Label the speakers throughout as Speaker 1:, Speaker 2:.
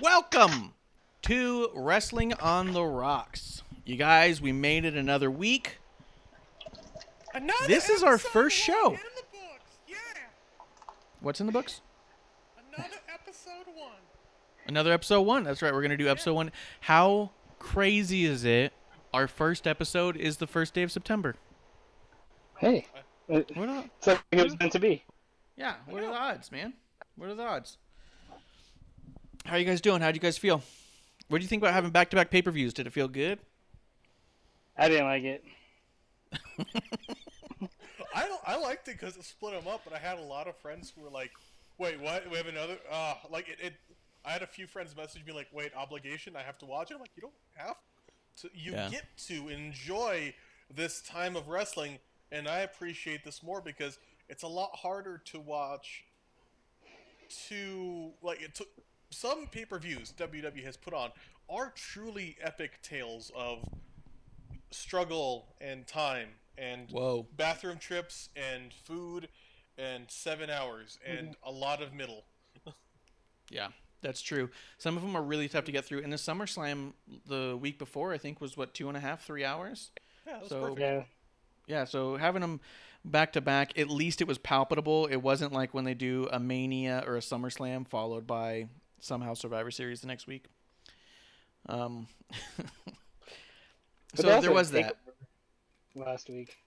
Speaker 1: Welcome to Wrestling on the Rocks. You guys, we made it another week. This is our first show.
Speaker 2: In the books. Yeah.
Speaker 1: What's in the books?
Speaker 2: Another episode 1.
Speaker 1: Another episode 1. That's right, we're going to do episode 1. How crazy is it? Our first episode is the first day of September.
Speaker 3: Hey.
Speaker 1: What are,
Speaker 3: It's like it was meant to be.
Speaker 1: yeah, what are the odds, man? What are the odds? How are you guys doing? How do you guys feel? What do you think about having back-to-back pay-per-views? Did it feel good?
Speaker 3: I didn't like it.
Speaker 2: I liked it because it split them up, but I had a lot of friends who were like, "Wait, what? We have another?" I had a few friends message me like, "Wait, obligation? I have to watch it." I'm like, "You don't have to. You get to enjoy this time of wrestling." And I appreciate this more because it's a lot harder to watch. Some pay-per-views WWE has put on are truly epic tales of struggle and time and bathroom trips and food and 7 hours and a lot of middle.
Speaker 1: Yeah, that's true. Some of them are really tough to get through. And the SummerSlam the week before, I think, was, 2.5, 3 hours?
Speaker 2: Yeah, that was perfect.
Speaker 1: Yeah, so having them back-to-back, at least it was palpable. It wasn't like when they do a Mania or a SummerSlam followed by somehow Survivor Series the next week. So there was that.
Speaker 3: Last week.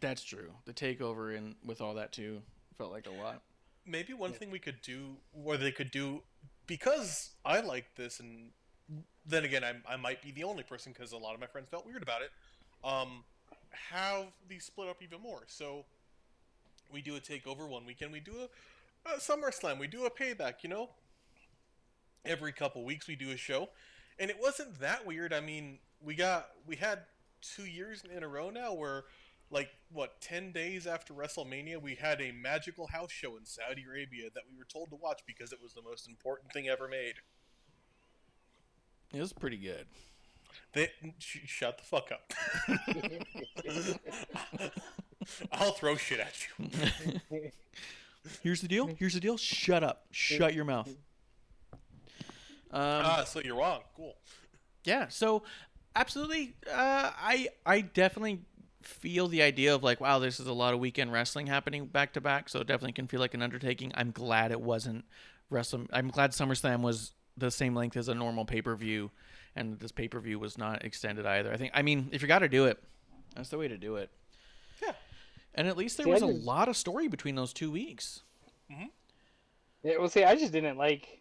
Speaker 1: That's true. The takeover and with all that too felt like a lot.
Speaker 2: Maybe one thing we could do, or they could do, because I like this, and then again, I might be the only person because a lot of my friends felt weird about it. Have these split up even more. So we do a takeover one weekend, we do a SummerSlam, we do a Payback. Every couple weeks we do a show, and it wasn't that weird. I mean, we had 2 years in a row now where, 10 days after WrestleMania, we had a magical house show in Saudi Arabia that we were told to watch because it was the most important thing ever made.
Speaker 1: It was pretty good.
Speaker 2: Shut the fuck up. I'll throw shit at you.
Speaker 1: Here's the deal. Shut up. Shut your mouth.
Speaker 2: So you're wrong. Cool.
Speaker 1: Yeah, so absolutely. I definitely feel the idea of wow, this is a lot of weekend wrestling happening back to back, so it definitely can feel like an undertaking. I'm glad it wasn't I'm glad SummerSlam was the same length as a normal pay-per-view, and this pay-per-view was not extended either. I mean, if you got to do it, that's the way to do it.
Speaker 2: Yeah.
Speaker 1: And at least there was a lot of story between those 2 weeks.
Speaker 2: Mm-hmm.
Speaker 3: Yeah, well, see, I just didn't like.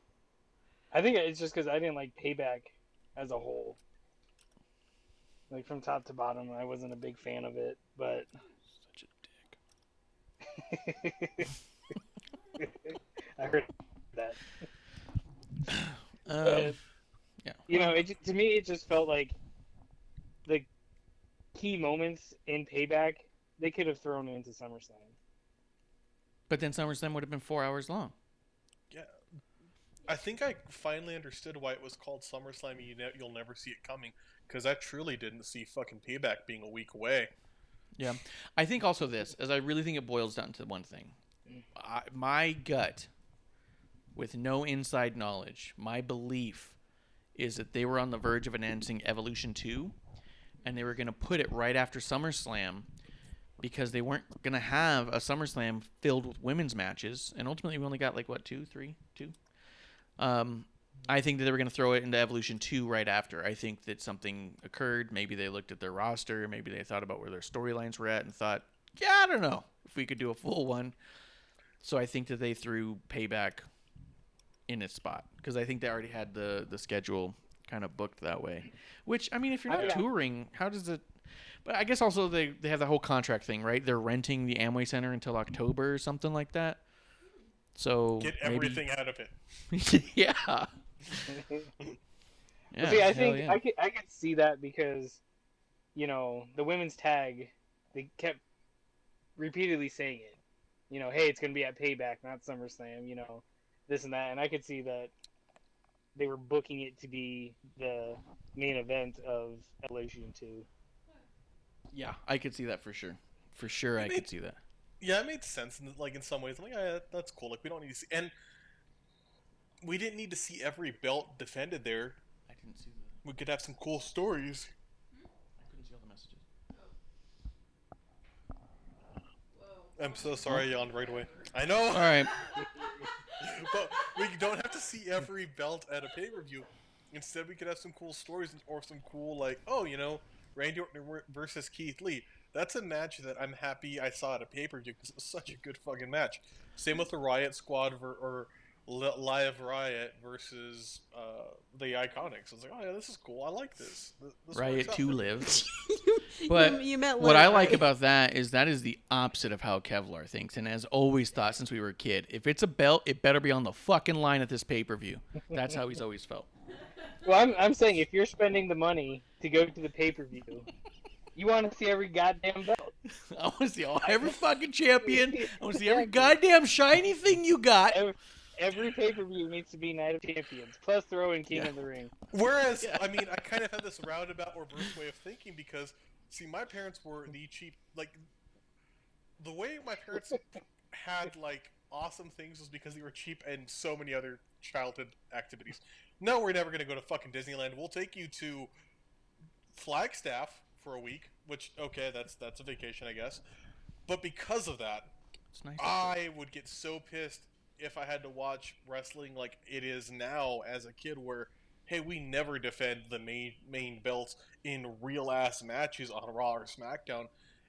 Speaker 3: I think it's just because I didn't like Payback as a whole. From top to bottom, I wasn't a big fan of it, but.
Speaker 1: Such a dick.
Speaker 3: I heard that.
Speaker 1: Yeah.
Speaker 3: To me, it just felt like the key moments in Payback they could have thrown into SummerSlam.
Speaker 1: But then SummerSlam would have been 4 hours long.
Speaker 2: Yeah. I think I finally understood why it was called SummerSlam and you'll never see it coming, because I truly didn't see fucking Payback being a week away.
Speaker 1: Yeah. I think also this, as I really think it boils down to one thing. My gut, with no inside knowledge, my belief is that they were on the verge of announcing Evolution 2, and they were going to put it right after SummerSlam because they weren't going to have a SummerSlam filled with women's matches, and ultimately we only got 2? I think that they were going to throw it into Evolution 2 right after. I think that something occurred. Maybe they looked at their roster. Maybe they thought about where their storylines were at and thought, yeah, I don't know if we could do a full one. So I think that they threw Payback in its spot because I think they already had the schedule kind of booked that way. Which, I mean, if you're not touring, how does it... But I guess also they have the whole contract thing, right? They're renting the Amway Center until October or something like that. So
Speaker 2: get everything out of it.
Speaker 1: Yeah.
Speaker 3: Well, see, I think I could see that because, the women's tag, they kept repeatedly saying it. Hey, it's going to be at Payback, not SummerSlam, this and that. And I could see that they were booking it to be the main event of Evolution 2.
Speaker 1: Yeah, I could see that for sure. For sure, I could see that.
Speaker 2: Yeah, it made sense. In some ways, I'm like, that's cool. We don't need to see. And we didn't need to see every belt defended there.
Speaker 1: I didn't see the.
Speaker 2: We could have some cool stories.
Speaker 1: I couldn't see all the messages.
Speaker 2: I'm so sorry I yawned right away. I know.
Speaker 1: All right.
Speaker 2: But we don't have to see every belt at a pay-per-view. Instead, we could have some cool stories or some cool, like, oh, Randy Orton versus Keith Lee. That's a match that I'm happy I saw at a pay-per-view because it was such a good fucking match. Same with the Riot Squad or Live Riot versus the Iconics. I was like, oh yeah, this is cool. I like this. This
Speaker 1: Riot
Speaker 2: works
Speaker 1: 2
Speaker 2: out.
Speaker 1: lives. But
Speaker 4: you meant
Speaker 1: what I
Speaker 4: Live,
Speaker 1: like
Speaker 4: right?
Speaker 1: about that is the opposite of how Kevlar thinks, and has always thought since we were a kid. If it's a belt, it better be on the fucking line at this pay-per-view. That's how he's always felt.
Speaker 3: Well, I'm saying if you're spending the money to go to the pay-per-view, you want to see every goddamn belt.
Speaker 1: I want to see every fucking champion. I want to see every goddamn shiny thing you got.
Speaker 3: Every pay-per-view needs to be Night of Champions, plus throw in King of the Ring.
Speaker 2: Whereas, I mean, I kind of have this roundabout reverse way of thinking because, see, my parents were the cheap, like, the way my parents had, like, awesome things was because they were cheap and so many other childhood activities. No, we're never going to go to fucking Disneyland. We'll take you to Flagstaff for a week, which, okay, that's a vacation, I guess. But because of that,
Speaker 1: It's nice.
Speaker 2: I would get so pissed if I had to watch wrestling like it is now as a kid where, hey, we never defend the main belts in real-ass matches on Raw or SmackDown.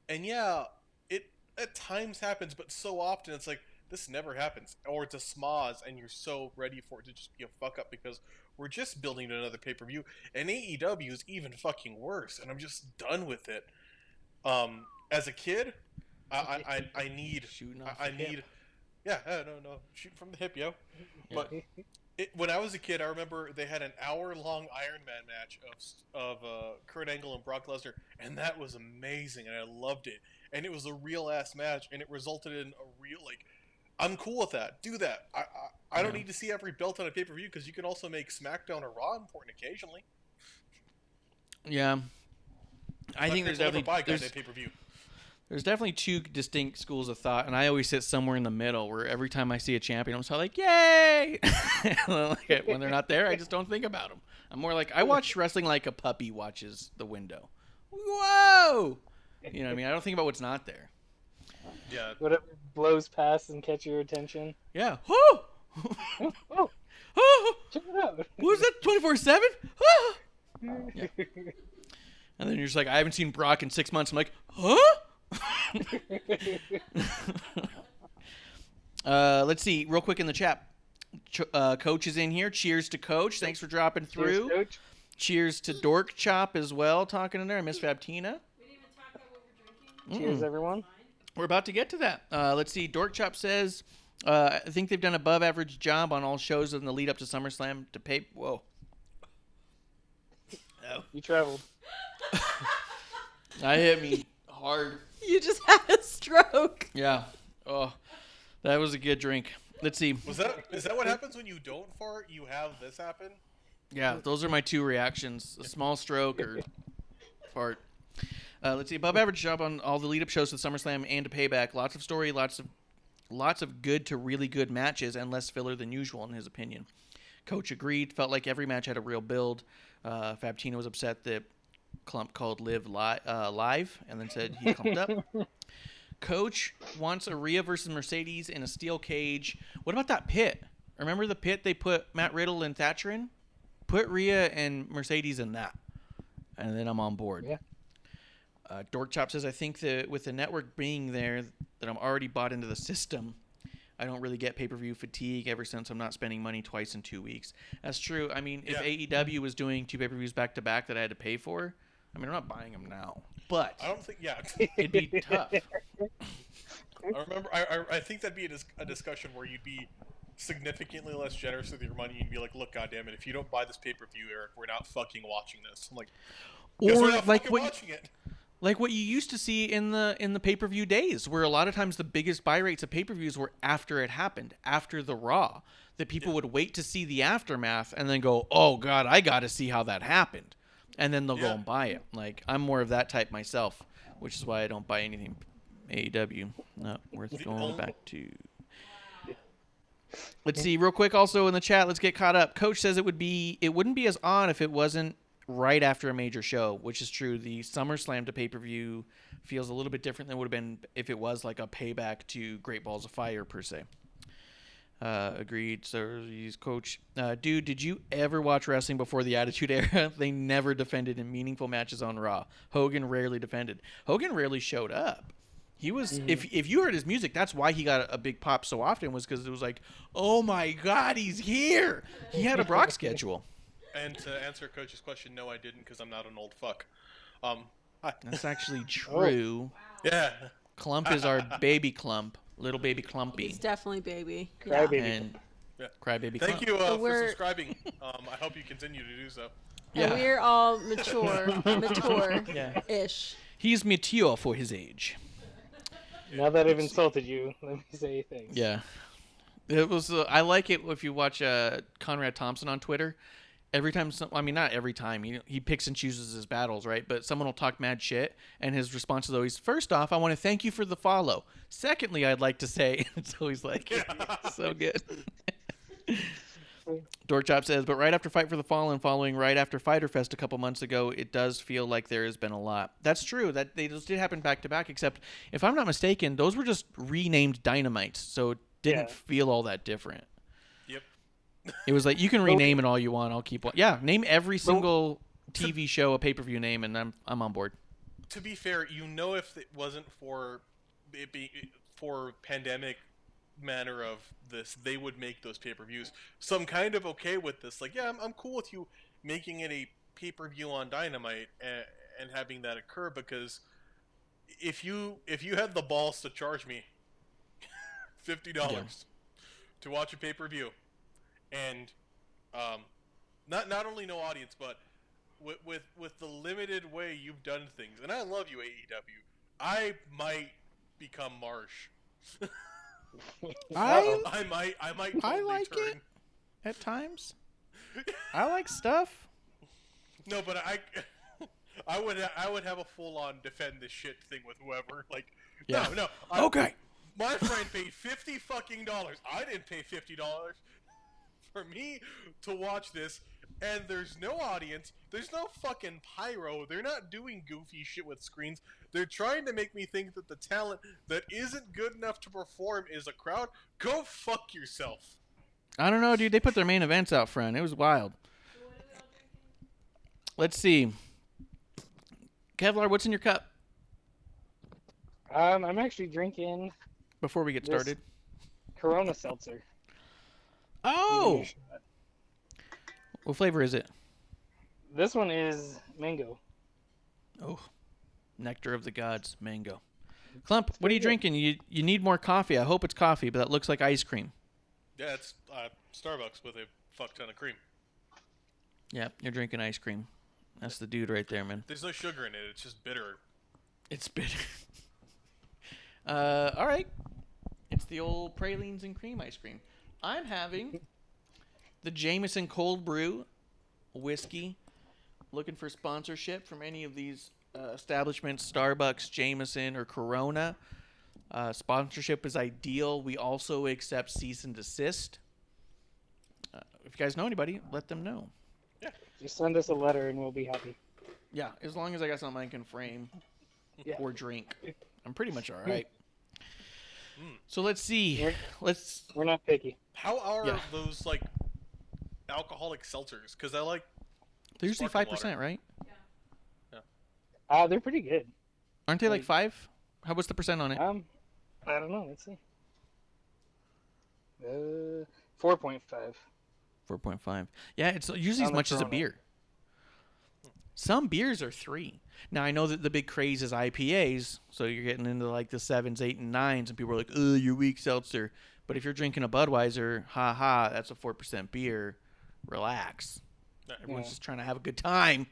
Speaker 2: And yeah, it at times happens, but so often it's like, this never happens. Or it's a schmoz, and you're so ready for it to just be a fuck-up because we're just building another pay-per-view. And AEW is even fucking worse, and I'm just done with it. As a kid, I need...
Speaker 1: Shooting off
Speaker 2: I
Speaker 1: the hip.
Speaker 2: need... Yeah, no, shoot from the hip, yo. But when I was a kid, I remember they had an hour-long Iron Man match of Kurt Angle and Brock Lesnar, and that was amazing, and I loved it. And it was a real-ass match, and it resulted in a real, like, I'm cool with that. Do that. I don't need to see every belt on a pay-per-view, because you can also make SmackDown or Raw important occasionally.
Speaker 1: Yeah. I think there's definitely...
Speaker 2: pay-per-view.
Speaker 1: There's definitely two distinct schools of thought, and I always sit somewhere in the middle where every time I see a champion, I'm so like, yay! When they're not there, I just don't think about them. I'm more like, I watch wrestling like a puppy watches the window. Whoa! You know what I mean? I don't think about what's not there.
Speaker 2: Yeah.
Speaker 3: Whatever blows past and catch your attention.
Speaker 1: Yeah. Whoo!
Speaker 3: Oh,
Speaker 1: Oh!
Speaker 3: check it out.
Speaker 1: Was that 24/7? Yeah. And then you're just like, I haven't seen Brock in 6 months. I'm like, huh? Let's see real quick in the chat. Coach is in here. Cheers to Coach. Thanks for dropping through.
Speaker 3: Cheers, Coach.
Speaker 1: Cheers to Dork Chop as well, talking in there. Miss Fabtina.
Speaker 4: We didn't even talk about what we're drinking.
Speaker 3: Cheers, everyone.
Speaker 1: We're about to get to that. Let's see. Dork Chop says, I think they've done above average job on all shows in the lead up to SummerSlam to pay. Whoa. Oh.
Speaker 3: You traveled.
Speaker 1: That hit me hard.
Speaker 4: You just had a stroke.
Speaker 1: Yeah. Oh, that was a good drink. Let's see.
Speaker 2: Is that what happens when you don't fart? You have this happen?
Speaker 1: Yeah, those are my two reactions: a small stroke or fart. Let's see. Above average job on all the lead-up shows to SummerSlam and to Payback. Lots of story, lots of good to really good matches, and less filler than usual, in his opinion. Coach agreed. Felt like every match had a real build. Fabtina was upset that Klump called Liv live, and then said he clumped up. Coach wants a Rhea versus Mercedes in a steel cage. What about that pit? Remember the pit they put Matt Riddle and Thatcher in? Put Rhea and Mercedes in that, and then I'm on board.
Speaker 3: Yeah.
Speaker 1: Dork Chop says, I think that with the network being there, that I'm already bought into the system. I don't really get pay-per-view fatigue ever since I'm not spending money twice in 2 weeks. That's true. I mean, if AEW was doing 2 pay-per-views back-to-back that I had to pay for, I mean, I'm not buying them now. But
Speaker 2: I don't think, yeah.
Speaker 1: it'd be tough.
Speaker 2: I think that'd be a discussion where you'd be significantly less generous with your money. You'd be like, look, goddammit, if you don't buy this pay-per-view, Eric, we're not fucking watching this. I'm like, guess we're not fucking watching it.
Speaker 1: Like what you used to see in the pay-per-view days, where a lot of times the biggest buy rates of pay-per-views were after it happened, after the Raw. That people would wait to see the aftermath and then go, oh, God, I got to see how that happened. And then they'll go and buy it. Like, I'm more of that type myself, which is why I don't buy anything AEW. Not worth going back to. Let's see real quick. Also in the chat, let's get caught up. Coach says it wouldn't be as on if it wasn't right after a major show, which is true. The SummerSlam to pay-per-view feels a little bit different than it would have been if it was like a Payback to Great Balls of Fire per se. Agreed. So he's Coach. Dude, did you ever watch wrestling before the Attitude Era? They never defended in meaningful matches on Raw. Hogan rarely defended. Hogan rarely showed up. He was if you heard his music, that's why he got a big pop so often, was because it was like, oh my God, he's here. He had a Brock schedule.
Speaker 2: And to answer Coach's question, no, I didn't, because I'm not an old fuck.
Speaker 1: That's actually true.
Speaker 2: Yeah.
Speaker 1: Klump is our baby Klump, little baby Klumpy.
Speaker 4: He's definitely baby.
Speaker 3: Crybaby.
Speaker 1: And
Speaker 2: Yeah.
Speaker 1: Crybaby
Speaker 2: Thank
Speaker 1: Klump.
Speaker 2: you
Speaker 4: So
Speaker 2: for subscribing. I hope you continue to do so.
Speaker 4: And
Speaker 1: Yeah.
Speaker 4: we're all mature-ish.
Speaker 1: Yeah. He's mature for his age.
Speaker 3: Now that I've insulted you, let me say things.
Speaker 1: Yeah. It was. I like it if you watch Conrad Thompson on Twitter. Every time, not every time, he picks and chooses his battles, right? But someone will talk mad shit, and his response is always, first off, I want to thank you for the follow. Secondly, I'd like to say, it's always like, so good. Dorkchop says, but right after Fight for the Fallen, following right after Fyter Fest a couple months ago, it does feel like there has been a lot. That's true. That they just did happen back to back, except if I'm not mistaken, those were just renamed Dynamites, so it didn't feel all that different.
Speaker 2: Yep.
Speaker 1: It was like, you can rename it all you want. I'll keep one. Yeah, name every single TV show a pay-per-view name, and I'm on board.
Speaker 2: To be fair, if it wasn't for pandemic manner of this, they would make those pay-per-views. So I'm kind of okay with this. Like, yeah, I'm cool with you making it a pay-per-view on Dynamite and having that occur, because if you had the balls to charge me $50 to watch a pay-per-view, and not only no audience, but with the limited way you've done things, and I love you, AEW, I might become Marsh. I might totally
Speaker 1: like
Speaker 2: turn.
Speaker 1: it at times. I like stuff.
Speaker 2: No, but I would have a full on defend this shit thing with whoever. Like,
Speaker 1: Yeah.
Speaker 2: no.
Speaker 1: Okay.
Speaker 2: My friend paid $50 fucking dollars. I didn't pay $50 for me to watch this, and there's no audience. There's no fucking pyro. They're not doing goofy shit with screens. They're trying to make me think that the talent that isn't good enough to perform is a crowd. Go fuck yourself.
Speaker 1: I don't know, dude. They put their main events out front. It was wild. Let's see. Kevlar, what's in your cup?
Speaker 3: I'm actually drinking
Speaker 1: Before we get started.
Speaker 3: Corona Seltzer.
Speaker 1: Oh! What flavor is it?
Speaker 3: This one is mango.
Speaker 1: Oh. Nectar of the gods, mango. Klump, what are you drinking? You need more coffee. I hope it's coffee, but that looks like ice cream.
Speaker 2: Yeah, it's Starbucks with a fuck ton of cream.
Speaker 1: Yeah, you're drinking ice cream. That's the dude right there, man.
Speaker 2: There's no sugar in it. It's just bitter.
Speaker 1: It's bitter. All right. It's the old pralines and cream ice cream. I'm having the Jameson Cold Brew whiskey. Looking for sponsorship from any of these establishments, Starbucks, Jameson, or Corona. Sponsorship is ideal. We also accept cease and desist. If you guys know anybody, let them know.
Speaker 2: Yeah.
Speaker 3: Just send us a letter and we'll be happy.
Speaker 1: Yeah, as long as I got something I can frame or drink. I'm pretty much all right. So let's see.
Speaker 3: We're not picky.
Speaker 2: How are those like alcoholic seltzers? Because I like.
Speaker 1: They're usually 5%, right?
Speaker 3: They're pretty good.
Speaker 1: Aren't they like 5? What's the percent on it?
Speaker 3: I don't know. Let's see. 4.5.
Speaker 1: 4.5. Yeah, it's usually as much as a beer. Some beers are 3. Now, I know that the big craze is IPAs, so you're getting into like the 7s, 8, and 9s, and people are like, oh, you're weak seltzer. But if you're drinking a Budweiser, that's a 4% beer. Relax. Everyone's just trying to have a good time.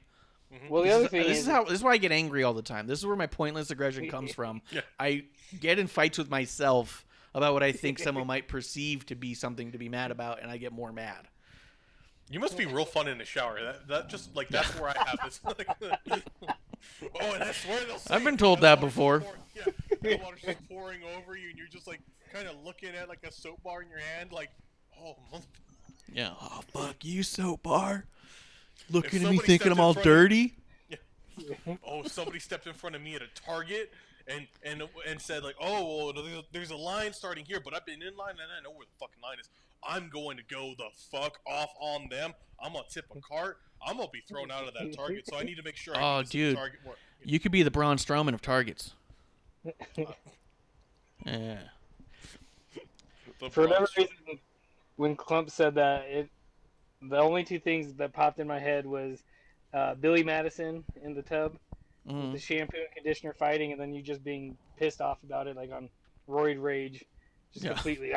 Speaker 3: Well, the other thing
Speaker 1: this is why I get angry all the time. This is where my pointless aggression comes from. I get in fights with myself about what I think someone might perceive to be something to be mad about, and I get more mad.
Speaker 2: You must be real fun in the shower. That just like that's where I have this. Oh, and that's where they'll say.
Speaker 1: I've been told that before.
Speaker 2: The water's just pouring over you, and you're just like kind of looking at like a soap bar in your hand, like Oh,
Speaker 1: Yeah. Oh, fuck you, soap bar. Looking at me
Speaker 2: somebody
Speaker 1: thinking
Speaker 2: stepped
Speaker 1: I'm
Speaker 2: in
Speaker 1: all
Speaker 2: front of-
Speaker 1: dirty.
Speaker 2: oh, somebody stepped in front of me at a Target and said like, oh, well, there's a line starting here, but I've been in line and I know where the fucking line is. I'm going to go the fuck off on them. I'm gonna tip a cart. I'm gonna be thrown out of that Target, so I need to make sure I
Speaker 1: Oh,
Speaker 2: need to see
Speaker 1: dude.
Speaker 2: the Target more.
Speaker 1: You could be the Braun Strowman of Targets. Yeah.
Speaker 3: For whatever reason, when Klump said that, the only two things that popped in my head was Billy Madison in the tub with the shampoo and conditioner fighting, and then you just being pissed off about it, like on Roid Rage, just completely.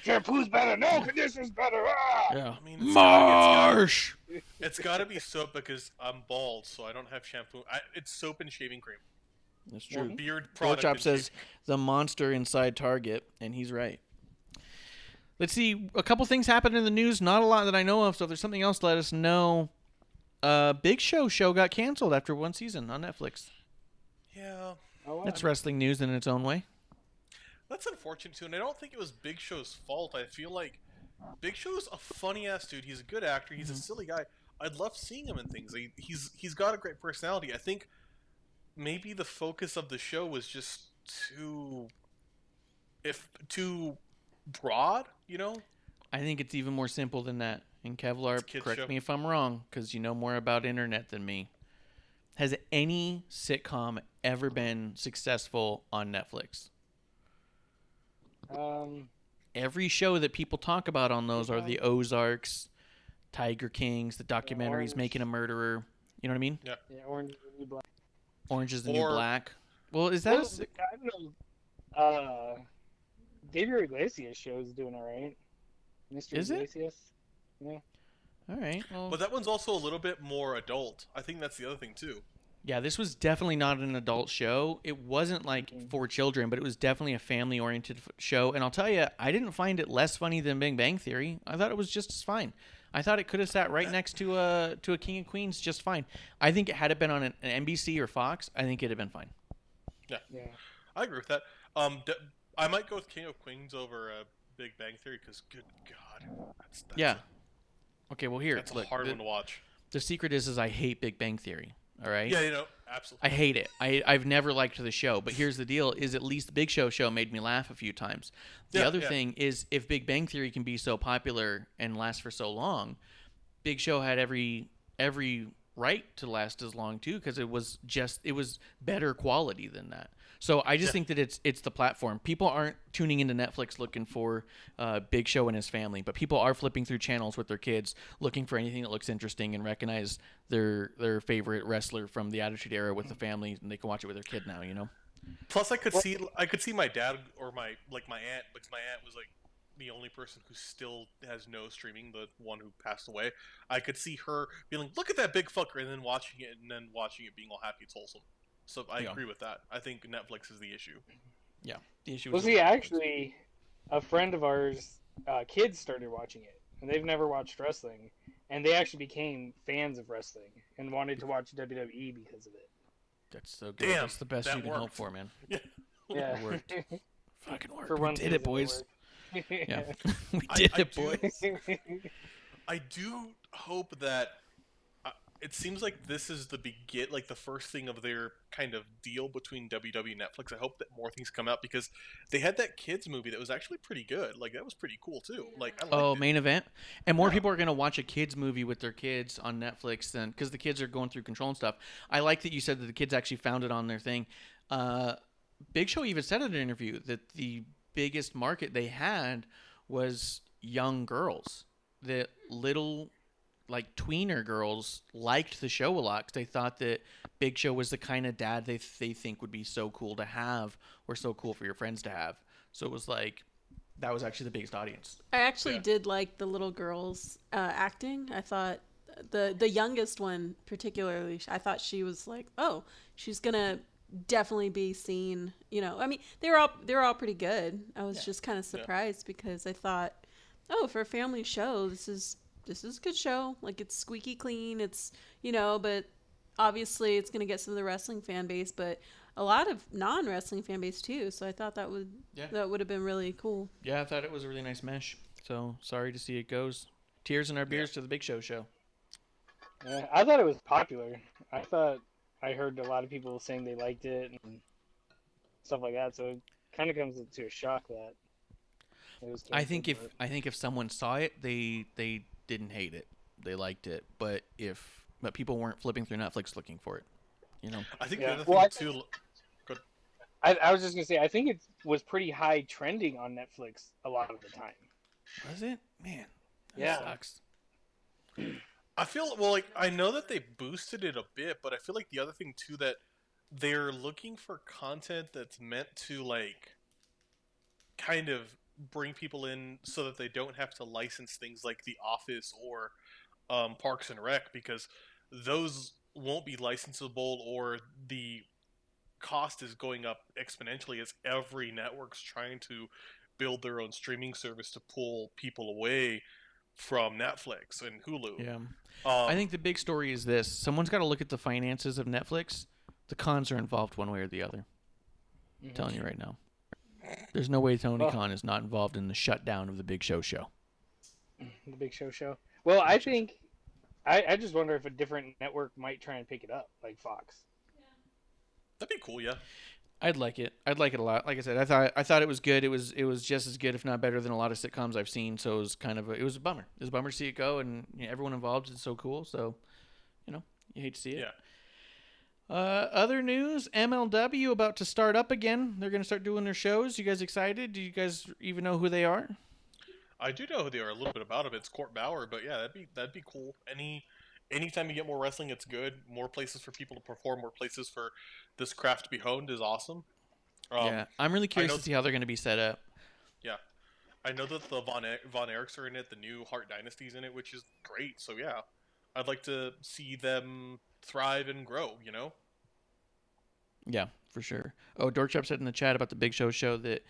Speaker 3: Shampoo's better, no, conditioner's better.
Speaker 1: Yeah.
Speaker 2: I mean,
Speaker 1: Marsh.
Speaker 2: It's got to be soap because I'm bald, so I don't have shampoo. It's soap and shaving cream.
Speaker 1: That's true.
Speaker 2: Beard product.
Speaker 1: Chop says the monster inside Target, and he's right. Let's see. A couple things happened in the news. Not a lot that I know of. So if there's something else, let us know. Big show got canceled after one season on Netflix.
Speaker 2: Yeah.
Speaker 3: Oh, wow.
Speaker 1: That's wrestling news in its own way.
Speaker 2: That's unfortunate too, and I don't think it was Big Show's fault. I feel like Big Show's a funny ass dude. He's a good actor. He's a silly guy. I'd love seeing him in things. He's got a great personality. I think maybe the focus of the show was just too broad, you know?
Speaker 1: I think it's even more simple than that. And Kevlar, correct
Speaker 2: show.
Speaker 1: me if I'm wrong, because you know more about internet than me. Has any sitcom ever been successful on Netflix? Every show that people talk about on those are the Ozarks, Tiger Kings, the documentaries,
Speaker 3: Orange.
Speaker 1: Making a Murderer. You know what I mean?
Speaker 2: Yeah.
Speaker 3: Yeah, Orange is the New Black.
Speaker 1: Orange is the New Black. Well, is that
Speaker 3: Well, I don't know. Gabriel Iglesias show is doing all right. Mr.
Speaker 1: Is it?
Speaker 3: Iglesias. Yeah.
Speaker 1: all right? Well,
Speaker 2: But that one's also a little bit more adult. I think that's the other thing too.
Speaker 1: yeah, this was definitely not an adult show. It wasn't like for children, but it was definitely a family-oriented show. And I'll tell you, I didn't find it less funny than Big Bang Theory. I thought it was just as fine. I thought it could have sat right next to a King of Queens just fine. I think had it been on an NBC or Fox, I think it'd have been fine.
Speaker 2: Yeah.
Speaker 3: Yeah.
Speaker 2: I agree with that. I might go with King of Queens over Big Bang Theory because, good God, that's
Speaker 1: Yeah. Okay, well here,
Speaker 2: that's a
Speaker 1: look,
Speaker 2: hard one to watch.
Speaker 1: the secret is I hate Big Bang Theory. All right.
Speaker 2: Yeah, you know, absolutely.
Speaker 1: I hate it. I've never liked the show, but here's the deal: is at least the Big show made me laugh a few times. The other thing is, if Big Bang Theory can be so popular and last for so long, Big Show had every right to last as long too, because it was better quality than that. So I just think that it's the platform. People aren't tuning into Netflix looking for Big Show and his family, but people are flipping through channels with their kids, looking for anything that looks interesting and recognize their favorite wrestler from the Attitude Era with the family, and they can watch it with their kid now. You know.
Speaker 2: Plus, I could see my dad or my aunt, because my aunt was like the only person who still has no streaming, the one who passed away. I could see her being like, "Look at that big fucker," and then watching it being all happy it's wholesome. So I agree with that. I think Netflix is the issue.
Speaker 1: Yeah, the issue.
Speaker 3: Well, see, actually, a friend of ours, kids started watching it, and they've never watched wrestling, and they actually became fans of wrestling and wanted to watch WWE because of it.
Speaker 1: That's so good.
Speaker 2: Damn,
Speaker 1: That's the best
Speaker 2: that
Speaker 1: you can
Speaker 2: worked.
Speaker 1: hope for, man.
Speaker 2: Yeah.
Speaker 3: Yeah.
Speaker 1: It worked. Fucking worked.
Speaker 3: For
Speaker 1: We
Speaker 3: one
Speaker 1: did it,
Speaker 3: season,
Speaker 1: boys.
Speaker 3: worked.
Speaker 1: Yeah, we did
Speaker 2: I
Speaker 1: it, boys.
Speaker 2: I do hope that it seems like this is the first thing of their kind of deal between WWE and Netflix. I hope that more things come out because they had that kids movie that was actually pretty good. Like that was pretty cool too. Like I liked it.
Speaker 1: Main event, and more people are gonna watch a kids movie with their kids on Netflix than because the kids are going through control and stuff. I like that you said that the kids actually found it on their thing. Big Show even said in an interview that the biggest market they had was young girls. The little like tweener girls liked the show a lot because they thought that Big Show was the kind of dad they think would be so cool to have or so cool for your friends to have. So it was like that was actually the biggest audience.
Speaker 4: I actually did like the little girls acting. I thought the youngest one particularly, I thought she was like, oh, she's gonna definitely be seen. You know, I mean, they were all pretty good. I was just kind of surprised because I thought, oh, for a family show, this is a good show. Like, it's squeaky clean. It's, you know, but obviously it's going to get some of the wrestling fan base. But a lot of non-wrestling fan base too. So I thought that would have been really cool.
Speaker 1: Yeah, I thought it was a really nice mesh. So sorry to see it goes. Tears in our beers to the Big Show show.
Speaker 3: I thought it was popular. I heard a lot of people saying they liked it and stuff like that. So it kind of comes to a shock that it was.
Speaker 1: I think if someone saw it, they didn't hate it. They liked it. But people weren't flipping through Netflix looking for it. You know.
Speaker 2: I think the other thing too. Good.
Speaker 3: I was just gonna say I think it was pretty high trending on Netflix a lot of the time.
Speaker 1: Was it? Man.
Speaker 3: That
Speaker 1: sucks.
Speaker 2: I feel I know that they boosted it a bit, but I feel like the other thing too that they're looking for content that's meant to kind of bring people in so that they don't have to license things like The Office or Parks and Rec, because those won't be licensable, or the cost is going up exponentially as every network's trying to build their own streaming service to pull people away from Netflix and Hulu.
Speaker 1: Yeah. I think the big story is this. Someone's got to look at the finances of Netflix. The cons are involved one way or the other. I'm telling you right now. There's no way Tony Khan is not involved in the shutdown of the Big Show show.
Speaker 3: The Big Show show. Well, I think I just wonder if a different network might try and pick it up, like Fox.
Speaker 2: That'd be cool, yeah.
Speaker 1: I'd like it. I'd like it a lot. Like I said, I thought it was good. It was just as good, if not better, than a lot of sitcoms I've seen. So it was it was a bummer. It was a bummer to see it go, and everyone involved is so cool. So, you hate to see it.
Speaker 2: Yeah.
Speaker 1: Other news: MLW about to start up again. They're going to start doing their shows. You guys excited? Do you guys even know who they are?
Speaker 2: I do know who they are, a little bit about them. It's Court Bauer, but yeah, that'd be cool. Anytime you get more wrestling, it's good. More places for people to perform, more places for this craft to be honed is awesome.
Speaker 1: Yeah, I'm really curious to see how they're going to be set up.
Speaker 2: Yeah, I know that the Von Erichs are in it, the new Hart Dynasty's in it, which is great. So yeah, I'd like to see them thrive and grow.
Speaker 1: Yeah, for sure. Oh, Dorkchop said in the chat about the Big Show that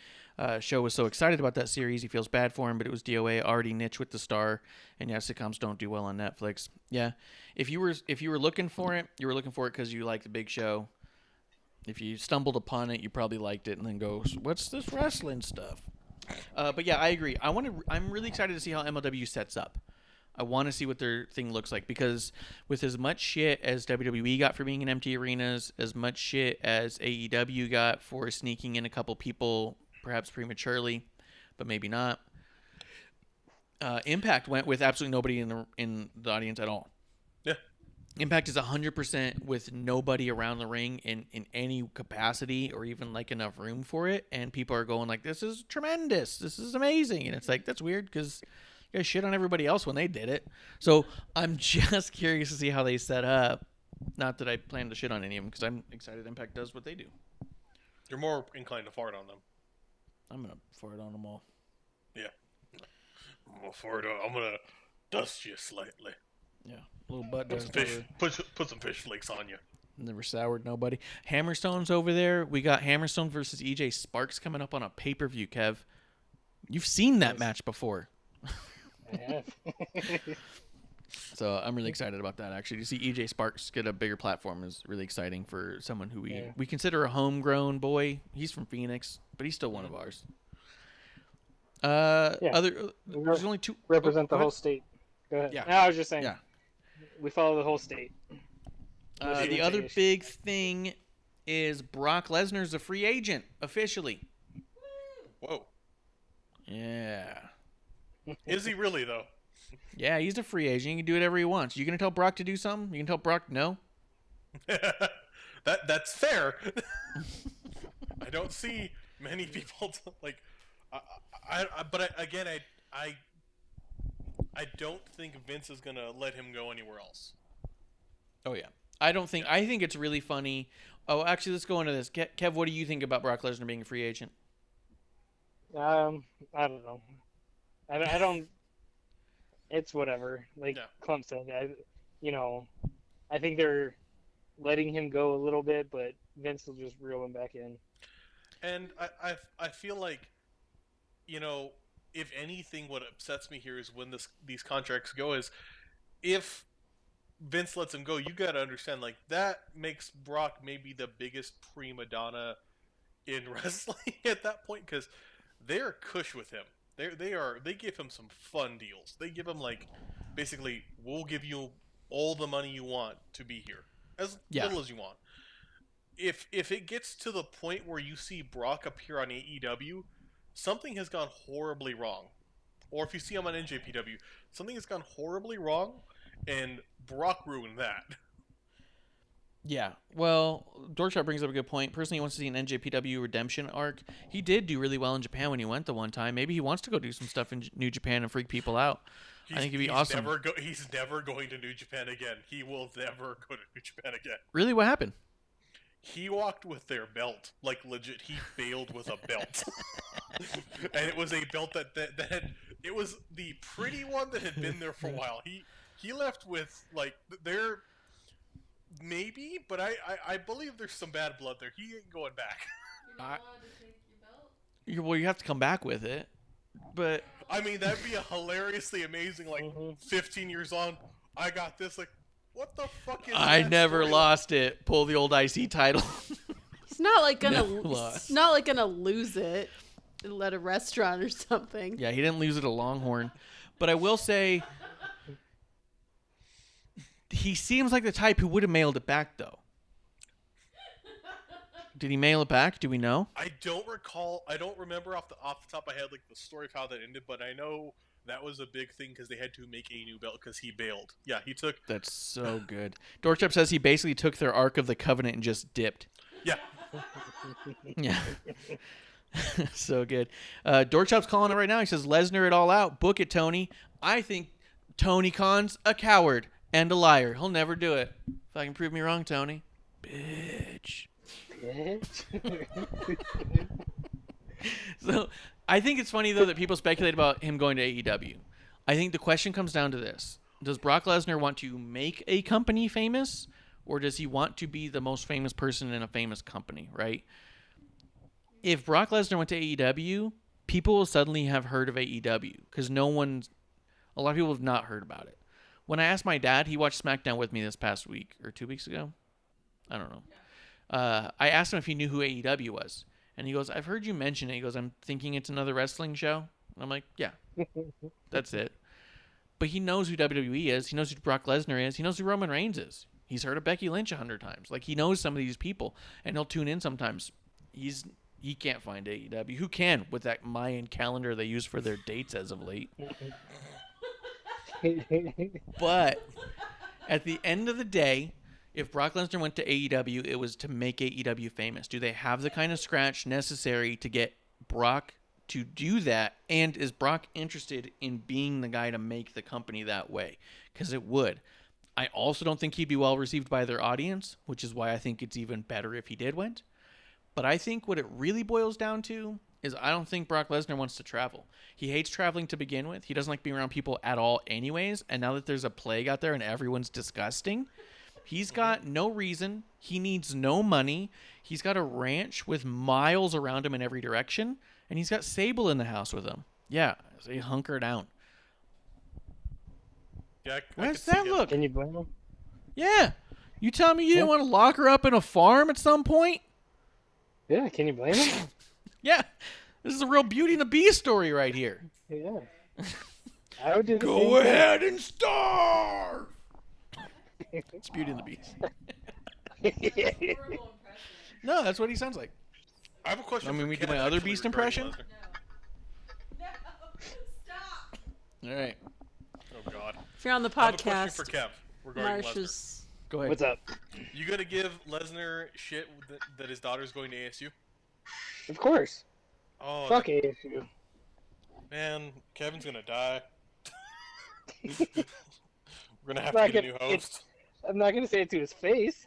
Speaker 1: Show was so excited about that series. He feels bad for him, but it was DOA already niche with the star, and yeah, sitcoms don't do well on Netflix. Yeah, if you were looking for it, you were looking for it because you like the Big Show. If you stumbled upon it, you probably liked it, and then go, "What's this wrestling stuff?" But yeah, I agree. I'm really excited to see how MLW sets up. I want to see what their thing looks like, because with as much shit as WWE got for being in empty arenas, as much shit as AEW got for sneaking in a couple people, perhaps prematurely, but maybe not, Impact went with absolutely nobody in the audience at all.
Speaker 2: Yeah.
Speaker 1: Impact is 100% with nobody around the ring in any capacity or even enough room for it, and people are going this is tremendous, this is amazing, and it's that's weird because you guys shit on everybody else when they did it. So I'm just curious to see how they set up. Not that I plan to shit on any of them, because I'm excited Impact does what they do.
Speaker 2: You're more inclined to fart on them.
Speaker 1: I'm going to fart on them all.
Speaker 2: Yeah. I'm going to dust you slightly.
Speaker 1: Yeah. A little butt dust.
Speaker 2: Put some fish flakes on you.
Speaker 1: Never soured nobody. Hammerstone's over there. We got Hammerstone versus EJ Sparks coming up on a pay-per-view, Kev. You've seen that match before.
Speaker 3: I have.
Speaker 1: So I'm really excited about that, actually. To see EJ Sparks get a bigger platform is really exciting for someone who we consider a homegrown boy. He's from Phoenix, but he's still one of ours. There's only two.
Speaker 3: Represent the whole state. Go ahead.
Speaker 1: Yeah.
Speaker 3: No, I was just saying.
Speaker 1: Yeah.
Speaker 3: We follow the whole state.
Speaker 1: The other big thing is Brock Lesnar's a free agent officially.
Speaker 2: Whoa.
Speaker 1: Yeah.
Speaker 2: Is he really, though?
Speaker 1: Yeah, he's a free agent. He can do whatever he wants. You gonna tell Brock to do something? You can tell Brock no?
Speaker 2: That's fair. I don't see many people but I don't think Vince is gonna let him go anywhere else.
Speaker 1: Oh yeah, I think it's really funny. Oh, actually, let's go into this. Kev, what do you think about Brock Lesnar being a free agent?
Speaker 3: I don't know. I don't. It's whatever. Klump said, I think they're letting him go a little bit, but Vince will just reel him back in.
Speaker 2: And I feel like, if anything, what upsets me here is when these contracts go is, if Vince lets him go, you gotta understand, like, that makes Brock maybe the biggest prima donna in wrestling at that point, because they're cush with him. They give him some fun deals. They give him, like, basically, we'll give you all the money you want to be here, as little as you want. If it gets to the point where you see Brock appear on AEW, something has gone horribly wrong. Or if you see him on NJPW, something has gone horribly wrong, and Brock ruined that.
Speaker 1: Yeah, well, Dorkshot brings up a good point. Personally, he wants to see an NJPW redemption arc. He did do really well in Japan when he went the one time. Maybe he wants to go do some stuff in New Japan and freak people out. I think it'd be awesome.
Speaker 2: He's never going to New Japan again. He will never go to New Japan again.
Speaker 1: Really? What happened?
Speaker 2: He walked with their belt. Like, legit, he bailed with a belt. And it was a belt that had... It was the pretty one that had been there for a while. He left with, like, their... Maybe, but I believe there's some bad blood there. He ain't going back.
Speaker 4: You're not allowed to take your belt?
Speaker 1: Well, you have to come back with it. But
Speaker 2: I mean, that'd be a hilariously amazing, like, 15 years on, I got this, like, what the fuck is
Speaker 1: I
Speaker 2: that
Speaker 1: never
Speaker 2: story?
Speaker 1: lost it. Pull the old IC title.
Speaker 4: He's not like gonna lose it at a restaurant or something.
Speaker 1: Yeah, he didn't lose it at Longhorn. But I will say, he seems like the type who would have mailed it back, though. Did he mail it back? Do we know?
Speaker 2: I don't recall. I don't remember off the top of my head, like, the story of how that ended, but I know that was a big thing because they had to make a new belt because he bailed. Yeah, he took...
Speaker 1: That's so good. Dorkchop says he basically took their Ark of the Covenant and just dipped.
Speaker 2: Yeah.
Speaker 1: Yeah. So good. Dorkchop's calling it right now. He says, Lesnar it all out. Book it, Tony. I think Tony Khan's a coward and a liar. He'll never do it. If I can prove me wrong, Tony. Bitch. So I think it's funny, though, that people speculate about him going to AEW. I think the question comes down to this. Does Brock Lesnar want to make a company famous, or does he want to be the most famous person in a famous company, right? If Brock Lesnar went to AEW, people will suddenly have heard of AEW because a lot of people have not heard about it. When I asked my dad, he watched SmackDown with me this past week or 2 weeks ago. I don't know. I asked him if he knew who AEW was. And he goes, I've heard you mention it. He goes, I'm thinking it's another wrestling show. And I'm like, yeah, that's it. But he knows who WWE is. He knows who Brock Lesnar is. He knows who Roman Reigns is. He's heard of Becky Lynch 100 times. Like, he knows some of these people. And he'll tune in sometimes. He can't find AEW. Who can with that Mayan calendar they use for their dates as of late? But at the end of the day, if Brock Lesnar went to AEW, it was to make AEW famous. Do they have the kind of scratch necessary to get Brock to do that? And is Brock interested in being the guy to make the company that way? Because it would. I also don't think he'd be well received by their audience, which is why I think it's even better if he did went. But I think what it really boils down to is I don't think Brock Lesnar wants to travel. He hates traveling to begin with. He doesn't like being around people at all anyways. And now that there's a plague out there and everyone's disgusting, he's got no reason. He needs no money. He's got a ranch with miles around him in every direction. And he's got Sable in the house with him. Yeah, so he hunker down.
Speaker 2: Yeah,
Speaker 1: How does that look?
Speaker 3: Can you blame him?
Speaker 1: Yeah. You tell me you didn't want to lock her up in a farm at some point?
Speaker 3: Yeah, can you blame him?
Speaker 1: Yeah. This is a real Beauty and the Beast story right here.
Speaker 3: Yeah. I would do the
Speaker 1: Go
Speaker 3: same
Speaker 1: ahead and starve. It's Beauty and the Beast.
Speaker 3: thing.
Speaker 1: No, that's what he sounds like.
Speaker 2: I have a question.
Speaker 1: I mean,
Speaker 2: for
Speaker 1: we do
Speaker 2: Ken,
Speaker 1: my other
Speaker 2: actually,
Speaker 1: Beast
Speaker 2: regarding
Speaker 1: impression?
Speaker 2: Lesnar.
Speaker 4: No, stop.
Speaker 1: All right.
Speaker 2: Oh God.
Speaker 4: If you're on the
Speaker 2: I have a question
Speaker 4: podcast,
Speaker 2: for Kev regarding
Speaker 4: Marsh
Speaker 2: Lesnar.
Speaker 4: is...
Speaker 1: Go ahead.
Speaker 3: What's up?
Speaker 2: You gonna give Lesnar shit that his daughter's going to ASU?
Speaker 3: Of course.
Speaker 2: Oh,
Speaker 3: Fuck ASU.
Speaker 2: man, Kevin's gonna die. We're gonna have
Speaker 3: Not
Speaker 2: to get a new
Speaker 3: gonna-
Speaker 2: host.
Speaker 3: I'm not gonna say it to his face.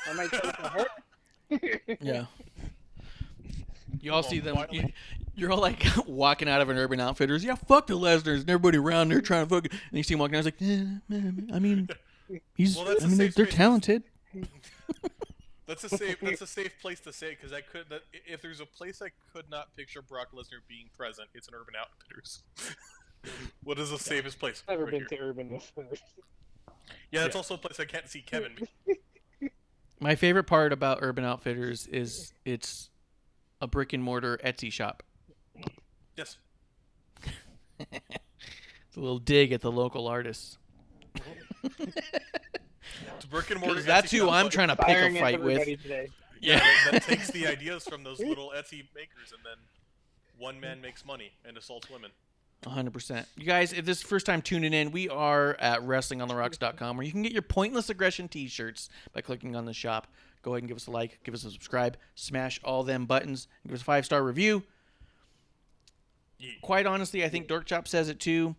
Speaker 3: I might tell it to her.
Speaker 1: Yeah. You all
Speaker 2: Well,
Speaker 1: see them.
Speaker 2: finally-
Speaker 1: You're all like walking out of an Urban Outfitters. Yeah, fuck the Lesnars and everybody around there trying to fuck. And you see him walking out. I was like, I mean, he's.
Speaker 2: Well, that's
Speaker 1: I mean,
Speaker 2: a safe
Speaker 1: they're
Speaker 2: space.
Speaker 1: talented.
Speaker 2: That's a safe place to say because if there's a place I could not picture Brock Lesnar being present, it's an Urban Outfitters. What is the safest place?
Speaker 3: Never
Speaker 2: Right
Speaker 3: been
Speaker 2: here.
Speaker 3: to Urban Outfitters.
Speaker 2: Yeah, that's also a place I can't see Kevin.
Speaker 1: My favorite part about Urban Outfitters is it's a brick and mortar Etsy shop.
Speaker 2: Yes.
Speaker 1: It's a little dig at the local artists.
Speaker 2: It's brick and mortar.
Speaker 1: That's who I'm trying to pick a fight with.
Speaker 3: Today.
Speaker 2: Yeah, that takes the ideas from those little Etsy makers, and then one man makes money and assaults women.
Speaker 1: 100%. You guys, if this is the first time tuning in, we are at WrestlingOnTheRocks.com, where you can get your Pointless Aggression t-shirts by clicking on the shop. Go ahead and give us a like, give us a subscribe, smash all them buttons, and give us a 5-star review.
Speaker 2: Yeah.
Speaker 1: Quite honestly, I think Dork Chop says it too.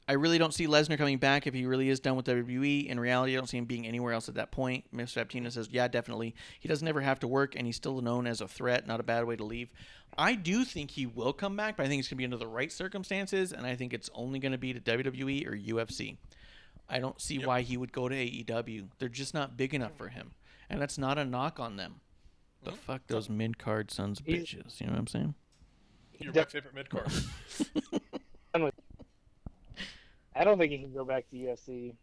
Speaker 1: I really don't see Lesnar coming back if he really is done with WWE. In reality, I don't see him being anywhere else at that point. Miss Faptina says, yeah, definitely. He doesn't ever have to work, and he's still known as a threat. Not a bad way to leave. I do think he will come back, but I think it's going to be under the right circumstances, and I think it's only going to be to WWE or UFC. I don't see why he would go to AEW. They're just not big enough for him, and that's not a knock on them. But fuck those mid-card sons of bitches. You know what I'm saying?
Speaker 2: You're my favorite mid-card.
Speaker 3: I don't think he can go back to UFC.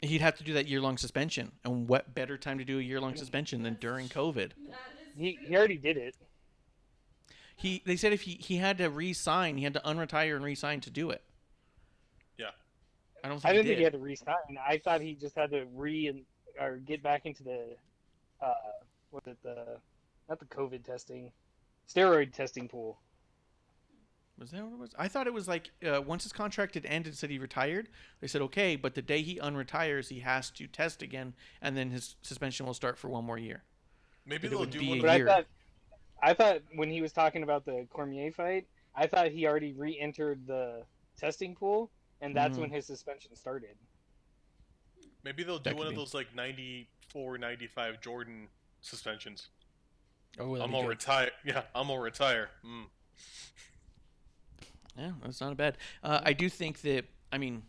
Speaker 1: He'd have to do that year-long suspension. And what better time to do a year-long suspension than during COVID?
Speaker 3: He already did it.
Speaker 1: They said if he had to re-sign, he had to unretire and re-sign to do it.
Speaker 2: Yeah.
Speaker 1: I don't think
Speaker 3: I didn't
Speaker 1: he
Speaker 3: think
Speaker 1: did.
Speaker 3: he had to re-sign. I thought he just had to get back into the not the COVID testing, steroid testing pool.
Speaker 1: Was that what it was? I thought it was like once his contract had ended, said he retired. They said, okay, but the day he unretires, he has to test again, and then his suspension will start for one more year.
Speaker 2: Maybe
Speaker 1: But it
Speaker 2: they'll
Speaker 1: would
Speaker 2: do
Speaker 1: be
Speaker 2: one.
Speaker 1: a
Speaker 3: But
Speaker 1: year.
Speaker 3: I thought when he was talking about the Cormier fight, I thought he already re-entered the testing pool, and that's when his suspension started.
Speaker 2: Maybe they'll do
Speaker 1: That
Speaker 2: one
Speaker 1: could
Speaker 2: of
Speaker 1: be.
Speaker 2: those like 94, 95 Jordan suspensions.
Speaker 1: Oh,
Speaker 2: I'm gonna retire. Yeah, I'm gonna retire.
Speaker 1: Yeah, that's not bad. I do think that, I mean,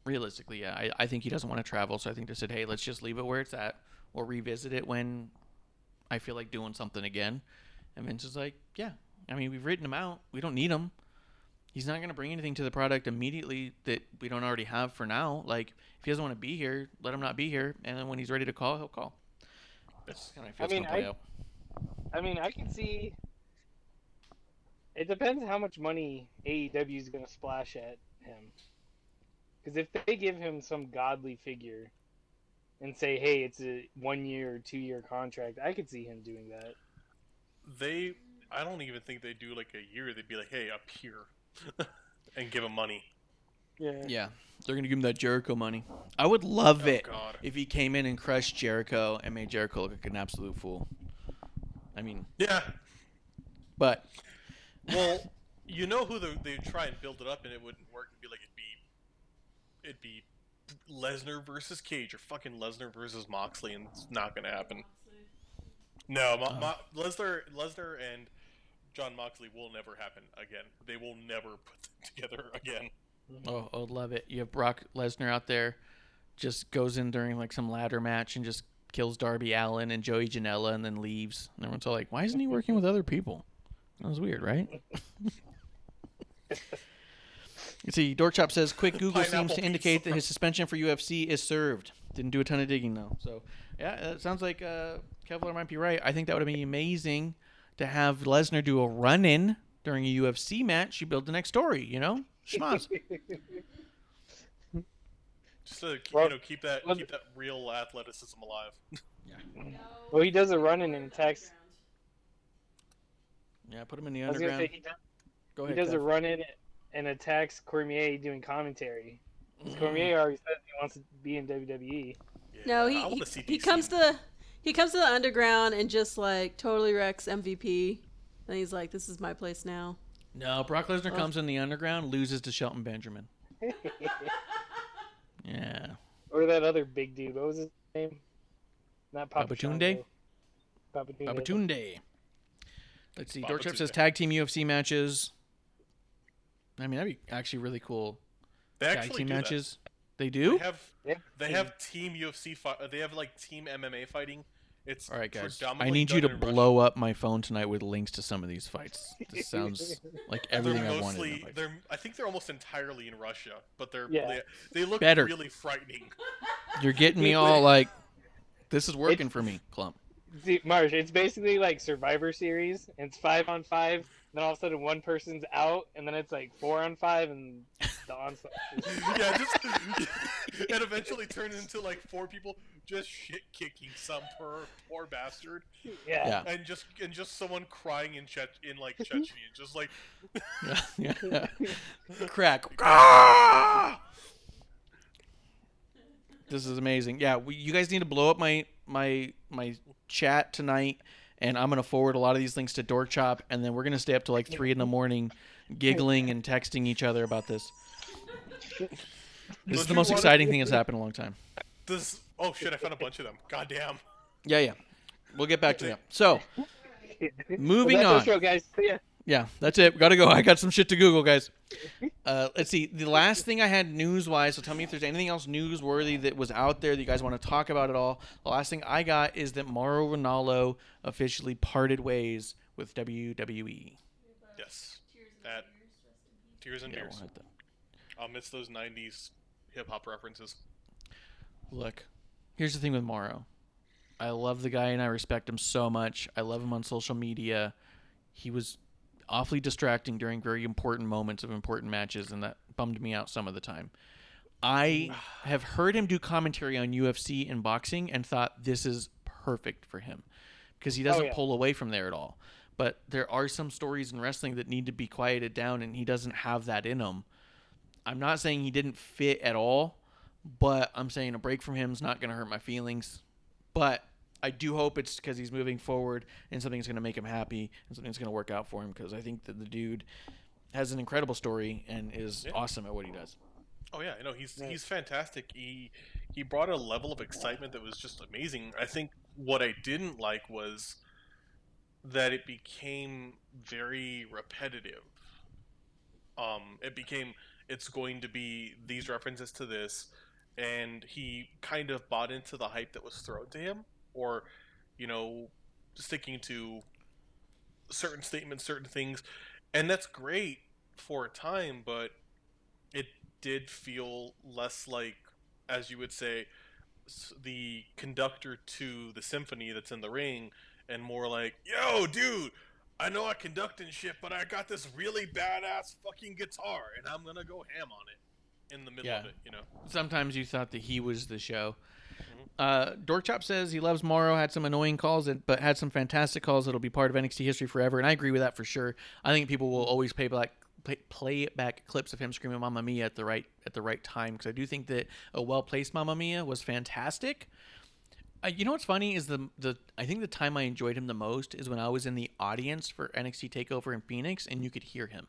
Speaker 1: realistically, yeah, I think he doesn't want to travel, so I think they said, hey, let's just leave it where it's at. We'll revisit it when I feel like doing something again. And Vince is like, yeah, I mean, we've written him out. We don't need him. He's not going to bring anything to the product immediately that we don't already have for now. Like, if he doesn't want to be here, let him not be here. And then when he's ready to call, he'll call. That's kind of how I feel it's going to play out.
Speaker 3: I mean, I can see. It depends how much money AEW is going to splash at him. Because if they give him some godly figure and say, hey, it's a 1 year or 2 year contract, I could see him doing that.
Speaker 2: I don't even think they'd do like a year. They'd be like, hey, up here. And give him money.
Speaker 1: Yeah, they're going to give him that Jericho money. I would love it
Speaker 2: God.
Speaker 1: if he came in and crushed Jericho and made Jericho look like an absolute fool. I mean,
Speaker 2: Yeah.
Speaker 1: but...
Speaker 2: Well, you know who they try and build it up and it wouldn't work. It'd be Lesnar versus Cage or fucking Lesnar versus Moxley, and it's not gonna happen. No, Lesnar and John Moxley will never happen again. They will never put them together again.
Speaker 1: Oh, I'd love it. You have Brock Lesnar out there, just goes in during like some ladder match and just kills Darby Allin and Joey Janela and then leaves. And everyone's all like, why isn't he working with other people? That was weird, right? Let's see. Dorkchop says, quick Google seems to indicate that his suspension for UFC is served. Didn't do a ton of digging, though. So, yeah, it sounds like Kevlar might be right. I think that would be amazing to have Lesnar do a run-in during a UFC match. You build the next story, you know? Schmaz.
Speaker 2: Just to keep that real athleticism alive.
Speaker 3: Well, he does a run-in and attacks.
Speaker 1: Yeah, put him in the underground. Go ahead,
Speaker 3: he does
Speaker 1: Kev.
Speaker 3: a run-in and attacks Cormier doing commentary. Cormier already says he wants to be in WWE.
Speaker 2: Yeah,
Speaker 4: No,
Speaker 2: I wanna see
Speaker 4: he
Speaker 2: DC.
Speaker 4: comes to the underground and just like totally wrecks MVP. And he's like, "This is my place now."
Speaker 1: No, Brock Lesnar comes in the underground, loses to Shelton Benjamin. Yeah.
Speaker 3: Or that other big dude. What was his name? Not
Speaker 1: Babatunde?
Speaker 3: Babatunde.
Speaker 1: Babatunde. Let's see. Dorkchop
Speaker 2: Babatunde.
Speaker 1: says tag team UFC matches. I mean, that'd be actually really cool.
Speaker 2: They
Speaker 1: Tag
Speaker 2: actually
Speaker 1: team
Speaker 2: do
Speaker 1: matches. They do?
Speaker 2: They have team UFC. They have like team MMA fighting, It's
Speaker 1: All right, guys. I
Speaker 2: predominantly
Speaker 1: need you to
Speaker 2: done in Russia.
Speaker 1: blow up my phone tonight with links to some of these fights. This sounds like everything
Speaker 2: They're
Speaker 1: I wanted. In a
Speaker 2: mostly
Speaker 1: fight.
Speaker 2: I think they're almost entirely in Russia, but
Speaker 3: Yeah.
Speaker 2: they look
Speaker 1: Better.
Speaker 2: really frightening.
Speaker 1: You're getting me all like, this is working for me, Klump.
Speaker 3: See, Marsh, it's basically like Survivor Series. And it's 5-on-5. Then all of a sudden one person's out, and then it's like 4-on-5, and the onslaught.
Speaker 2: Yeah, and eventually turn into like 4 people just shit kicking some poor bastard.
Speaker 3: Yeah.
Speaker 2: And just someone crying in like Chechnya, just like
Speaker 1: Yeah. Crack. Ah! This is amazing. Yeah, you guys need to blow up my chat tonight, and I'm gonna forward a lot of these links to Dork Chop, and then we're gonna stay up till like 3 a.m, giggling and texting each other about this. This is the most exciting thing that's happened in a long time.
Speaker 2: Oh shit! I found a bunch of them. Goddamn.
Speaker 1: Yeah. We'll get back to them. So, moving
Speaker 3: Well,
Speaker 1: on.
Speaker 3: that's our show, guys. Yeah.
Speaker 1: Yeah, that's it. Gotta go. I got some shit to Google, guys. Let's see. The last thing I had news-wise, so tell me if there's anything else newsworthy that was out there that you guys want to talk about at all. The last thing I got is that Mauro Ranallo officially parted ways with WWE.
Speaker 2: Yes. That Tears and Beers.
Speaker 1: We'll have to-
Speaker 2: I'll miss those 90s hip-hop references.
Speaker 1: Look, here's the thing with Mauro. I love the guy and I respect him so much. I love him on social media. He was awfully distracting during very important moments of important matches, and that bummed me out some of the time. I have heard him do commentary on UFC and boxing and thought this is perfect for him because he doesn't pull away from there at all. But there are some stories in wrestling that need to be quieted down, and he doesn't have that in him. I'm not saying he didn't fit at all, but I'm saying a break from him is not going to hurt my feelings. But I do hope it's because he's moving forward and something's going to make him happy and something's going to work out for him, because I think that the dude has an incredible story and is awesome at what he does.
Speaker 2: Oh yeah, he's fantastic. He brought a level of excitement that was just amazing. I think what I didn't like was that it became very repetitive. It's going to be these references to this, and he kind of bought into the hype that was thrown to him, or, sticking to certain statements, certain things, and that's great for a time, but it did feel less like, as you would say, the conductor to the symphony that's in the ring, and more like, yo, dude, I know I conduct and shit, but I got this really badass fucking guitar, and I'm gonna go ham on it in the middle of it,
Speaker 1: Sometimes you thought that he was the show. Dork Chop says he loves Mauro, had some annoying calls, but had some fantastic calls that'll be part of NXT history forever, and I agree with that for sure. I think people will always play back clips of him screaming "Mamma Mia" at the right time, because I do think that a well-placed "Mamma Mia" was fantastic. You know what's funny is I think the time I enjoyed him the most is when I was in the audience for NXT TakeOver in Phoenix, and you could hear him.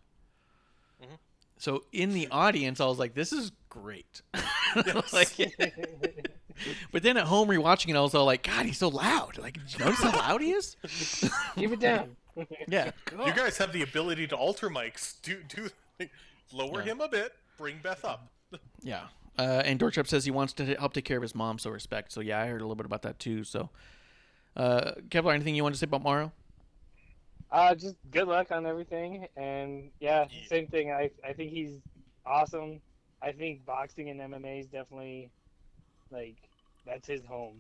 Speaker 1: Mm-hmm. So in the audience, I was like, "This is great." But then at home rewatching it, I was all like, "God, he's so loud! Like, did you notice how loud he is?"
Speaker 3: Keep it down.
Speaker 1: Yeah,
Speaker 2: you guys have the ability to alter mics. Lower him a bit, bring Beth up.
Speaker 1: Yeah. And Dorkchop says he wants to help take care of his mom, so respect. So, yeah, I heard a little bit about that, too. So, Kevlar, anything you want to say about Mauro?
Speaker 3: Just good luck on everything. And, same thing. I think he's awesome. I think boxing and MMA is definitely, that's his home,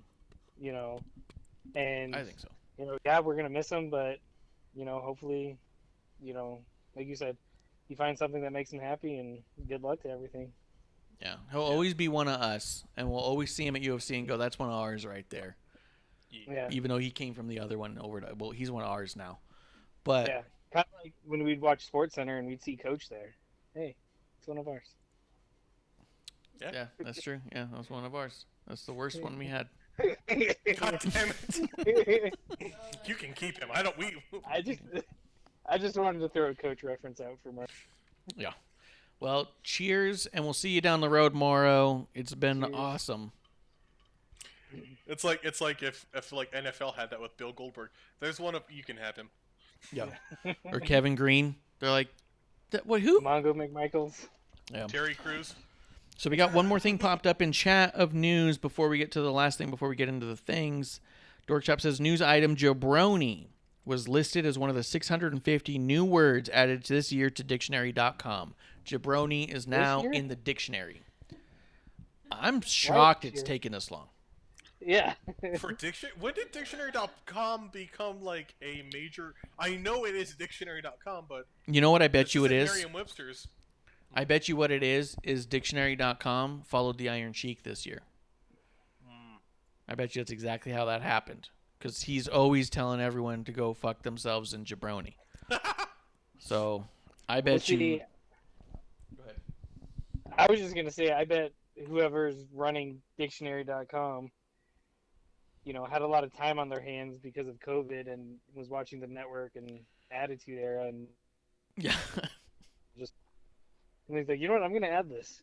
Speaker 3: And,
Speaker 1: I think so.
Speaker 3: We're going to miss him, but, hopefully, like you said, he finds something that makes him happy, and good luck to everything.
Speaker 1: Yeah, he'll always be one of us, and we'll always see him at UFC and go, "That's one of ours right there."
Speaker 3: Yeah.
Speaker 1: Even though he came from the other one over to, he's one of ours now. But
Speaker 3: yeah, kind of like when we'd watch SportsCenter and we'd see Coach there. Hey, it's one of ours.
Speaker 2: Yeah,
Speaker 1: that's true. Yeah, that was one of ours. That's the worst one we had.
Speaker 2: God damn it! You can keep him.
Speaker 3: I just wanted to throw a Coach reference out for Mark.
Speaker 1: Yeah. Well, cheers, and we'll see you down the road, Mauro. It's been awesome.
Speaker 2: It's like if NFL had that with Bill Goldberg. There's one of you can have him.
Speaker 1: Yeah. Or Kevin Green. They're like, what? Who?
Speaker 3: Mongo McMichaels.
Speaker 1: Yeah.
Speaker 2: Terry Crews.
Speaker 1: So we got one more thing popped up in chat of news before we get to the last thing, before we get into the things. Dorkshop says news item jabroni was listed as one of the 650 new words added this year to dictionary.com. Jabroni is now in the dictionary. I'm shocked it's taken this long.
Speaker 3: Yeah.
Speaker 2: When did dictionary.com become like a major? I know it is dictionary.com, but
Speaker 1: you know what I bet you it is?
Speaker 2: Merriam-Webster's.
Speaker 1: I bet you what it is dictionary.com followed the Iron Sheik this year. I bet you that's exactly how that happened. Because he's always telling everyone to go fuck themselves in jabroni. So, I bet you... Go ahead.
Speaker 3: I was just going to say, I bet whoever's running dictionary.com, had a lot of time on their hands because of COVID and was watching the network and Attitude Era and...
Speaker 1: Yeah.
Speaker 3: And he's like, you know what, I'm going to add this.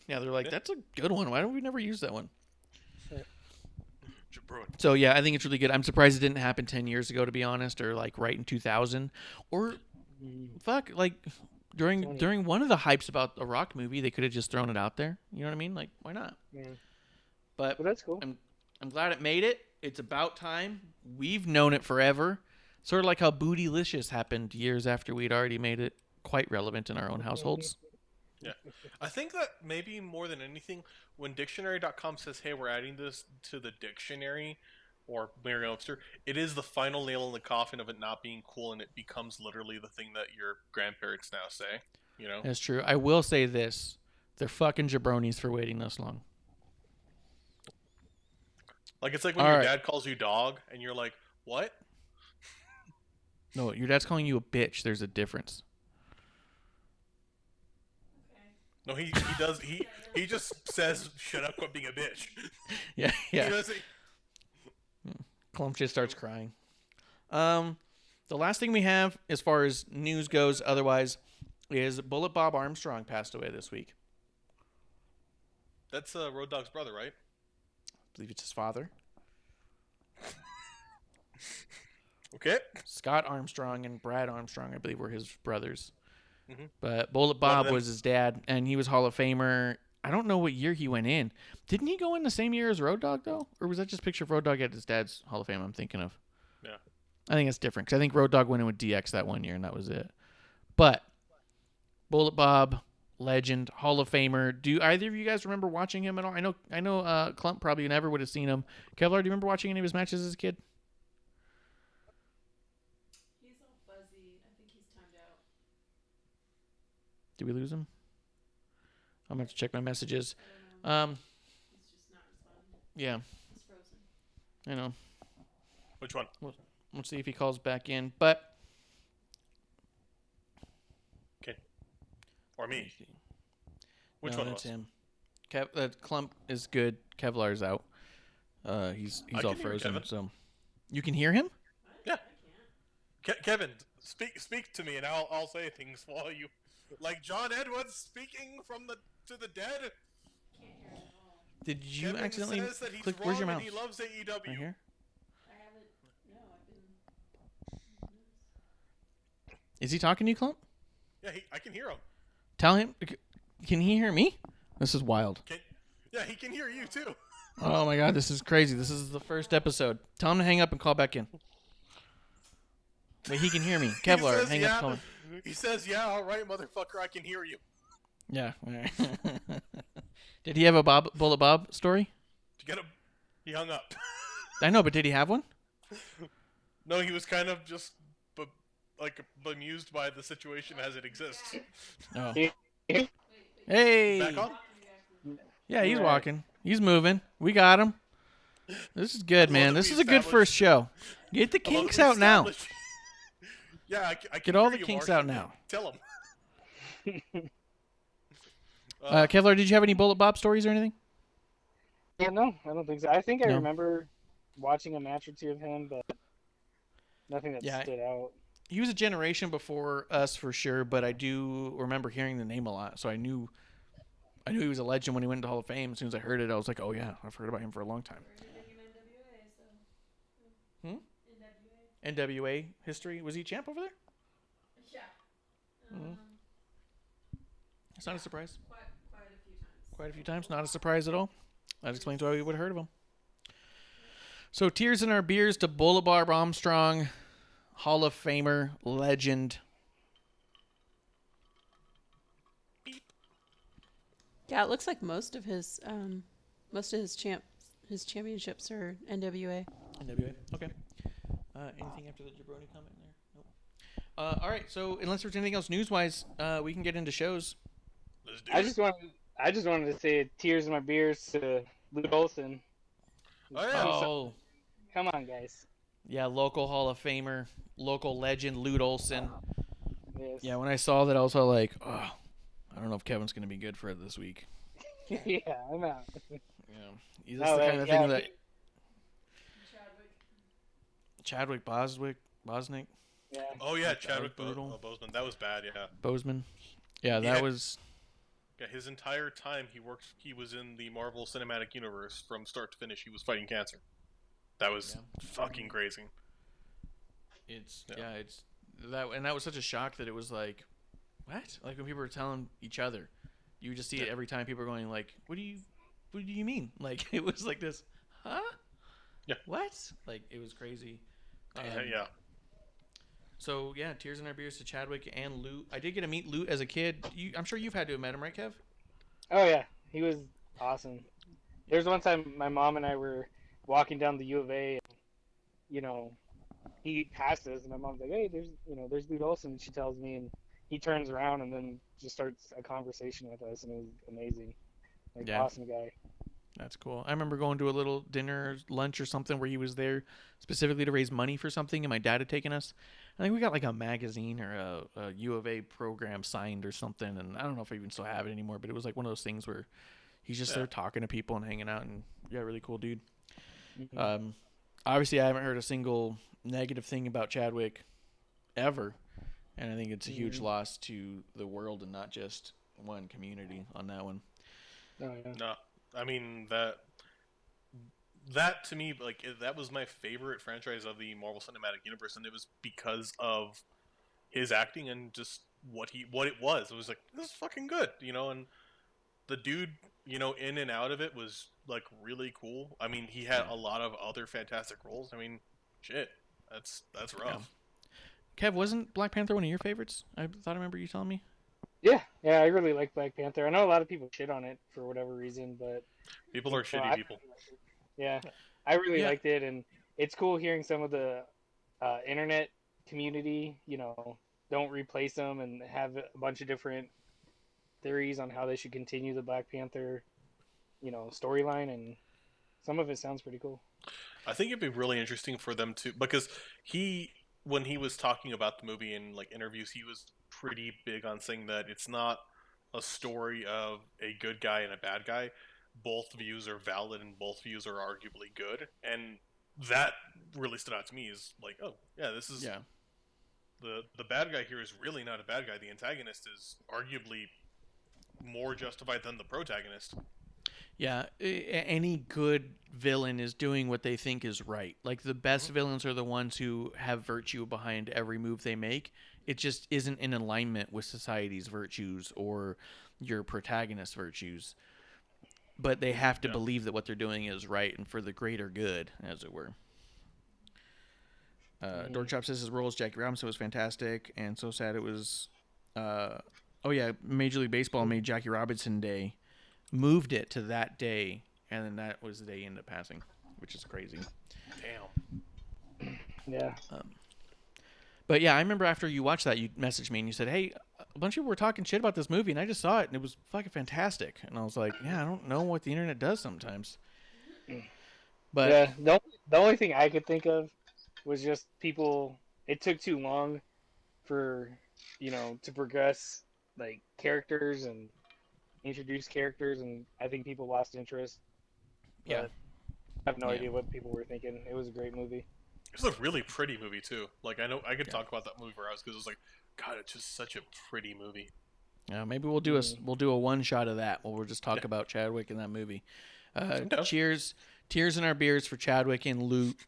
Speaker 1: Yeah, they're like, that's a good one. Why don't we never use that one?
Speaker 2: Jabroni.
Speaker 1: So, yeah, I think it's really good. I'm surprised it didn't happen 10 years ago, to be honest, or like right in 2000. Or, during one of the hypes about a Rock movie, they could have just thrown it out there. You know what I mean? Like, why not?
Speaker 3: Yeah.
Speaker 1: But
Speaker 3: that's cool.
Speaker 1: I'm glad it made it. It's about time. We've known it forever. Sort of like how Bootylicious happened years after we'd already made it quite relevant in our own households.
Speaker 2: Yeah. I think that maybe more than anything, when dictionary.com says, hey, we're adding this to the dictionary or Merriam-Webster, it is the final nail in the coffin of it not being cool, and it becomes literally the thing that your grandparents now say,
Speaker 1: That's true. I will say this. They're fucking jabronis for waiting this long.
Speaker 2: Like, it's like when your dad calls you dog, and you're like, what?
Speaker 1: No, your dad's calling you a bitch. There's a difference.
Speaker 2: No, he does. He just says, "Shut up, quit being a bitch."
Speaker 1: Yeah.
Speaker 2: He doesn't.
Speaker 1: Klump just starts crying. The last thing we have, as far as news goes, otherwise, is Bullet Bob Armstrong passed away this week.
Speaker 2: That's Road Dogg's brother, right?
Speaker 1: I believe it's his father.
Speaker 2: Okay.
Speaker 1: Scott Armstrong and Brad Armstrong, I believe, were his brothers.
Speaker 2: Mm-hmm.
Speaker 1: But Bullet Bob was his dad, and he was Hall of Famer. I don't know what year he went in. Didn't he go in the same year as Road Dogg, though? Or was that just a picture of Road Dogg at his dad's Hall of Fame I'm thinking of?
Speaker 2: Yeah.
Speaker 1: I think it's different, because I think Road Dogg went in with DX that one year, and that was it. But Bullet Bob, legend, Hall of Famer. Do either of you guys remember watching him at all? I know Klump probably never would have seen him. Kevlar, do you remember watching any of his matches as a kid?
Speaker 4: He's all fuzzy. I think he's timed out.
Speaker 1: Did we lose him? I'm going to have to check my messages.
Speaker 4: He's just not responding.
Speaker 1: Yeah.
Speaker 4: He's frozen.
Speaker 1: I know.
Speaker 2: Which one?
Speaker 1: We'll see if he calls back in. But
Speaker 2: okay. Or me. Which
Speaker 1: no,
Speaker 2: one
Speaker 1: that's
Speaker 2: was?
Speaker 1: him. Klump is good. Kevlar's out. He's all frozen. So you can hear him?
Speaker 2: Yeah. Kevin, speak to me, and I'll say things while you, like John Edwards speaking to the dead.
Speaker 4: Can't hear him at all.
Speaker 1: Did you
Speaker 2: Kevin
Speaker 1: accidentally
Speaker 2: says that he's
Speaker 1: click?
Speaker 2: wrong
Speaker 1: Where's your
Speaker 2: and
Speaker 1: mouse?
Speaker 2: he loves AEW.
Speaker 1: Right here.
Speaker 4: I haven't. No, I've been.
Speaker 1: Is he talking to you, Klump?
Speaker 2: Yeah, I can hear him.
Speaker 1: Tell him. Can he hear me? This is wild.
Speaker 2: Yeah, he can hear you too.
Speaker 1: Oh my god, this is crazy. This is the first episode. Tell him to hang up and call back in. Wait, he can hear me. Kevlar,
Speaker 2: says,
Speaker 1: hang up. Call him.
Speaker 2: He says, "Yeah, all right, motherfucker, I can hear you."
Speaker 1: Yeah. Did he have a Bullet Bob story?
Speaker 2: To get him, he hung up.
Speaker 1: I know, but did he have one?
Speaker 2: No, he was kind of just bemused by the situation as it exists.
Speaker 1: Oh.
Speaker 3: Wait.
Speaker 1: Hey.
Speaker 2: Back on?
Speaker 1: Yeah, he's
Speaker 3: Right.
Speaker 1: walking. He's moving. We got him. This is good, man. This is a good first show. Get the kinks out now.
Speaker 2: Yeah, I can
Speaker 1: Get all
Speaker 2: hear
Speaker 1: the
Speaker 2: you,
Speaker 1: kinks
Speaker 2: Marsh.
Speaker 1: out now.
Speaker 2: Tell him.
Speaker 1: Kevlar, did you have any Bullet Bob stories or anything?
Speaker 3: Yeah, no, I don't think so. I think I
Speaker 1: No.
Speaker 3: remember watching a match or two of him, but nothing that stood out.
Speaker 1: He was a generation before us for sure, but I do remember hearing the name a lot, so I knew he was a legend when he went into Hall of Fame. As soon as I heard it, I was like, oh yeah, I've heard about him for a long time. NWA history. Was he champ over there?
Speaker 4: Yeah.
Speaker 1: It's not a surprise.
Speaker 4: Quite a few times.
Speaker 1: Quite a few times. Not a surprise at all. That explains why we would have heard of him. So tears in our beers to Bullet Barb Armstrong, Hall of Famer, legend.
Speaker 4: Yeah, it looks like most of his championships are NWA.
Speaker 1: NWA. Okay. Anything after the jabroni comment there? Nope. All right. So unless there's anything else news-wise, we can get into shows.
Speaker 2: Let's do
Speaker 3: I
Speaker 2: it.
Speaker 3: just wanted to say tears in my beers to Luke Olson.
Speaker 2: Oh, yeah.
Speaker 1: Oh,
Speaker 3: Come on, guys.
Speaker 1: yeah. Local Hall of Famer, local legend, Lute Olson.
Speaker 3: Yes.
Speaker 1: Yeah. When I saw that, I was all like, oh, I don't know if Kevin's gonna be good for it this week.
Speaker 3: Yeah, I'm out.
Speaker 1: Yeah. That's the kind of thing that Chadwick Bosnick.
Speaker 3: Yeah.
Speaker 2: Oh, yeah, Chadwick
Speaker 1: brutal.
Speaker 2: Boseman. That was bad, yeah.
Speaker 1: Boseman. Yeah, that was.
Speaker 2: Yeah, his entire time he was in the Marvel Cinematic Universe from start to finish. He was fighting cancer. That was fucking crazy.
Speaker 1: It's that was such a shock that it was like, what? Like when people were telling each other, you would just see it every time. People were going like, what do you mean? Like it was like this, huh?
Speaker 2: Yeah.
Speaker 1: What? Like it was crazy.
Speaker 2: Yeah.
Speaker 1: So yeah, tears in our beers to Chadwick and Lute. I did get to meet Lute as a kid. I'm sure you've had to have met him, right, Kev?
Speaker 3: Oh yeah, he was awesome. There was one time my mom and I were walking down the U of A, and, you know, he passed us, and my mom's like, "Hey, there's Lute Olson," and she tells me, and he turns around and then just starts a conversation with us, and it was amazing. Like, awesome guy.
Speaker 1: That's cool. I remember going to a little dinner, lunch, or something where he was there specifically to raise money for something, and my dad had taken us. I think we got like a magazine or a U of A program signed or something, and I don't know if I even still have it anymore, but it was like one of those things where he's just there talking to people and hanging out, and really cool dude. Mm-hmm. Obviously, I haven't heard a single negative thing about Chadwick ever, and I think it's a huge loss to the world and not just one community on that one.
Speaker 3: Oh, yeah.
Speaker 2: No, I mean that to me, like, that was my favorite franchise of the Marvel Cinematic Universe, and it was because of his acting and just what it was. It was like, this is fucking good, and the dude, in and out of it was like really cool. I mean, he had a lot of other fantastic roles. I mean, shit, that's rough.
Speaker 1: Kev, wasn't Black Panther one of your favorites? I thought I remember you telling me.
Speaker 3: Yeah, I really like Black Panther. I know a lot of people shit on it for whatever reason, but
Speaker 2: people are shitty people.
Speaker 3: Yeah, I really liked it, and it's cool hearing some of the internet community, don't replace them and have a bunch of different theories on how they should continue the Black Panther, storyline, and some of it sounds pretty cool.
Speaker 2: I think it'd be really interesting for them to, because when he was talking about the movie in like interviews, he was pretty big on saying that it's not a story of a good guy and a bad guy. Both views are valid and both views are arguably good, and that really stood out to me. Is like, oh yeah, this is the bad guy here is really not a bad guy. The antagonist is arguably more justified than the protagonist.
Speaker 1: Yeah, any good villain is doing what they think is right. Like the best villains are the ones who have virtue behind every move they make. It just isn't in alignment with society's virtues or your protagonist's virtues. But they have to believe that what they're doing is right and for the greater good, as it were. Dorkchop says his role as Jackie Robinson was fantastic, and so sad it was. Major League Baseball made Jackie Robinson Day, moved it to that day, and then that was the day he ended up passing, which is crazy.
Speaker 2: Damn.
Speaker 3: Yeah.
Speaker 1: But yeah, I remember after you watched that, you messaged me and you said, "Hey, a bunch of people were talking shit about this movie, and I just saw it, and it was fucking fantastic." And I was like, "Yeah, I don't know what the internet does sometimes." But
Speaker 3: yeah, the only thing I could think of was just people. It took too long for to progress like characters and introduce characters, and I think people lost interest.
Speaker 1: Yeah,
Speaker 3: but I have no idea what people were thinking. It was a great movie.
Speaker 2: It was a really pretty movie too. Like I know I could talk about that movie for hours because it was like, God, it's just such a pretty movie.
Speaker 1: Yeah, maybe we'll do a one shot of that. We'll just talk about Chadwick in that movie. Tears in our beers for Chadwick and Lute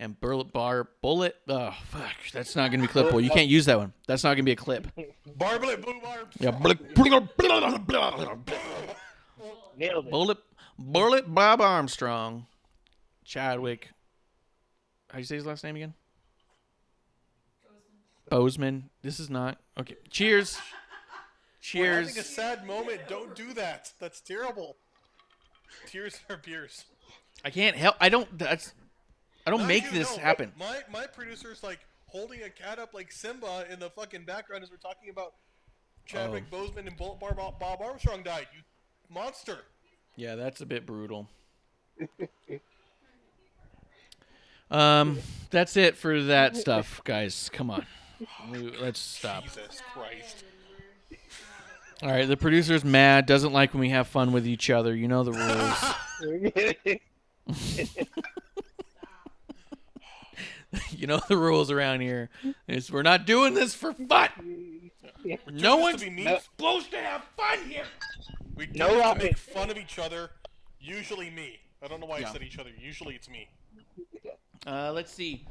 Speaker 1: and Bullet. Oh fuck, that's not gonna be clippable. You can't use that one. That's not gonna be a clip.
Speaker 2: Barblet, blue barb.
Speaker 1: Yeah,
Speaker 3: Nailed it.
Speaker 1: Bullet Bob Armstrong, Chadwick, How do you say his last name again? Bozeman. This is not okay. Cheers.
Speaker 2: We're
Speaker 1: Cheers.
Speaker 2: having a sad moment. Don't do that. That's terrible. Tears are beers.
Speaker 1: I can't help. I don't make this happen.
Speaker 2: My producer's like holding a cat up like Simba in the fucking background as we're talking about Chadwick Boseman and Bob Armstrong died. You monster.
Speaker 1: Yeah, that's a bit brutal. That's it for that stuff, guys. Come on. Let's stop.
Speaker 2: Jesus Christ.
Speaker 1: All right, the producer's mad, doesn't like when we have fun with each other. You know the rules. You know the rules around here. We're not doing this for fun. No one's supposed to have fun here.
Speaker 2: We do to make fun of each other. Usually me. I don't know why I said each other. Usually it's me.
Speaker 1: Let's see.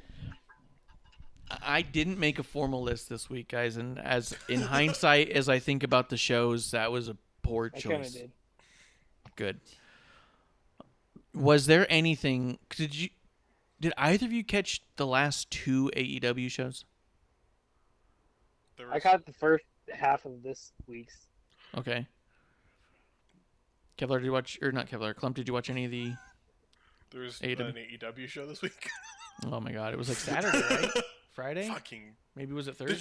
Speaker 1: I didn't make a formal list this week, guys, and as in hindsight, as I think about the shows, that was a poor choice. I kind of did. Good. Was there anything? Did either of you catch the last 2 AEW shows?
Speaker 3: I caught the first half of this week's.
Speaker 1: Okay. Kevlar, did you watch, or not Kevlar? Klump, did you watch any of the?
Speaker 2: There's an AEW show this week.
Speaker 1: Oh my god, it was like Saturday, right? Friday?
Speaker 2: Fucking.
Speaker 1: Maybe was it Thursday?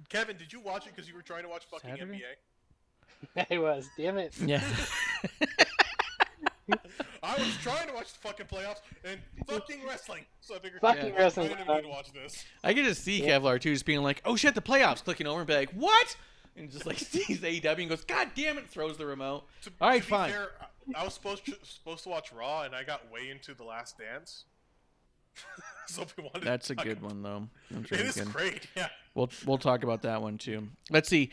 Speaker 2: Kevin, did you watch it because you were trying to watch fucking
Speaker 1: Saturday?
Speaker 2: NBA?
Speaker 3: I was. Damn it.
Speaker 1: Yeah.
Speaker 2: I was trying to watch the fucking playoffs and fucking wrestling, so I figured
Speaker 3: wrestling.
Speaker 2: I didn't need to watch this.
Speaker 1: I get to see Kevlar too, just being like, "Oh shit, the playoffs!" Clicking over and be like, "What?" And just like sees AEW and goes, "God damn it!" Throws the remote. All right, fine.
Speaker 2: Fair, I was supposed to watch Raw, and I got way into The Last Dance. So if we wanted
Speaker 1: That's a good one, though.
Speaker 2: It is great. Yeah.
Speaker 1: We'll talk about that one too. Let's see.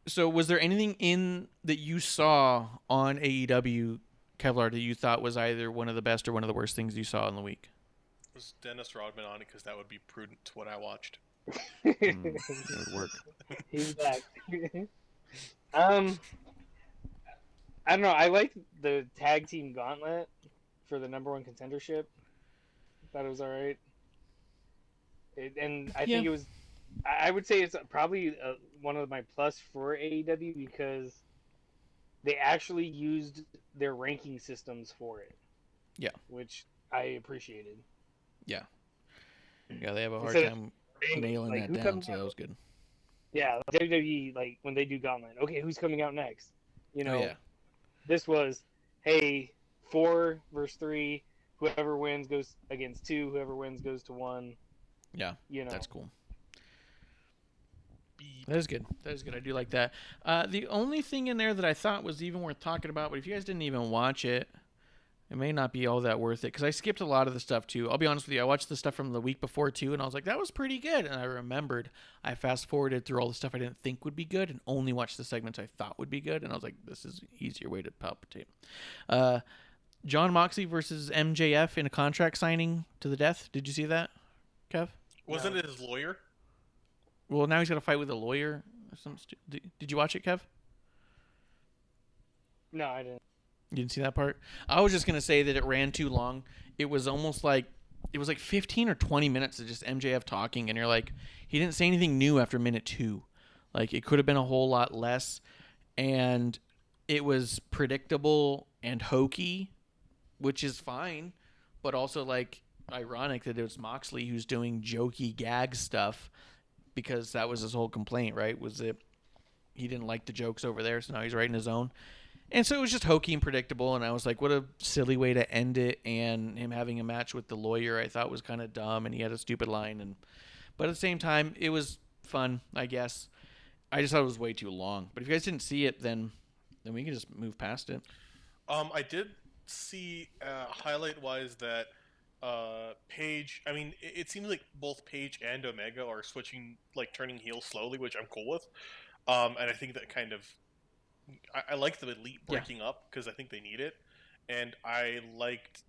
Speaker 1: So, was there anything that you saw on AEW, Kevlar, that you thought was either one of the best or one of the worst things you saw in the week?
Speaker 2: Was Dennis Rodman on it? Because that would be prudent to what I watched.
Speaker 1: It would work.
Speaker 3: He's back. I don't know. I liked the tag team gauntlet for the #1 contendership. Thought it was all right. And I think it was. I would say it's probably one of my plus for AEW because they actually used their ranking systems for it.
Speaker 1: Yeah.
Speaker 3: Which I appreciated.
Speaker 1: Yeah. Yeah, they have a hard time nailing that down, so that was good.
Speaker 3: Yeah, WWE, like, when they do Gauntlet, okay, who's coming out next? You know, this was, hey, 4 versus 3, whoever wins goes against 2, whoever wins goes to 1.
Speaker 1: Yeah,
Speaker 3: you know.
Speaker 1: That's cool. That is good. That is good. I do like that. The only thing in there that I thought was even worth talking about, but if you guys didn't even watch it, it may not be all that worth it, because I skipped a lot of the stuff, too. I'll be honest with you. I watched the stuff from the week before, too, and I was like, that was pretty good. And I remembered I fast-forwarded through all the stuff I didn't think would be good and only watched the segments I thought would be good. And I was like, this is an easier way to palpitate. John Moxley versus MJF in a contract signing to the death. Did you see that, Kev?
Speaker 2: Wasn't it his lawyer?
Speaker 1: Well, now he's got to fight with a lawyer. Did you watch it, Kev?
Speaker 3: No, I didn't.
Speaker 1: You didn't see that part? I was just going to say that it ran too long. It was almost like, it was like 15 or 20 minutes of just MJF talking, and you're like, he didn't say anything new after minute 2. Like, it could have been a whole lot less, and it was predictable and hokey, which is fine, but also, like, ironic that it was Moxley who's doing jokey gag stuff, because that was his whole complaint, right? Was that he didn't like the jokes over there, so now he's writing his own. And so it was just hokey and predictable, and I was like, what a silly way to end it. And him having a match with the lawyer I thought was kind of dumb, and he had a stupid line. But at the same time, it was fun, I guess. I just thought it was way too long. But if you guys didn't see it, then we can just move past it.
Speaker 2: I did see highlight-wise that Paige, I mean, it seems like both Paige and Omega are switching, like turning heel slowly, which I'm cool with. And I think that kind of, I like the Elite breaking up because I think they need it, and I liked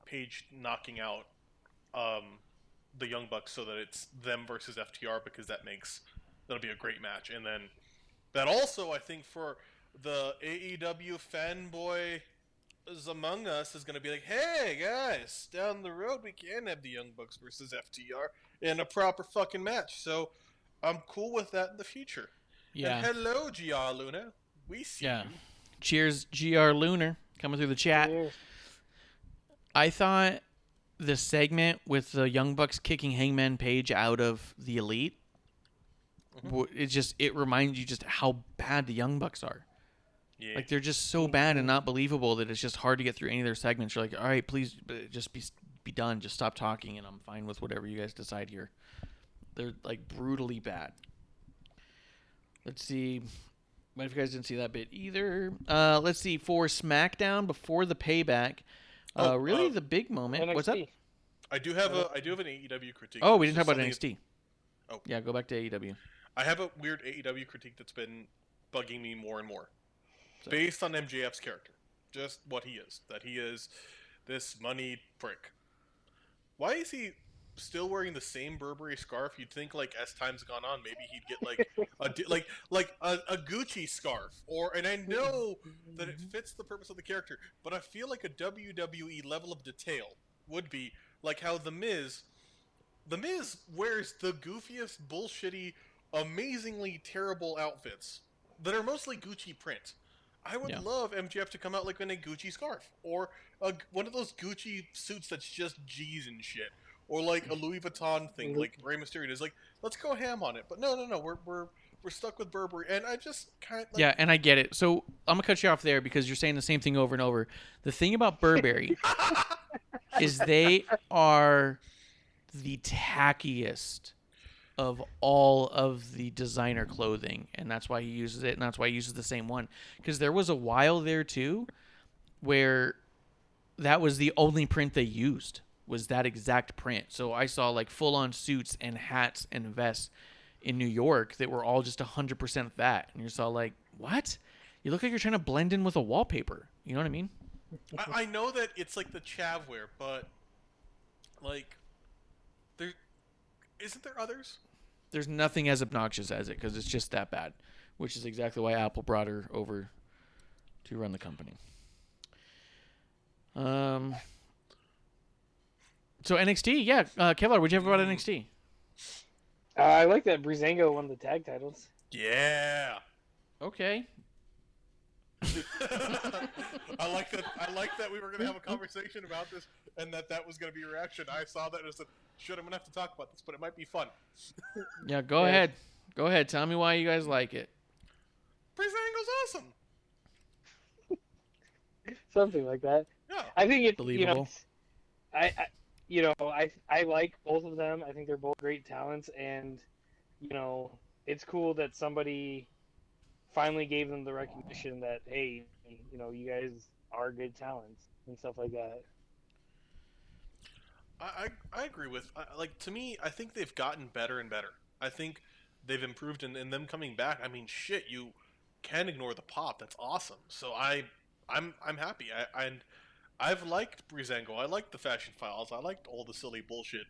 Speaker 2: Paige knocking out the Young Bucks so that it's them versus FTR, because that'll be a great match. And then that also, I think, for the AEW fanboy Among Us is going to be like, hey guys, down the road we can have the Young Bucks versus FTR in a proper fucking match. So I'm cool with that in the future.
Speaker 1: Yeah.
Speaker 2: And hello, GR Luna. We see
Speaker 1: Yeah.
Speaker 2: you.
Speaker 1: Cheers, GR Lunar, coming through the chat.
Speaker 3: Cheers.
Speaker 1: I thought the segment with the Young Bucks kicking Hangman Page out of the Elite, it reminds you just how bad the Young Bucks are.
Speaker 2: Yeah.
Speaker 1: Like, they're just so bad and not believable that it's just hard to get through any of their segments. You're like, all right, please just be done. Just stop talking, and I'm fine with whatever you guys decide here. They're, like, brutally bad. Let's see. What if you guys didn't see that bit either? Let's see. For SmackDown, before the Payback, really the big moment.
Speaker 3: NXT.
Speaker 1: What's up?
Speaker 2: I do have an AEW critique.
Speaker 1: Oh, we didn't talk about
Speaker 2: Something-
Speaker 1: NXT.
Speaker 2: Oh.
Speaker 1: Yeah, go back to AEW.
Speaker 2: I have a weird AEW critique that's been bugging me more and more.
Speaker 1: So-
Speaker 2: Based on MJF's character. Just what he is. That he is this moneyed prick. Why is he still wearing the same Burberry scarf? You'd think, like, as time's gone on, maybe he'd get like a Gucci scarf, and I know that it fits the purpose of the character, but I feel like a WWE level of detail would be like how the Miz wears the goofiest, bullshitty, amazingly terrible outfits that are mostly Gucci print. I would love MJF to come out like in a Gucci scarf, or one of those Gucci suits that's just G's and shit, or like a Louis Vuitton thing, like Rey Mysterio is. Like, let's go ham on it. But no, we're stuck with Burberry, and I just kind of
Speaker 1: Yeah, and I get it. So I'm gonna cut you off there because you're saying the same thing over and over. The thing about Burberry is they are the tackiest of all of the designer clothing, and that's why he uses it, and that's why he uses the same one. Because there was a while there too where that was the only print they used, was that exact print. So I saw like full-on suits and hats and vests in New York that were all just 100% that, and you saw like, what? You look like you're trying to blend in with a wallpaper. You know what I mean?
Speaker 2: I know that it's like the chavware, but like, isn't there others?
Speaker 1: There's nothing as obnoxious as it because it's just that bad, which is exactly why Apple brought her over to run the company. So NXT, yeah. Kevlar, what'd you have about NXT?
Speaker 3: I like that Breezango won the tag titles.
Speaker 2: Yeah.
Speaker 1: Okay.
Speaker 2: I like that we were gonna have a conversation about this, and that was gonna be a reaction. I saw that and I said, "Shit, I'm gonna have to talk about this, but it might be fun."
Speaker 1: Yeah, go ahead. Go ahead. Tell me why you guys like it.
Speaker 2: Breezango's awesome.
Speaker 3: Something like that.
Speaker 2: Yeah.
Speaker 3: I think it's
Speaker 1: Believable.
Speaker 3: I like both of them. I think they're both great talents, and it's cool that somebody finally gave them the recognition that, hey, you guys are good talents and stuff like that.
Speaker 2: I agree with, like, to me, I think they've gotten better and better. I think they've improved, in them coming back. I mean, shit, you can't ignore the pop. That's awesome. So I'm happy. I've liked Breezango. I liked the Fashion Files. I liked all the silly bullshit.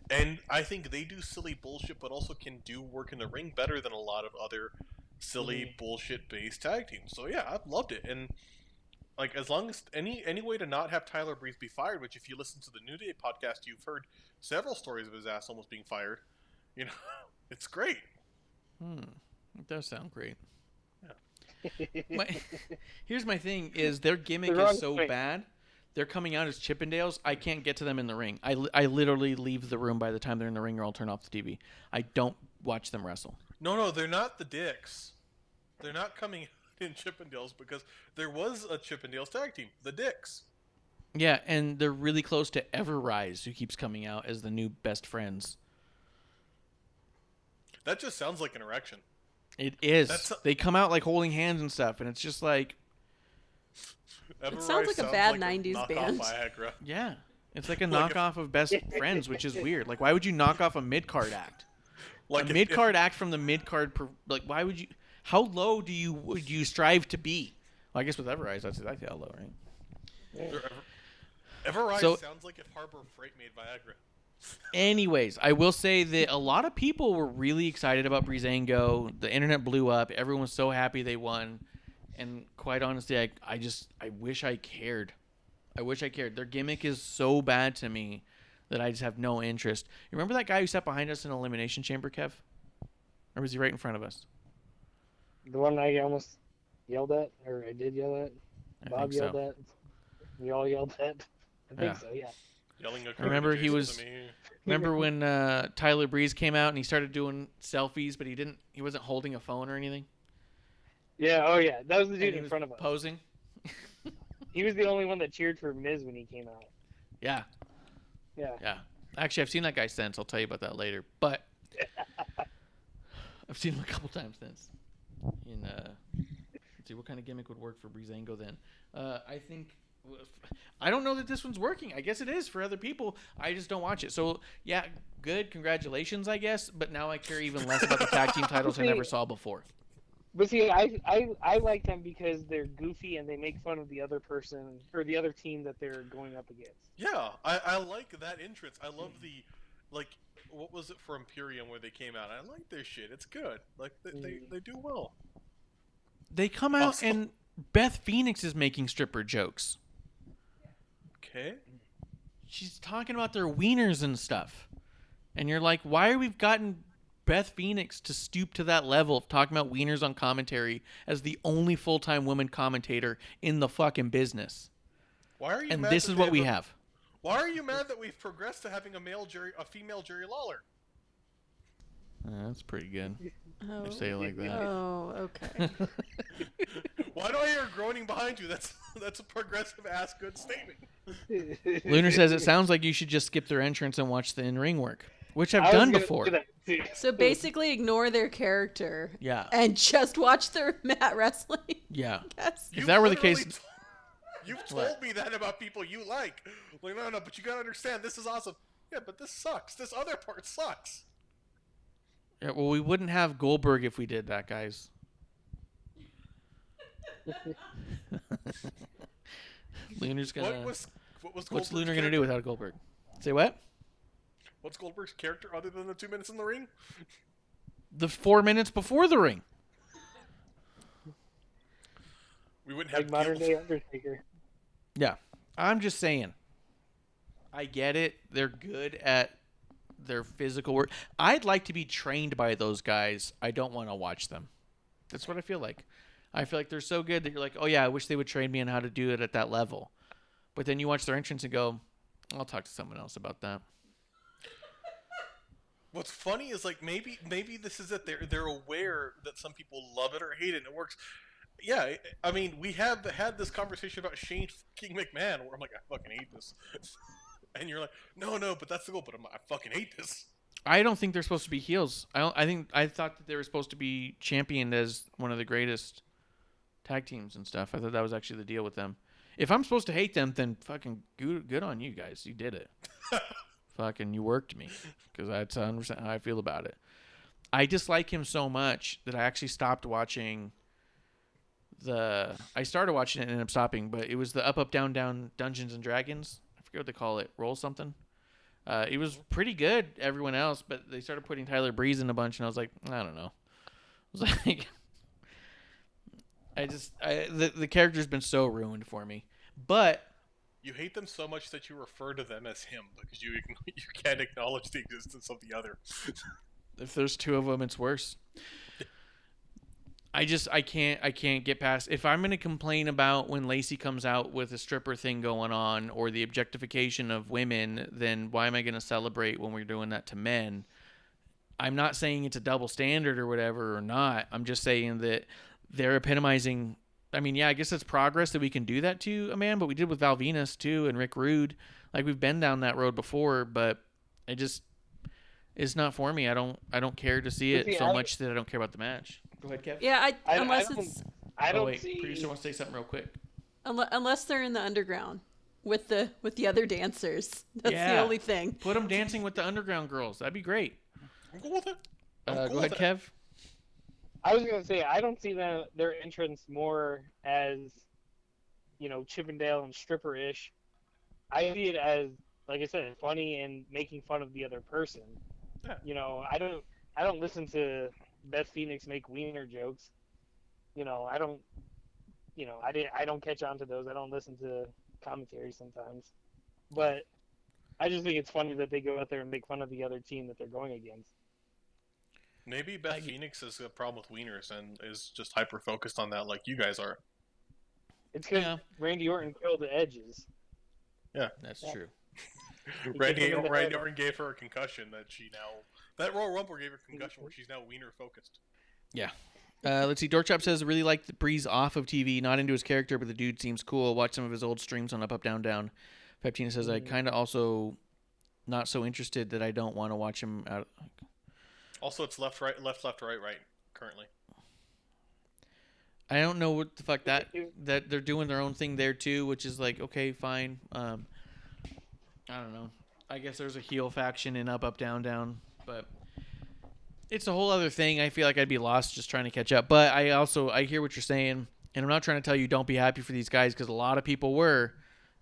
Speaker 2: And I think they do silly bullshit, but also can do work in the ring better than a lot of other silly bullshit-based tag teams. So yeah, I've loved it. And like, as long as any way to not have Tyler Breeze be fired, which if you listen to the New Day podcast, you've heard several stories of his ass almost being fired. It's great.
Speaker 1: It does sound great.
Speaker 2: Yeah.
Speaker 1: Here's my thing: is their gimmick is so bad. They're coming out as Chippendales. I can't get to them in the ring. I literally leave the room by the time they're in the ring, or I'll turn off the TV. I don't watch them wrestle.
Speaker 2: No, they're not the Dicks. They're not coming in Chippendales, because there was a Chippendales tag team, the Dicks.
Speaker 1: Yeah, and they're really close to Everrise, who keeps coming out as the new best friends.
Speaker 2: That just sounds like an erection.
Speaker 1: It is. They come out like holding hands and stuff, and it's just like...
Speaker 4: It sounds like a bad 90s band.
Speaker 2: Viagra.
Speaker 1: Yeah. It's like a knockoff of Best Friends, which is weird. Like, why would you knock off a mid-card act? Like a mid-card act from the mid-card... Like, why would you... How low would you strive to be? Well, I guess with Everrise, that's how low, right?
Speaker 2: Everrise sounds like if Harbor Freight made Viagra.
Speaker 1: Anyways, I will say that a lot of people were really excited about Breezango. The internet blew up. Everyone was so happy they won. And quite honestly, I wish I cared I wish I cared. Their gimmick is so bad to me that I just have no interest. You remember that guy who sat behind us in Elimination Chamber, Kev? Or was he right in front of us?
Speaker 3: The one I almost yelled at, or I did yell at.
Speaker 1: I
Speaker 3: Bob
Speaker 1: think
Speaker 3: yelled
Speaker 1: so.
Speaker 3: at. We all yelled at. I think
Speaker 1: Yeah.
Speaker 3: so, yeah.
Speaker 2: Yelling at
Speaker 1: Remember
Speaker 2: Jason
Speaker 1: he was.
Speaker 2: to me.
Speaker 1: Remember when Tyler Breeze came out and he started doing selfies, but he wasn't holding a phone or anything.
Speaker 3: Yeah, oh yeah. That was the
Speaker 1: And
Speaker 3: dude
Speaker 1: he
Speaker 3: in
Speaker 1: was
Speaker 3: front of us.
Speaker 1: posing.
Speaker 3: He was the only one that cheered for Miz when he came out.
Speaker 1: Yeah.
Speaker 3: Yeah.
Speaker 1: Yeah. Actually, I've seen that guy since. I'll tell you about that later. But I've seen him a couple times since. Let's see what kind of gimmick would work for Breezango then. I don't know that this one's working. I guess it is for other people. I just don't watch it. So yeah, good. Congratulations, I guess. But now I care even less about the tag team titles I never saw before.
Speaker 3: But see, I like them because they're goofy and they make fun of the other person or the other team that they're going up against.
Speaker 2: Yeah, I like that entrance. I love the, like, what was it for Imperium where they came out? I like their shit. It's good. Like, they do well.
Speaker 1: They come out
Speaker 2: Also-
Speaker 1: and Beth Phoenix is making stripper jokes.
Speaker 2: Okay.
Speaker 1: She's talking about their wieners and stuff. And you're like, why are we gotten Beth Phoenix to stoop to that level of talking about wieners on commentary as the only full-time woman commentator in the fucking business?
Speaker 2: Why are you
Speaker 1: And
Speaker 2: mad
Speaker 1: this
Speaker 2: that
Speaker 1: is
Speaker 2: they
Speaker 1: what we
Speaker 2: a-
Speaker 1: have.
Speaker 2: Why are you mad that we've progressed to having a female Jerry Lawler?
Speaker 1: That's pretty good.
Speaker 4: Oh.
Speaker 1: You say it like that.
Speaker 4: Oh, okay.
Speaker 2: Why do I hear groaning behind you? That's a progressive ass good statement.
Speaker 1: Lunar says it sounds like you should just skip their entrance and watch the in-ring work, which I've
Speaker 3: I was
Speaker 1: done
Speaker 3: gonna
Speaker 1: before.
Speaker 3: do that too.
Speaker 4: So basically, ignore their character
Speaker 1: Yeah.
Speaker 4: and just watch their mat wrestling.
Speaker 1: Yeah.
Speaker 4: Yes.
Speaker 1: If that were the case,
Speaker 2: You've told me that about people you like. Like, no, but you gotta understand, this is awesome. Yeah, but this sucks. This other part sucks.
Speaker 1: yeah, well, we wouldn't have Goldberg if we did that, guys. Lunar's gonna.
Speaker 2: What was
Speaker 1: What's
Speaker 2: Goldberg's
Speaker 1: Lunar gonna
Speaker 2: character?
Speaker 1: do without Goldberg? Say what?
Speaker 2: What's Goldberg's character other than the 2 minutes in the ring?
Speaker 1: The 4 minutes before the ring.
Speaker 2: We wouldn't
Speaker 3: Like
Speaker 2: have
Speaker 3: modern
Speaker 2: guilt.
Speaker 3: day Undertaker.
Speaker 1: Yeah, I'm just saying. I get it. They're good at their physical work. I'd like to be trained by those guys. I don't want to watch them. That's what I feel like. I feel like they're so good that you're like, oh yeah, I wish they would train me on how to do it at that level. But then you watch their entrance and go, I'll talk to someone else about that.
Speaker 2: What's funny is like maybe this is it. They're aware that some people love it or hate it, and it works. Yeah, I mean, we have had this conversation about Shane fucking McMahon, where I'm like, I fucking hate this, and you're like, no, but that's the goal. But I fucking hate this.
Speaker 1: I don't think they're supposed to be heels. I thought that they were supposed to be championed as one of the greatest tag teams and stuff. I thought that was actually the deal with them. If I'm supposed to hate them, then fucking good on you guys. You did it. Fucking you worked me, because that's 100% how I feel about it. I dislike him so much that I actually stopped watching I started watching it and ended up stopping, but it was the Up Down Down Dungeons and Dragons. I forget what they call it. Roll something. It was pretty good, everyone else, but they started putting Tyler Breeze in a bunch, and I was like, I don't know. I was like, the character's been so ruined for me. But
Speaker 2: You hate them so much that you refer to them as him because you can't acknowledge the existence of the other.
Speaker 1: if there's two of them, it's worse. I can't get past. If I'm gonna complain about when Lacey comes out with a stripper thing going on or the objectification of women, then why am I gonna celebrate when we're doing that to men? I'm not saying it's a double standard or whatever or not. I'm just saying that they're epitomizing. I mean, yeah, I guess it's progress that we can do that to a man, but we did with Val Venus too and Rick Rude. Like we've been down that road before, but it's not for me. I don't care to see it so much that I don't care about the match. Go ahead, Kev.
Speaker 4: Yeah,
Speaker 3: I don't
Speaker 1: wait,
Speaker 3: see.
Speaker 1: producer wants to say something real quick.
Speaker 4: unless they're in the underground with the other dancers. That's the only thing.
Speaker 1: Put them dancing with the underground girls. That'd be great.
Speaker 2: I'm cool with it.
Speaker 1: Go ahead, Kev.
Speaker 3: I was gonna say I don't see their entrance more as, Chippendale and stripper-ish. I see it as, like I said, funny and making fun of the other person.
Speaker 2: Yeah.
Speaker 3: I don't listen to Beth Phoenix make wiener jokes. I don't catch on to those. I don't listen to commentary sometimes. But I just think it's funny that they go out there and make fun of the other team that they're going against.
Speaker 2: Maybe Beth Phoenix has a problem with wieners and is just hyper focused on that, like you guys are.
Speaker 3: It's because Randy Orton killed the Edges.
Speaker 2: Yeah,
Speaker 1: that's true.
Speaker 2: Randy Orton gave her a concussion that Royal Rumble gave her a concussion where she's now wiener focused.
Speaker 1: Yeah. Let's see. Dorkchop says, really like the Breeze off of TV. Not into his character, but the dude seems cool. Watch some of his old streams on Up, Up, Down, Down. Peptina says, I kind of also not so interested that I don't want to watch him out.
Speaker 2: Also, it's left, right, currently.
Speaker 1: I don't know what the fuck that they're doing their own thing there too, which is like, okay, fine. I don't know. I guess there's a heel faction in Up, Up, Down, Down, but it's a whole other thing. I feel like I'd be lost just trying to catch up. But I hear what you're saying, and I'm not trying to tell you don't be happy for these guys because a lot of people were,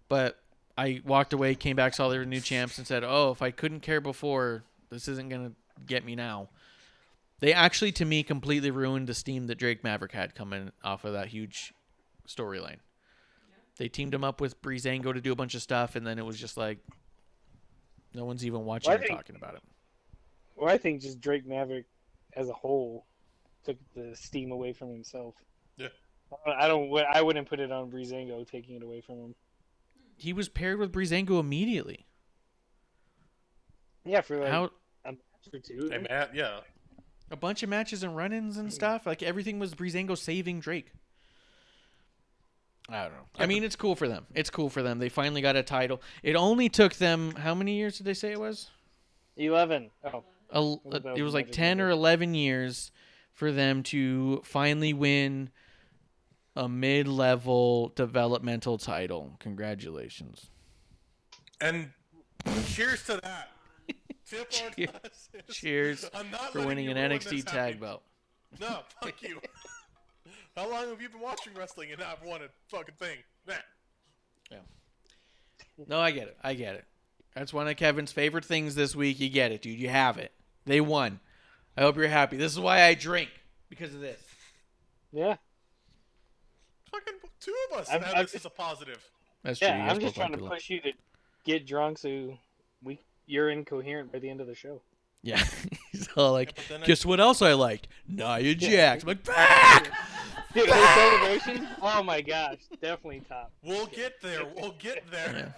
Speaker 1: but I walked away, came back, saw they were new champs, and said, oh, if I couldn't care before, this isn't going to get me now. They actually, to me, completely ruined the steam that Drake Maverick had coming off of that huge storyline. Yeah. They teamed him up with Breezango to do a bunch of stuff, and then it was just like, no one's even watching or talking about it.
Speaker 3: Well, I think just Drake Maverick as a whole took the steam away from himself.
Speaker 2: Yeah.
Speaker 3: I wouldn't put it on Breezango taking it away from him.
Speaker 1: He was paired with Breezango immediately.
Speaker 3: Yeah, for like a match or two.
Speaker 2: Hey, Matt, yeah.
Speaker 1: A bunch of matches and run-ins and stuff. Like, everything was Breezango saving Drake. I don't know. I mean, it's cool for them. It's cool for them. They finally got a title. It only took them, how many years did they say it was?
Speaker 3: 11. Oh.
Speaker 1: It was like 10 or 11 years for them to finally win a mid-level developmental title. Congratulations.
Speaker 2: And cheers to that.
Speaker 1: Cheers for winning an NXT tag belt.
Speaker 2: No, fuck you. How long have you been watching wrestling and not won a fucking thing? Nah.
Speaker 1: Yeah. No, I get it. That's one of Kevin's favorite things this week. You get it, dude. You have it. They won. I hope you're happy. This is why I drink. Because of this.
Speaker 3: Yeah.
Speaker 2: Fucking two of us have this as a positive.
Speaker 1: That's true.
Speaker 3: Yeah, I'm just trying to push you to get drunk so you're incoherent by the end of the show.
Speaker 1: Yeah. He's all like, guess what else I liked? Nia Jax. I'm like, back!
Speaker 3: Dude, her celebration? Oh my gosh. Definitely top.
Speaker 2: We'll get there.
Speaker 1: Yeah.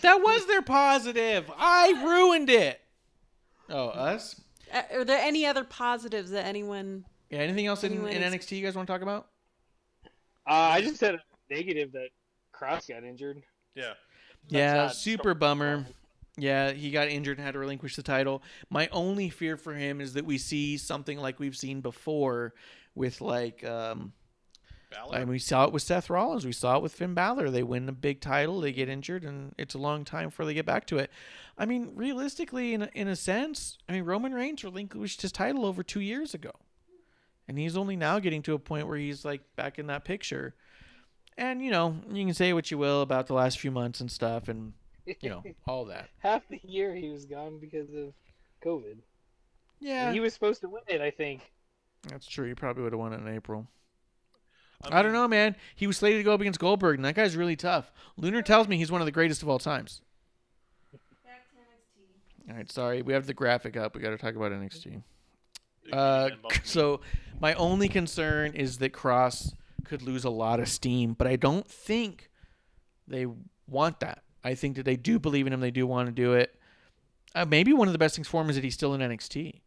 Speaker 1: That was their positive. I ruined it. Oh, us?
Speaker 4: Are there any other positives that anyone...
Speaker 1: Yeah, anything else in NXT you guys want to talk about?
Speaker 3: I just said a negative that Cross got injured.
Speaker 2: Yeah.
Speaker 1: Yeah, super bummer. Yeah, he got injured and had to relinquish the title. My only fear for him is that we see something like we've seen before with like... and we saw it with Seth Rollins. We saw it with Finn Balor. They win a big title, they get injured, and it's a long time before they get back to it. I mean, realistically, in a sense, Roman Reigns relinquished his title over 2 years ago. And he's only now getting to a point where he's like back in that picture. And, you can say what you will about the last few months and stuff and, all that.
Speaker 3: Half the year he was gone because of COVID.
Speaker 1: Yeah.
Speaker 3: And he was supposed to win it, I think.
Speaker 1: That's true. He probably would have won it in April. I don't know, man. He was slated to go up against Goldberg, and that guy's really tough. Lunar tells me he's one of the greatest of all times.
Speaker 4: Back to NXT.
Speaker 1: All right, sorry. We have the graphic up. We got to talk about NXT. So my only concern is that Cross could lose a lot of steam, but I don't think they want that. I think that they do believe in him. They do want to do it. Maybe one of the best things for him is that he's still in NXT.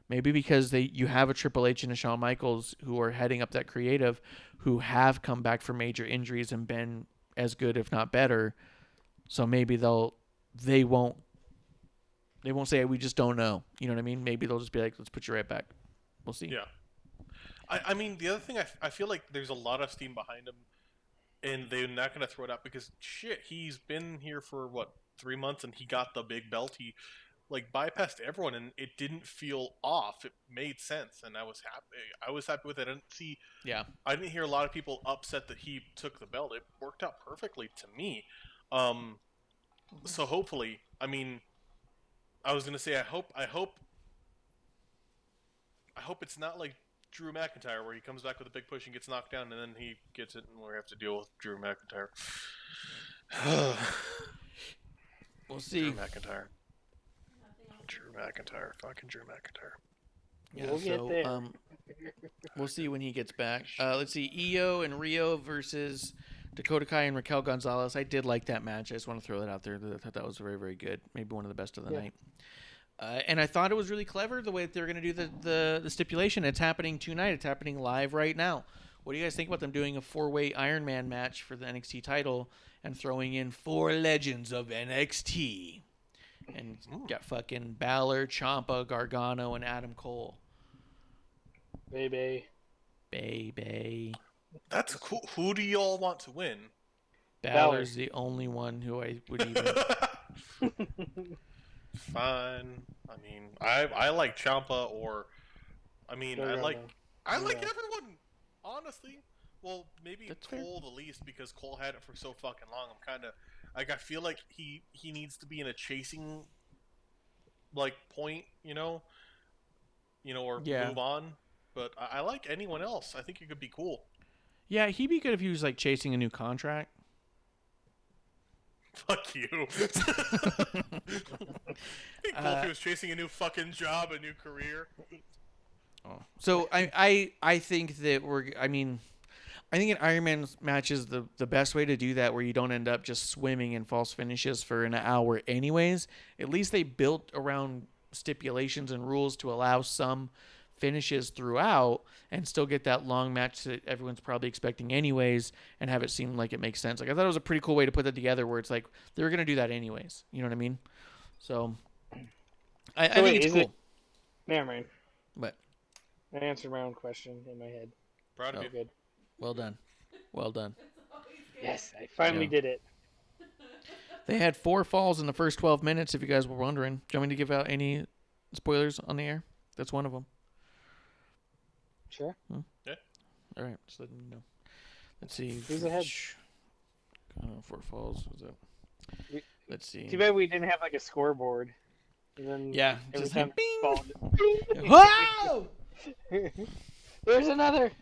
Speaker 1: Maybe because you have a Triple H and a Shawn Michaels who are heading up that creative, who have come back from major injuries and been as good, if not better. So maybe they won't say, we just don't know. You know what I mean? Maybe they'll just be like, let's put you right back. We'll see.
Speaker 2: Yeah. I mean, the other thing, I feel like there's a lot of steam behind him, and they're not going to throw it out because, shit, he's been here for, 3 months, and he got the big belt. He, bypassed everyone, and it didn't feel off. It made sense, and I was happy. I was happy with it. I didn't hear a lot of people upset that he took the belt. It worked out perfectly to me. So hopefully, I mean, I was going to say, I hope it's not like Drew McIntyre, where he comes back with a big push and gets knocked down, and then he gets it, and we have to deal with Drew McIntyre.
Speaker 1: We'll see.
Speaker 2: Drew McIntyre, fucking Drew McIntyre.
Speaker 1: Yeah,
Speaker 3: We'll get there.
Speaker 1: We'll see when he gets back. Let's see, Io and Rio versus Dakota Kai and Raquel Gonzalez. I did like that match. I just want to throw that out there. I thought that was very, very good. Maybe one of the best of the night. And I thought it was really clever the way that they're going to do the stipulation. It's happening tonight. It's happening live right now. What do you guys think about them doing a 4-way Iron Man match for the NXT title and throwing in 4 legends of NXT? And got fucking Balor, Ciampa, Gargano, and Adam Cole.
Speaker 3: Baby.
Speaker 2: That's cool. Who do y'all want to win?
Speaker 1: Balor's the only one who I would even...
Speaker 2: Fine. I mean, I like Ciampa, or I mean, I like everyone. Honestly, well, maybe
Speaker 1: That's
Speaker 2: Cole the least, because Cole had it for so fucking long. I'm kind of like, I feel like he needs to be in a chasing like point, or move on. But I like anyone else. I think it could be cool.
Speaker 1: Yeah, he'd be good if he was like chasing a new contract.
Speaker 2: Fuck you. It'd be cool if he was chasing a new fucking job, a new career.
Speaker 1: Oh. So I think that I think an Iron Man match is the best way to do that, where you don't end up just swimming in false finishes for an hour anyways. At least they built around stipulations and rules to allow some finishes throughout and still get that long match that everyone's probably expecting anyways, and have it seem like it makes sense. Like, I thought it was a pretty cool way to put that together, where it's like they were going to do that anyways. You know what I mean? So I think it's cool.
Speaker 3: Never mind.
Speaker 1: But
Speaker 3: I answered my own question in my head.
Speaker 2: Proud of you.
Speaker 3: Good.
Speaker 1: Well done.
Speaker 3: Yes, I finally did it.
Speaker 1: They had 4 falls in the first 12 minutes, if you guys were wondering. Do you want me to give out any spoilers on the air? That's one of them.
Speaker 3: Sure.
Speaker 2: Yeah.
Speaker 1: All right, just letting you know. Let's see.
Speaker 3: Who's ahead?
Speaker 1: 4 falls. Was that? Let's see.
Speaker 3: Too bad we didn't have like a scoreboard. And then every
Speaker 1: just
Speaker 3: time
Speaker 1: bing! Whoa!
Speaker 3: There's another.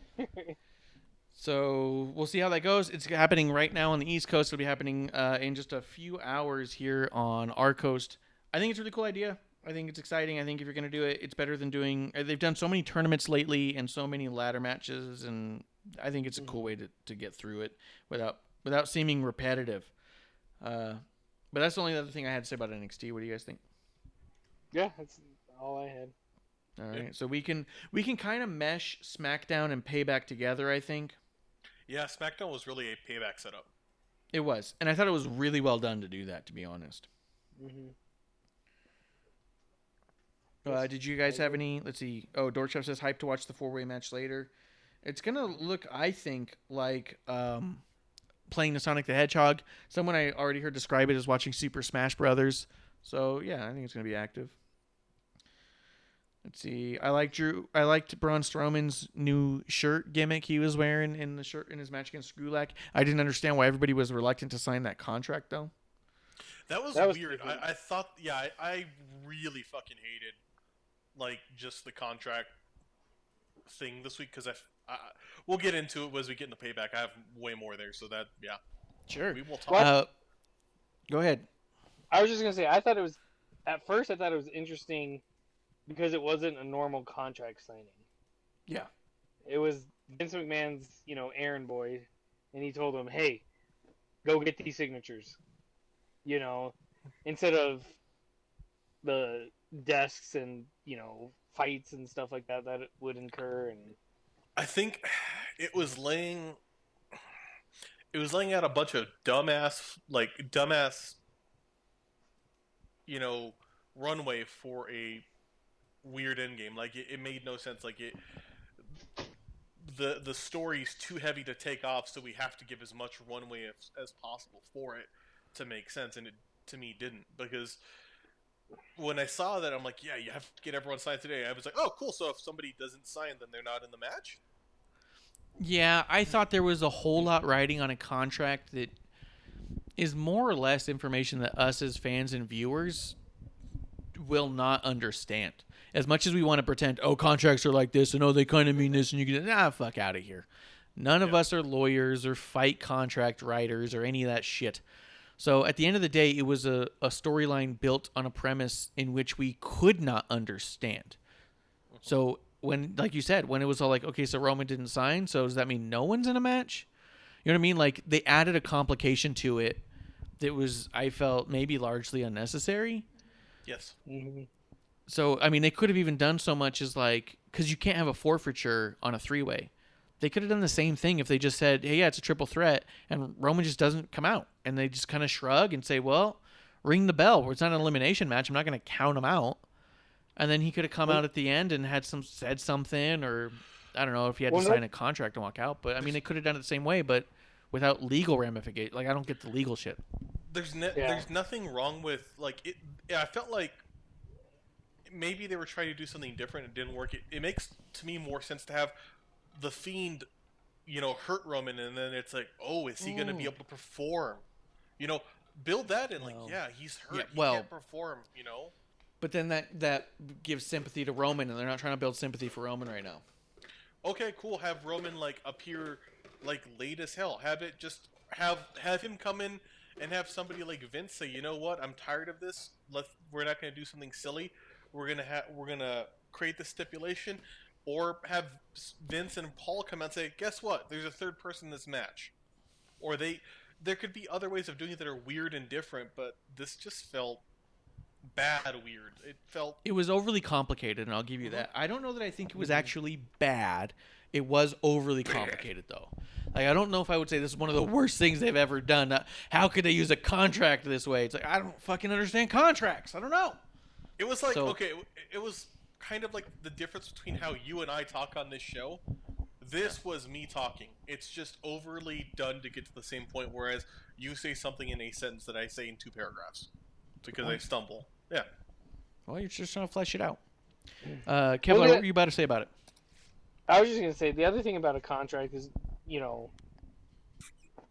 Speaker 1: So we'll see how that goes. It's happening right now on the East Coast. It'll be happening in just a few hours here on our coast. I think it's a really cool idea. I think it's exciting. I think if you're going to do it, it's better than doing... They've done so many tournaments lately and so many ladder matches, and I think it's a cool way to get through it without seeming repetitive. But that's the only other thing I had to say about NXT. What do you guys think?
Speaker 3: Yeah, that's all I had.
Speaker 1: All right, so we can kind of mesh SmackDown and Payback together, I think.
Speaker 2: Yeah, SmackDown was really a Payback setup.
Speaker 1: It was, and I thought it was really well done to do that, to be honest.
Speaker 3: Mm-hmm.
Speaker 1: Did you guys have any? Let's see. Oh, Dorchef says hype to watch the 4-way match later. It's gonna look, I think, like playing the Sonic the Hedgehog. Someone I already heard describe it as watching Super Smash Brothers. So yeah, I think it's gonna be active. Let's see. I liked Braun Strowman's new shirt gimmick he was wearing in his match against Gulak. I didn't understand why everybody was reluctant to sign that contract though.
Speaker 2: That was weird. I thought, I really fucking hated like just the contract thing this week, because we'll get into it as we get into Payback. I have way more there, so that
Speaker 1: sure,
Speaker 2: we will talk.
Speaker 1: Go ahead.
Speaker 3: I was just gonna say, at first I thought it was interesting because it wasn't a normal contract signing.
Speaker 1: Yeah,
Speaker 3: it was Vince McMahon's errand boy, and he told him, hey, go get these signatures, instead of the desks and fights and stuff like that it would incur. And
Speaker 2: I think it was laying out a bunch of dumbass runway for a weird end game. Like it made no sense. Like the story's too heavy to take off, so we have to give as much runway as possible for it to make sense, and it to me didn't, because when I saw that, I'm like, yeah, you have to get everyone signed today. I was like, oh, cool. So if somebody doesn't sign, then they're not in the match?
Speaker 1: Yeah, I thought there was a whole lot riding on a contract that is more or less information that us as fans and viewers will not understand. As much as we want to pretend, oh, contracts are like this, and oh, they kind of mean this, and you can, fuck out of here. None of us are lawyers or fight contract writers or any of that shit. So at the end of the day, it was a storyline built on a premise in which we could not understand. So when, like you said, when it was all like, okay, so Roman didn't sign, so does that mean no one's in a match? You know what I mean? Like, they added a complication to it that was, I felt, maybe largely unnecessary.
Speaker 2: Yes.
Speaker 3: Mm-hmm.
Speaker 1: So, I mean, they could have even done so much as, like, because you can't have a forfeiture on a three-way. They could have done the same thing if they just said, hey, yeah, it's a triple threat, and Roman just doesn't come out. And they just kind of shrug and say, well, ring the bell. It's not an elimination match. I'm not going to count him out. And then he could have come out at the end and said something, or I don't know if he had to sign a contract and walk out. But, I mean, they could have done it the same way, but without legal ramification. Like, I don't get the legal shit.
Speaker 2: There's nothing wrong with, like, it. Yeah, I felt like maybe they were trying to do something different and it didn't work. It makes, to me, more sense to have the Fiend, hurt Roman, and then it's like, oh, is he going to be able to perform? Build that in, like, yeah, he's hurt. He can't perform,
Speaker 1: But then that gives sympathy to Roman, and they're not trying to build sympathy for Roman right now.
Speaker 2: Okay, cool. Have Roman, like, appear, like, late as hell. Have it just have him come in and have somebody like Vince say, you know what, I'm tired of this. We're not going to do something silly. We're gonna create this stipulation, or have Vince and Paul come out and say, guess what? There's a third person in this match, or there could be other ways of doing it that are weird and different. But this just felt bad weird. It was
Speaker 1: overly complicated, and I'll give you that. I don't know that I think it was actually bad. It was overly complicated, though. Like, I don't know if I would say this is one of the worst things they've ever done. How could they use a contract this way? It's like, I don't fucking understand contracts. I don't know.
Speaker 2: It was like, okay, it was kind of like the difference between how you and I talk on this show. This was me talking. It's just overly done to get to the same point, whereas you say something in a sentence that I say in 2 paragraphs because I stumble. Yeah.
Speaker 1: Well, you're just trying to flesh it out. Kevlar, what were you about to say about it?
Speaker 3: I was just going to say, the other thing about a contract is,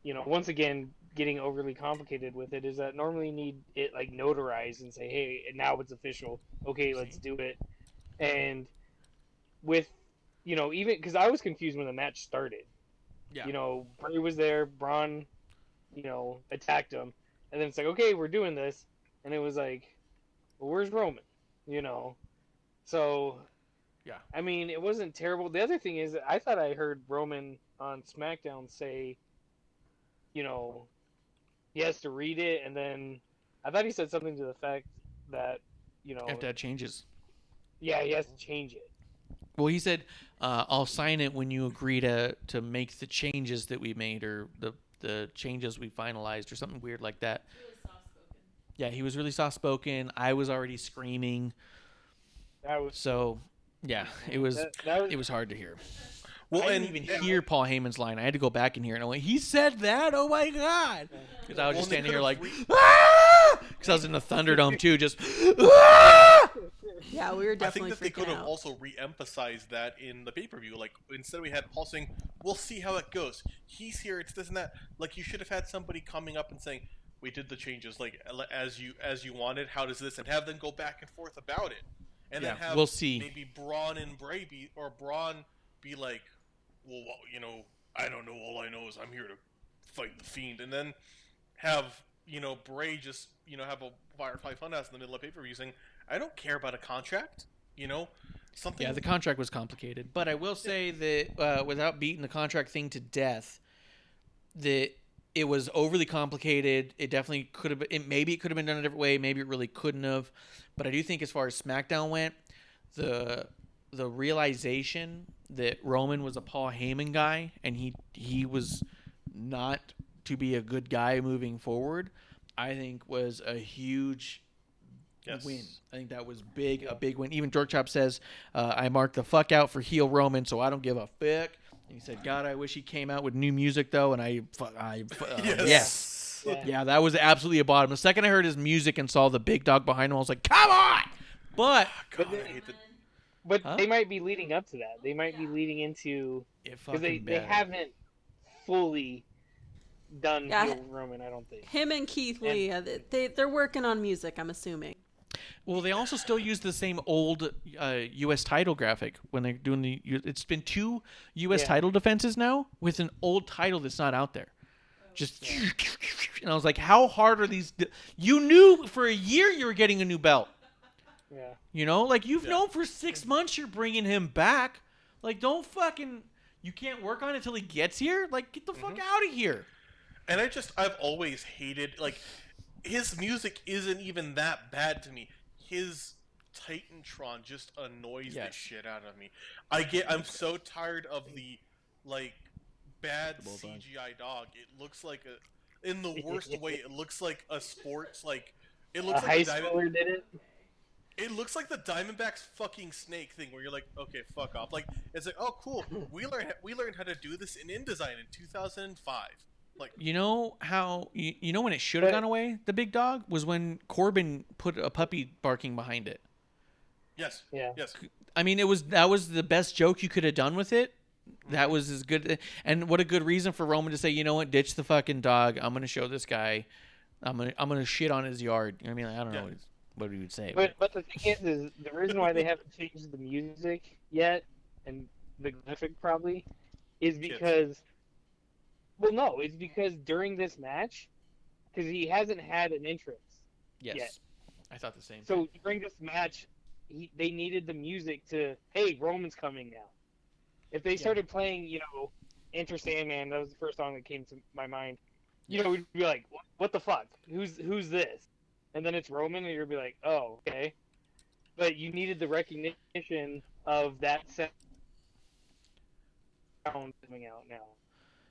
Speaker 3: once again, getting overly complicated with it, is that normally you need it, like, notarized and say, hey, now it's official. Okay, let's do it. And with, even, because I was confused when the match started. Yeah. Bray was there, Braun, attacked him. And then it's like, okay, we're doing this. And it was like, well, where's Roman? So, yeah. I mean, it wasn't terrible. The other thing is, I thought I heard Roman on SmackDown say, he has to read it, and then I thought he said something to the fact that,
Speaker 1: you have to have changes.
Speaker 3: Yeah, he has to change it.
Speaker 1: Well, he said, I'll sign it when you agree to make the changes that we made, or the changes we finalized, or something weird like that.
Speaker 4: Really soft-spoken.
Speaker 1: Yeah, he was really soft-spoken. I was already screaming. So, yeah, it was hard to hear. Well, I didn't even hear Paul Heyman's line. I had to go back and hear it. And I went, he said that? Oh, my God. Because I was just standing here like, ah! Because I was in the Thunderdome, too, just, ah!
Speaker 4: Yeah, we were definitely
Speaker 2: I think that they could have
Speaker 4: out.
Speaker 2: also re-emphasized that in the pay-per-view. Like, instead we had Paul saying, we'll see how it goes. He's here, it's this and that. Like, you should have had somebody coming up and saying, we did the changes, like, as you wanted. How does this? And have them go back and forth about it. And then have
Speaker 1: we'll see.
Speaker 2: Maybe Braun and Bray Braun be like, well, I don't know. All I know is I'm here to fight the Fiend. And then have, Bray just, have a Firefly Funhouse in the middle of pay-per-view saying, I don't care about a contract, something.
Speaker 1: Yeah, the contract was complicated. But I will say that without beating the contract thing to death, that it was overly complicated. It definitely could have been, maybe it could have been done a different way. Maybe it really couldn't have. But I do think as far as SmackDown went, the realization that Roman was a Paul Heyman guy and he was not to be a good guy moving forward, I think was a huge win. I think that was a big win. Even Dork Chop says, I marked the fuck out for heel Roman, so I don't give a fuck. And he said, God, I wish he came out with new music, though, and yes. Yeah, that was absolutely a bottom. The second I heard his music and saw the big dog behind him, I was like, come on! But
Speaker 3: they might be leading up to that. They might be leading into, because they haven't fully done heel Roman, I don't think.
Speaker 4: Him and Keith Lee, they're working on music, I'm assuming.
Speaker 1: Well, they also still use the same old U.S. title graphic when they're doing the. It's been 2 U.S. title defenses now with an old title that's not out there. Just and I was like, how hard are these? You knew for a year you were getting a new belt.
Speaker 3: Yeah.
Speaker 1: You know, like you've known for 6 months you're bringing him back. Like, don't fucking. You can't work on it till he gets here. Like, get the fuck out of here.
Speaker 2: And I've always hated, like, his music isn't even that bad to me. His Titantron just annoys the shit out of me. I'm so tired of the, like, bad CGI dog. It looks like in the worst way, it looks like a sports, like, it looks like
Speaker 3: high schooler did it.
Speaker 2: It looks like the Diamondbacks fucking snake thing where you're like, okay, fuck off. Like, it's like, oh, cool. We learned how to do this in InDesign in 2005. Like,
Speaker 1: you know how you know when it should have gone away, the big dog was when Corbin put a puppy barking behind it.
Speaker 2: Yes.
Speaker 3: Yeah.
Speaker 2: Yes.
Speaker 1: I mean, that was the best joke you could have done with it. That was as good, and what a good reason for Roman to say, you know what, ditch the fucking dog. I'm gonna show this guy. I'm gonna shit on his yard. I mean, I don't know what he would say.
Speaker 3: But the thing is the reason why they haven't changed the music yet and the graphic probably is because. Well, no, it's because during this match, because he hasn't had an entrance yet.
Speaker 1: I thought the same.
Speaker 3: So during this match, they needed the music to, hey, Roman's coming now. If they started playing, you know, Enter Sandman, that was the first song that came to my mind. You know, we'd be like, what the fuck? Who's this? And then it's Roman, and you'd be like, oh, okay. But you needed the recognition of that sound coming out now.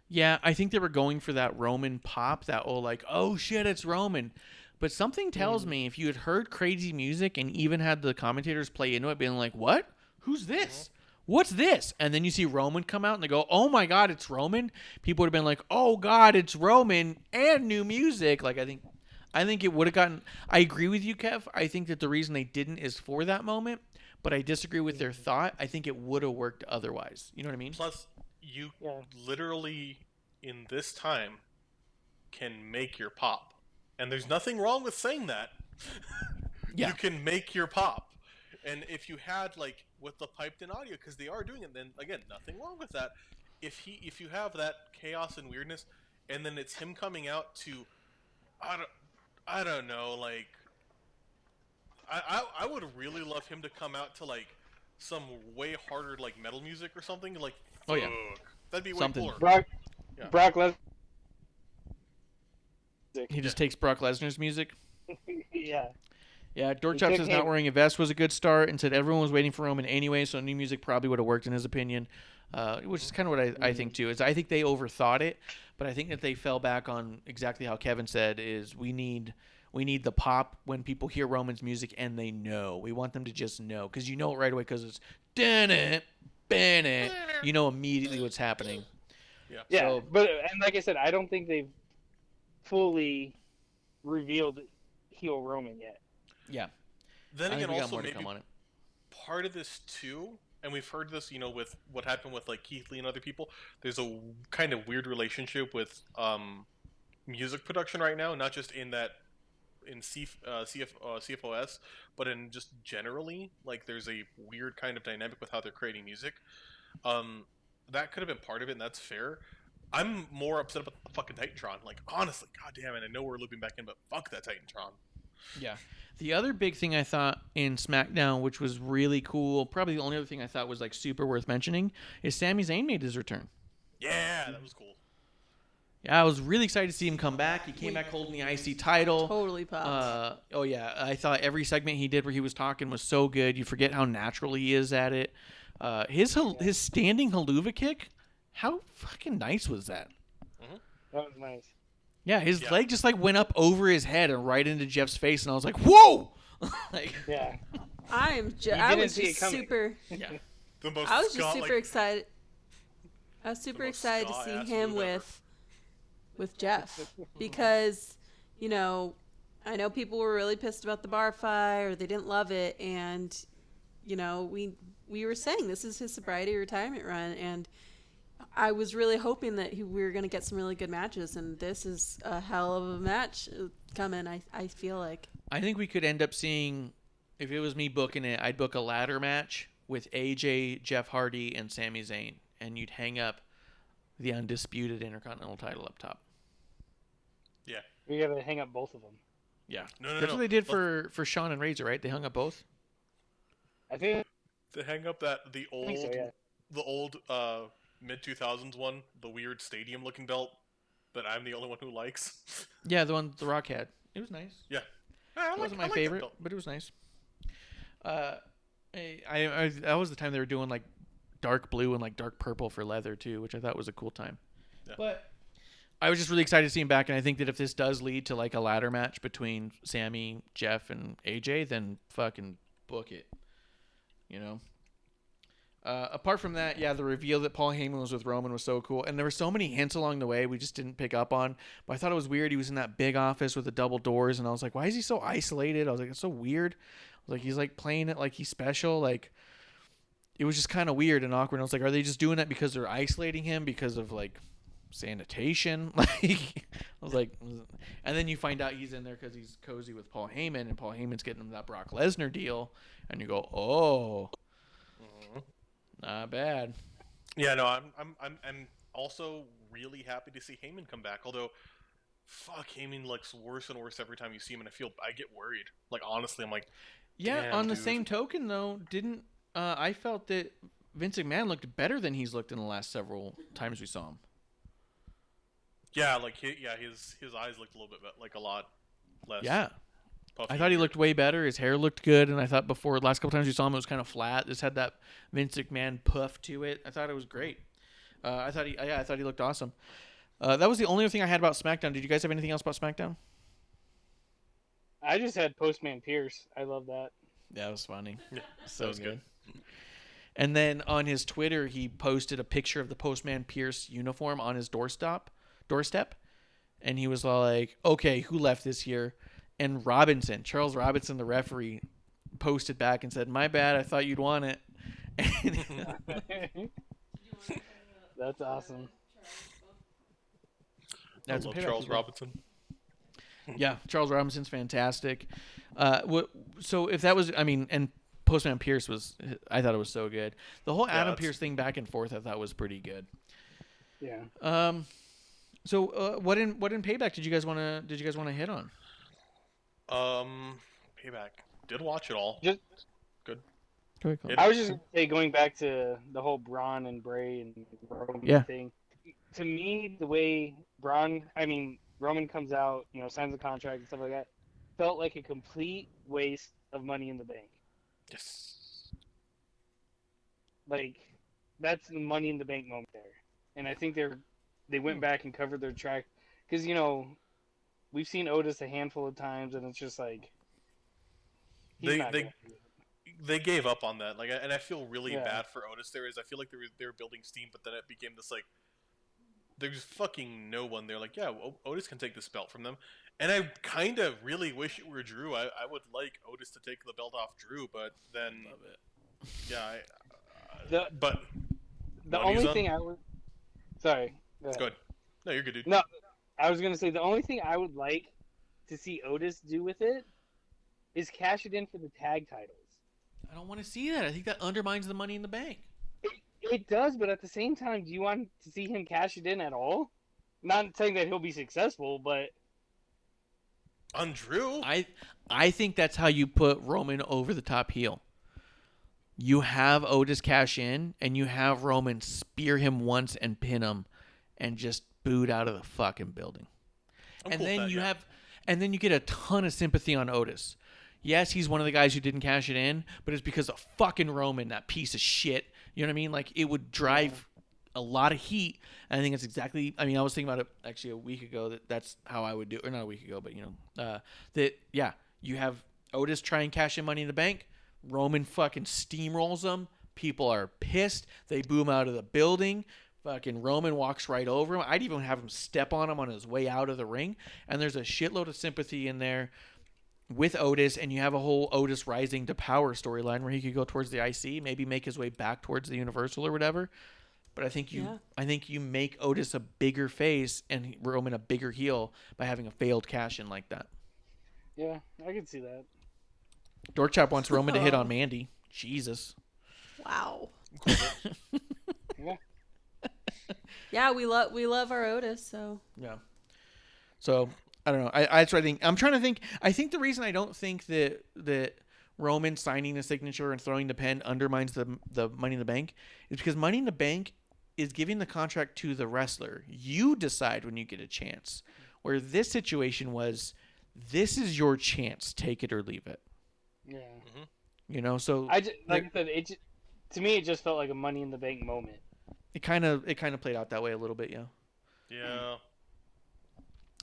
Speaker 1: Yeah, I think they were going for that Roman pop, that old like, oh shit, it's Roman. But something tells me if you had heard crazy music and even had the commentators play into it, being like, what? Who's this? What's this? And then you see Roman come out and they go, oh my God, it's Roman. People would have been like, oh God, it's Roman and new music. Like, I think it would have gotten, I agree with you, Kev. I think that the reason they didn't is for that moment, but I disagree with their thought. I think it would have worked otherwise. You know what I mean?
Speaker 2: Plus, you literally, in this time, can make your pop. And there's nothing wrong with saying that. You can make your pop. And if you had, like, with the piped-in audio, because they are doing it, then, again, nothing wrong with that. If you have that chaos and weirdness, and then it's him coming out to, I don't know, like, I would really love him to come out to, like, some way harder, like, metal music or something, like,
Speaker 1: oh yeah,
Speaker 2: that'd be way cooler.
Speaker 3: Brock Lesnar.
Speaker 1: He just takes Brock Lesnar's music.
Speaker 3: Yeah,
Speaker 1: Dork Chop says not wearing a vest was a good start, and said everyone was waiting for Roman anyway, so new music probably would have worked in his opinion, which is kind of what I think too. Is I think they overthought it, but I think that they fell back on exactly how Kevin said, is we need the pop when people hear Roman's music and they know. We want them to just know, because you know it right away, because it's it, you know immediately what's happening.
Speaker 3: Yeah, so, but and like I said, I don't think they've fully revealed heel Roman yet.
Speaker 1: Yeah.
Speaker 2: Then again, also maybe part of this too, and we've heard this, you know, with what happened with like Keith Lee and other people. There's a kind of weird relationship with music production right now, not just in that in CFOS, but in just generally. Like, there's a weird kind of dynamic with how they're creating music. That could have been part of it, and that's fair. I'm more upset about the fucking Titantron. Like, honestly, goddamn it, I know we're looping back in, but fuck that Titantron.
Speaker 1: Yeah. The other big thing I thought in SmackDown, which was really cool, probably the only other thing I thought was like super worth mentioning, is Sami Zayn made his return.
Speaker 2: Yeah, that was cool.
Speaker 1: Yeah, I was really excited to see him come back. He came back holding the IC title.
Speaker 4: Totally popped.
Speaker 1: Oh yeah, I thought every segment he did where he was talking was so good. You forget how natural he is at it. His standing haluva kick, how fucking nice was that?
Speaker 3: That was nice.
Speaker 1: Yeah, his leg just like went up over his head and right into Jeff's face, and I was like, "Whoa!" like,
Speaker 3: yeah.
Speaker 4: I was just super.
Speaker 1: Yeah.
Speaker 4: I was just super excited. I was super excited to see him with Jeff, because, you know, I know people were really pissed about the bar fight or they didn't love it, and, you know, we were saying this is his sobriety retirement run, and I was really hoping that we were going to get some really good matches, and this is a hell of a match coming, I feel like.
Speaker 1: I think we could end up seeing if it was me booking it, I'd book a ladder match with AJ, Jeff Hardy, and Sami Zayn, and you'd hang up the undisputed Intercontinental title up top.
Speaker 2: Yeah.
Speaker 3: We gotta hang up both of them.
Speaker 1: Yeah.
Speaker 2: No.
Speaker 1: That's what they did for Shawn and Razor, right? They hung up both.
Speaker 3: I think
Speaker 2: To hang up the old mid 2000s one, the weird stadium looking belt that I'm the only one who likes.
Speaker 1: Yeah, the one The Rock had. It was nice.
Speaker 2: Yeah.
Speaker 1: It wasn't my favorite, but it was nice. That was the time they were doing like dark blue and like dark purple for leather too, which I thought was a cool time.
Speaker 2: Yeah.
Speaker 1: But I was just really excited to see him back, and I think that if this does lead to like a ladder match between Sammy, Jeff, and AJ, then fucking book it. You know. Apart from that, yeah, the reveal that Paul Heyman was with Roman was so cool, and there were so many hints along the way we just didn't pick up on. But I thought it was weird. He was in that big office with the double doors, and I was like, why is he so isolated? I was like, it's so weird. I was like, he's like playing it like he's special. Like, it was just kind of weird and awkward. I was like, are they just doing that because they're isolating him because of like sanitation? Like, I was like, and then you find out he's in there because he's cozy with Paul Heyman, and Paul Heyman's getting him that Brock Lesnar deal, and you go, oh. Not bad.
Speaker 2: Yeah, no, I'm also really happy to see Heyman come back. Although, fuck, Heyman looks worse and worse every time you see him, and I get worried. Like, honestly, I'm like,
Speaker 1: yeah.
Speaker 2: damn,
Speaker 1: On the
Speaker 2: dude.
Speaker 1: same token, though, I felt that Vince McMahon looked better than he's looked in the last several times we saw him.
Speaker 2: Yeah, like his eyes looked a little bit like a lot less.
Speaker 1: Yeah.
Speaker 2: Puffy.
Speaker 1: I thought he looked way better. His hair looked good, and I thought before the last couple times we saw him, it was kind of flat. This had that Vince McMahon puff to it. I thought it was great. I thought he looked awesome. That was the only other thing I had about SmackDown. Did you guys have anything else about SmackDown?
Speaker 3: I just had Postman Pierce. I love that.
Speaker 1: That was funny.
Speaker 2: Yeah,
Speaker 1: So
Speaker 2: that was good.
Speaker 1: And then on his Twitter, he posted a picture of the Postman Pierce uniform on his doorstep, and he was like, "Okay, who left this here?" And Charles Robinson, the referee, posted back and said, "My bad, I thought you'd want it."
Speaker 3: That's awesome.
Speaker 1: That's
Speaker 2: I love
Speaker 1: Payback
Speaker 2: Charles
Speaker 1: as well.
Speaker 2: Robinson.
Speaker 1: Yeah, Charles Robinson's fantastic. So if that was, I mean, and Postman Pierce was, I thought it was so good. The whole Adam Pierce thing back and forth, I thought was pretty good.
Speaker 3: Yeah.
Speaker 1: So what in Payback did you guys want to hit on?
Speaker 2: Payback. Did watch it all.
Speaker 3: Just,
Speaker 2: Good.
Speaker 1: Cool.
Speaker 3: I was just gonna say, going back to the whole Braun and Bray and Roman thing. To me, the way Roman comes out, signs a contract and stuff like that, felt like a complete waste of Money in the Bank.
Speaker 2: Yes.
Speaker 3: Like, that's the Money in the Bank moment there. And I think they went back and covered their track. Because, we've seen Otis a handful of times, and it's just like...
Speaker 2: They gave up on that. Like, and I feel really bad for Otis there. I feel like they were building steam, but then it became this, like... There's fucking no one there. Like, yeah, Otis can take this belt from them. And I kind of really wish it were Drew. I would like Otis to take the belt off Drew, but then...
Speaker 1: Love it.
Speaker 2: Yeah,
Speaker 3: the only thing I would... Sorry.
Speaker 2: Go ahead. No, you're good, dude.
Speaker 3: No, I was going to say, the only thing I would like to see Otis do with it is cash it in for the tag titles.
Speaker 1: I don't want to see that. I think that undermines the Money in the Bank.
Speaker 3: It does, but at the same time, do you want to see him cash it in at all? Not saying that he'll be successful, but...
Speaker 2: On Drew?
Speaker 1: I think that's how you put Roman over the top heel. You have Otis cash in, and you have Roman spear him once and pin him, and just boot out of the fucking building. And then you get a ton of sympathy on Otis. Yes, he's one of the guys who didn't cash it in, but it's because of fucking Roman, that piece of shit. You know what I mean? Like, it would drive a lot of heat. And I think it's exactly... I mean, I was thinking about it actually a week ago that's how I would do it. Or not a week ago, but, you have Otis try and cash in Money in the Bank. Roman fucking steamrolls them. People are pissed. They boo him out of the building. Fucking Roman walks right over him. I'd even have him step on him on his way out of the ring. And there's a shitload of sympathy in there with Otis, and you have a whole Otis rising to power storyline where he could go towards the IC, maybe make his way back towards the Universal or whatever. But I think you make Otis a bigger face and Roman a bigger heel by having a failed cash in like that.
Speaker 3: Yeah, I can see that.
Speaker 1: Dork Chop wants Roman to hit on Mandy. Jesus.
Speaker 4: Wow.
Speaker 3: Yeah.
Speaker 4: Yeah, we love our Otis, so.
Speaker 1: Yeah. So I don't know. I think I'm trying to think. I think the reason I don't think that Roman signing the signature and throwing the pen undermines the Money in the Bank is because Money in the Bank is giving the contract to the wrestler. You decide when you get a chance. Where this situation was, this is your chance. Take it or leave it.
Speaker 3: Yeah.
Speaker 1: Mm-hmm. So
Speaker 3: I said, to me, it just felt like a Money in the Bank moment.
Speaker 1: It kind of played out that way a little bit, yeah.
Speaker 2: Yeah.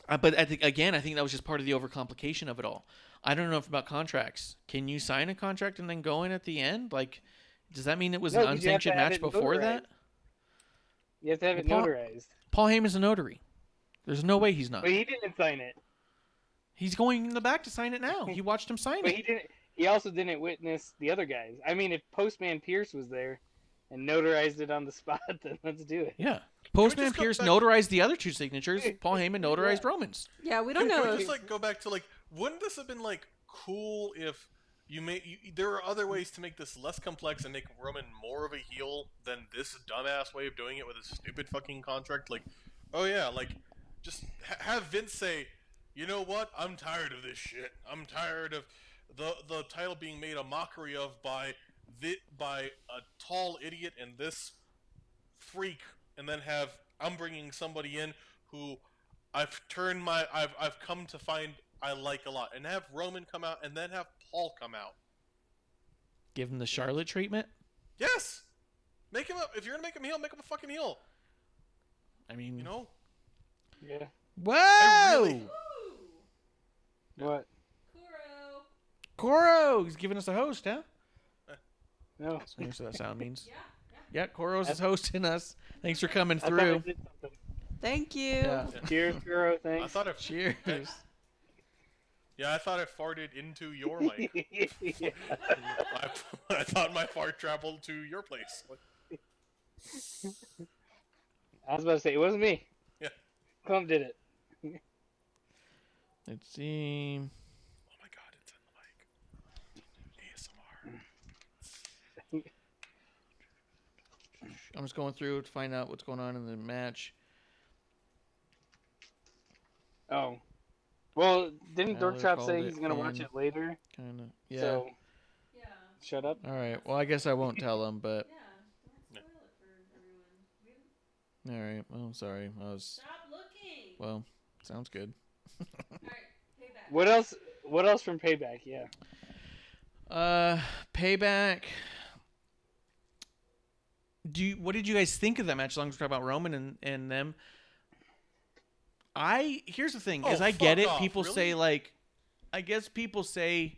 Speaker 1: But I think that was just part of the overcomplication of it all. I don't know if about contracts. Can you sign a contract and then go in at the end? Like, does that mean it was an unsanctioned match before that?
Speaker 3: You have to have it notarized.
Speaker 1: Paul Heyman's a notary. There's no way he's not.
Speaker 3: But he didn't sign it.
Speaker 1: He's going in the back to sign it now. He watched him sign it.
Speaker 3: He didn't. He also didn't witness the other guys. I mean, if Postman Pierce was there and notarized it on the spot, then let's do it.
Speaker 1: Yeah. Postman Pierce notarized the other two signatures. Paul Heyman notarized Roman's.
Speaker 4: Yeah, we don't know.
Speaker 2: Can we just go back to wouldn't this have been cool if there are other ways to make this less complex and make Roman more of a heel than this dumbass way of doing it with a stupid fucking contract? Just have Vince say, you know what? I'm tired of this shit. I'm tired of the title being made a mockery of by a tall idiot and this freak, and then I'm bringing somebody in who I've come to find I like a lot, and have Roman come out and then have Paul come out.
Speaker 1: Give him the Charlotte treatment?
Speaker 2: Yes! Make him up. If you're gonna make him heel, make him a fucking heel.
Speaker 1: I mean,
Speaker 3: Yeah.
Speaker 1: Whoa!
Speaker 3: What?
Speaker 1: Koro! He's giving us a host, huh?
Speaker 3: No.
Speaker 1: So what that sound means. Yeah, Koro's is hosting us. Thanks for coming through.
Speaker 4: Thank you.
Speaker 1: Yeah.
Speaker 3: Cheers, Koro. Thanks.
Speaker 1: Cheers.
Speaker 2: I thought I farted into your mic.
Speaker 3: Yeah.
Speaker 2: I thought my fart traveled to your place.
Speaker 3: I was about to say, it wasn't me.
Speaker 2: Yeah.
Speaker 3: Klump did it.
Speaker 1: Let's see.
Speaker 2: Oh my god, it's in the mic. ASMR.
Speaker 1: I'm just going through to find out what's going on in the match.
Speaker 3: Oh. Well, didn't Dork Chop say he's going to watch it later?
Speaker 1: Kind of. Yeah.
Speaker 3: So, shut up.
Speaker 1: All right. Well, I guess I won't tell him, but.
Speaker 4: Don't spoil it for everyone.
Speaker 1: All right. Well, sorry.
Speaker 4: Stop looking.
Speaker 1: Well, sounds good.
Speaker 4: All right, Payback.
Speaker 3: What else from Payback? Yeah.
Speaker 1: Payback. What did you guys think of that match? As long as we're talking about Roman and them. Here's the thing, is I get it. People say I guess people say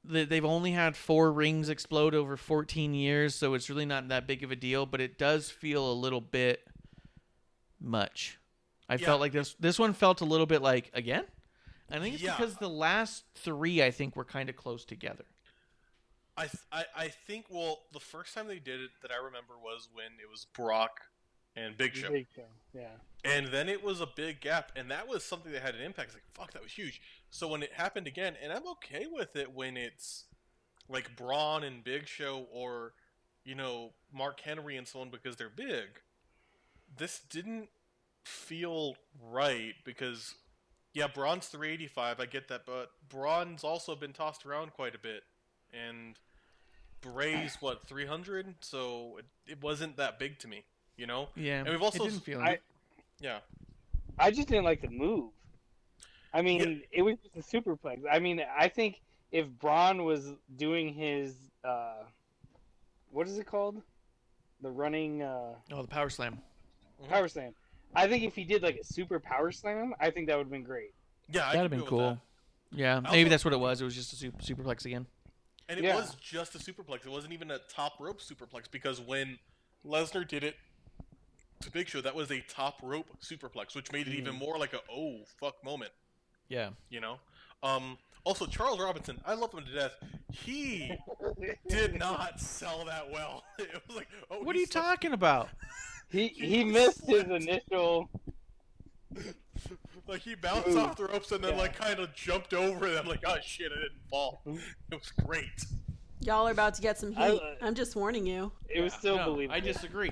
Speaker 1: that they've only had 4 rings explode over 14 years, so it's really not that big of a deal. But it does feel a little bit much. I felt like this one felt a little bit like again. I think it's because the last 3 I think were kind of close together.
Speaker 2: I think the first time they did it that I remember was when it was Brock and Big Show.
Speaker 3: Yeah.
Speaker 2: And then it was a big gap, and that was something that had an impact. It's like, fuck, that was huge. So when it happened again, and I'm okay with it when it's like Braun and Big Show or, Mark Henry and so on because they're big. This didn't feel right because, Braun's 385, I get that, but Braun's also been tossed around quite a bit. And Bray's, 300? So it wasn't that big to me.
Speaker 1: Yeah,
Speaker 2: and we've also
Speaker 1: it didn't feel like
Speaker 3: I just didn't like the move. I mean, it was just a superplex. I mean, I think if Braun was doing his what is it called? The running
Speaker 1: the power slam.
Speaker 3: Power slam. I think if he did like a super power slam, I think that would have been great.
Speaker 2: Yeah,
Speaker 1: that'd have been cool. Yeah, maybe that's what it was. It was just a superplex again.
Speaker 2: And it was just a superplex. It wasn't even a top rope superplex because when Lesnar did it to Big Show, that was a top rope superplex, which made it even more like a oh fuck moment.
Speaker 1: Yeah.
Speaker 2: Also, Charles Robinson, I love him to death. He did not sell that well. It was like,
Speaker 1: what are you talking about?
Speaker 3: He missed his initial.
Speaker 2: Like he bounced off the ropes and then like kind of jumped over them. Like, oh shit, I didn't fall. It was great.
Speaker 4: Y'all are about to get some heat. I'm just warning you.
Speaker 3: It was still believable.
Speaker 1: I disagree.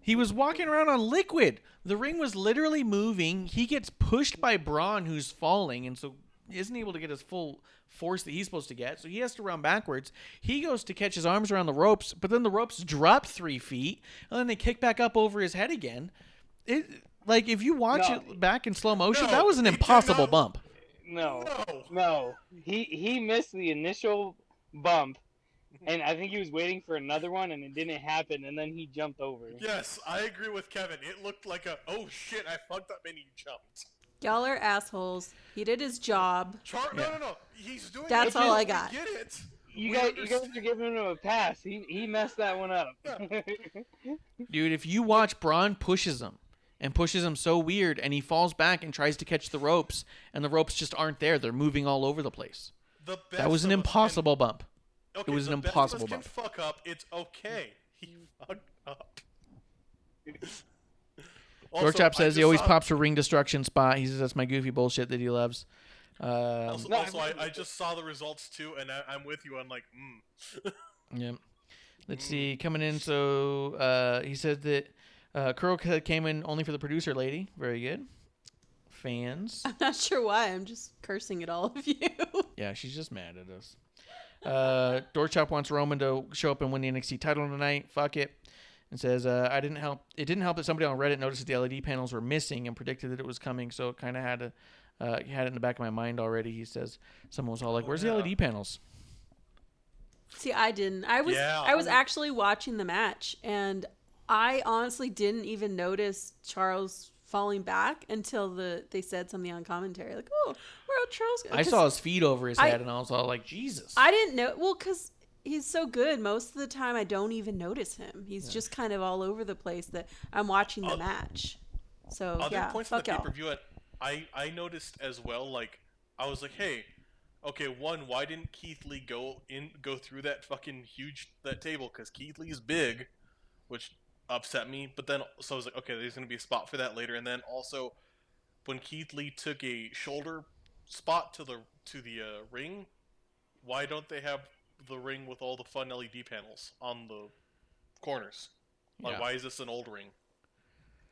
Speaker 1: He was walking around on liquid. The ring was literally moving. He gets pushed by Braun, who's falling, and so isn't able to get his full force that he's supposed to get. So he has to run backwards. He goes to catch his arms around the ropes, but then the ropes drop 3 feet, and then they kick back up over his head again. Like, if you watch it back in slow motion, that was an impossible bump.
Speaker 3: No. He missed the initial bump, and I think he was waiting for another one, and it didn't happen, and then he jumped over.
Speaker 2: Yes, I agree with Kevin. It looked like oh shit, I fucked up and he jumped.
Speaker 4: Y'all are assholes. He did his job.
Speaker 2: No. He's doing
Speaker 4: That's all I got.
Speaker 2: Get it.
Speaker 3: You guys are giving him a pass. He messed that one up.
Speaker 1: Dude, if you watch, Braun pushes him. And pushes him so weird, and he falls back and tries to catch the ropes, and the ropes just aren't there. They're moving all over the place. That was an impossible bump.
Speaker 2: Okay,
Speaker 1: it was an impossible bump.
Speaker 2: Can fuck up. It's okay. He fucked up.
Speaker 1: Dorchop says he always pops for ring destruction spot. He says that's my goofy bullshit that he loves.
Speaker 2: I just saw the results too, and I'm with you. I'm like,
Speaker 1: Yeah. Let's see. Coming in, so he said that Curl came in only for the producer lady. Very good. Fans.
Speaker 4: I'm not sure why. I'm just cursing at all of you.
Speaker 1: Yeah, she's just mad at us. Dorchop wants Roman to show up and win the NXT title tonight. Fuck it. And says, it didn't help that somebody on Reddit noticed that the LED panels were missing and predicted that it was coming, so it kind of had it in the back of my mind already. He says, someone was all like, where's the LED panels?
Speaker 4: See, I didn't. I was actually watching the match, and I honestly didn't even notice Charles falling back until they said something on commentary. Like, oh, where are Charles?
Speaker 1: I saw his feet over his head, and I was all like, Jesus.
Speaker 4: I didn't know. Well, because he's so good. Most of the time, I don't even notice him. He's just kind of all over the place that I'm watching the match. So,
Speaker 2: other points of the pay-per-view, I noticed as well, like, I was like, hey, okay, one, why didn't Keith Lee go through that fucking that table? Because Keith Lee's big, which upset me. But then, so I was like, okay, there's going to be a spot for that later. And then also, when Keith Lee took a shoulder spot to the ring, why don't they have the ring with all the fun LED panels on the corners? Like, why is this an old ring?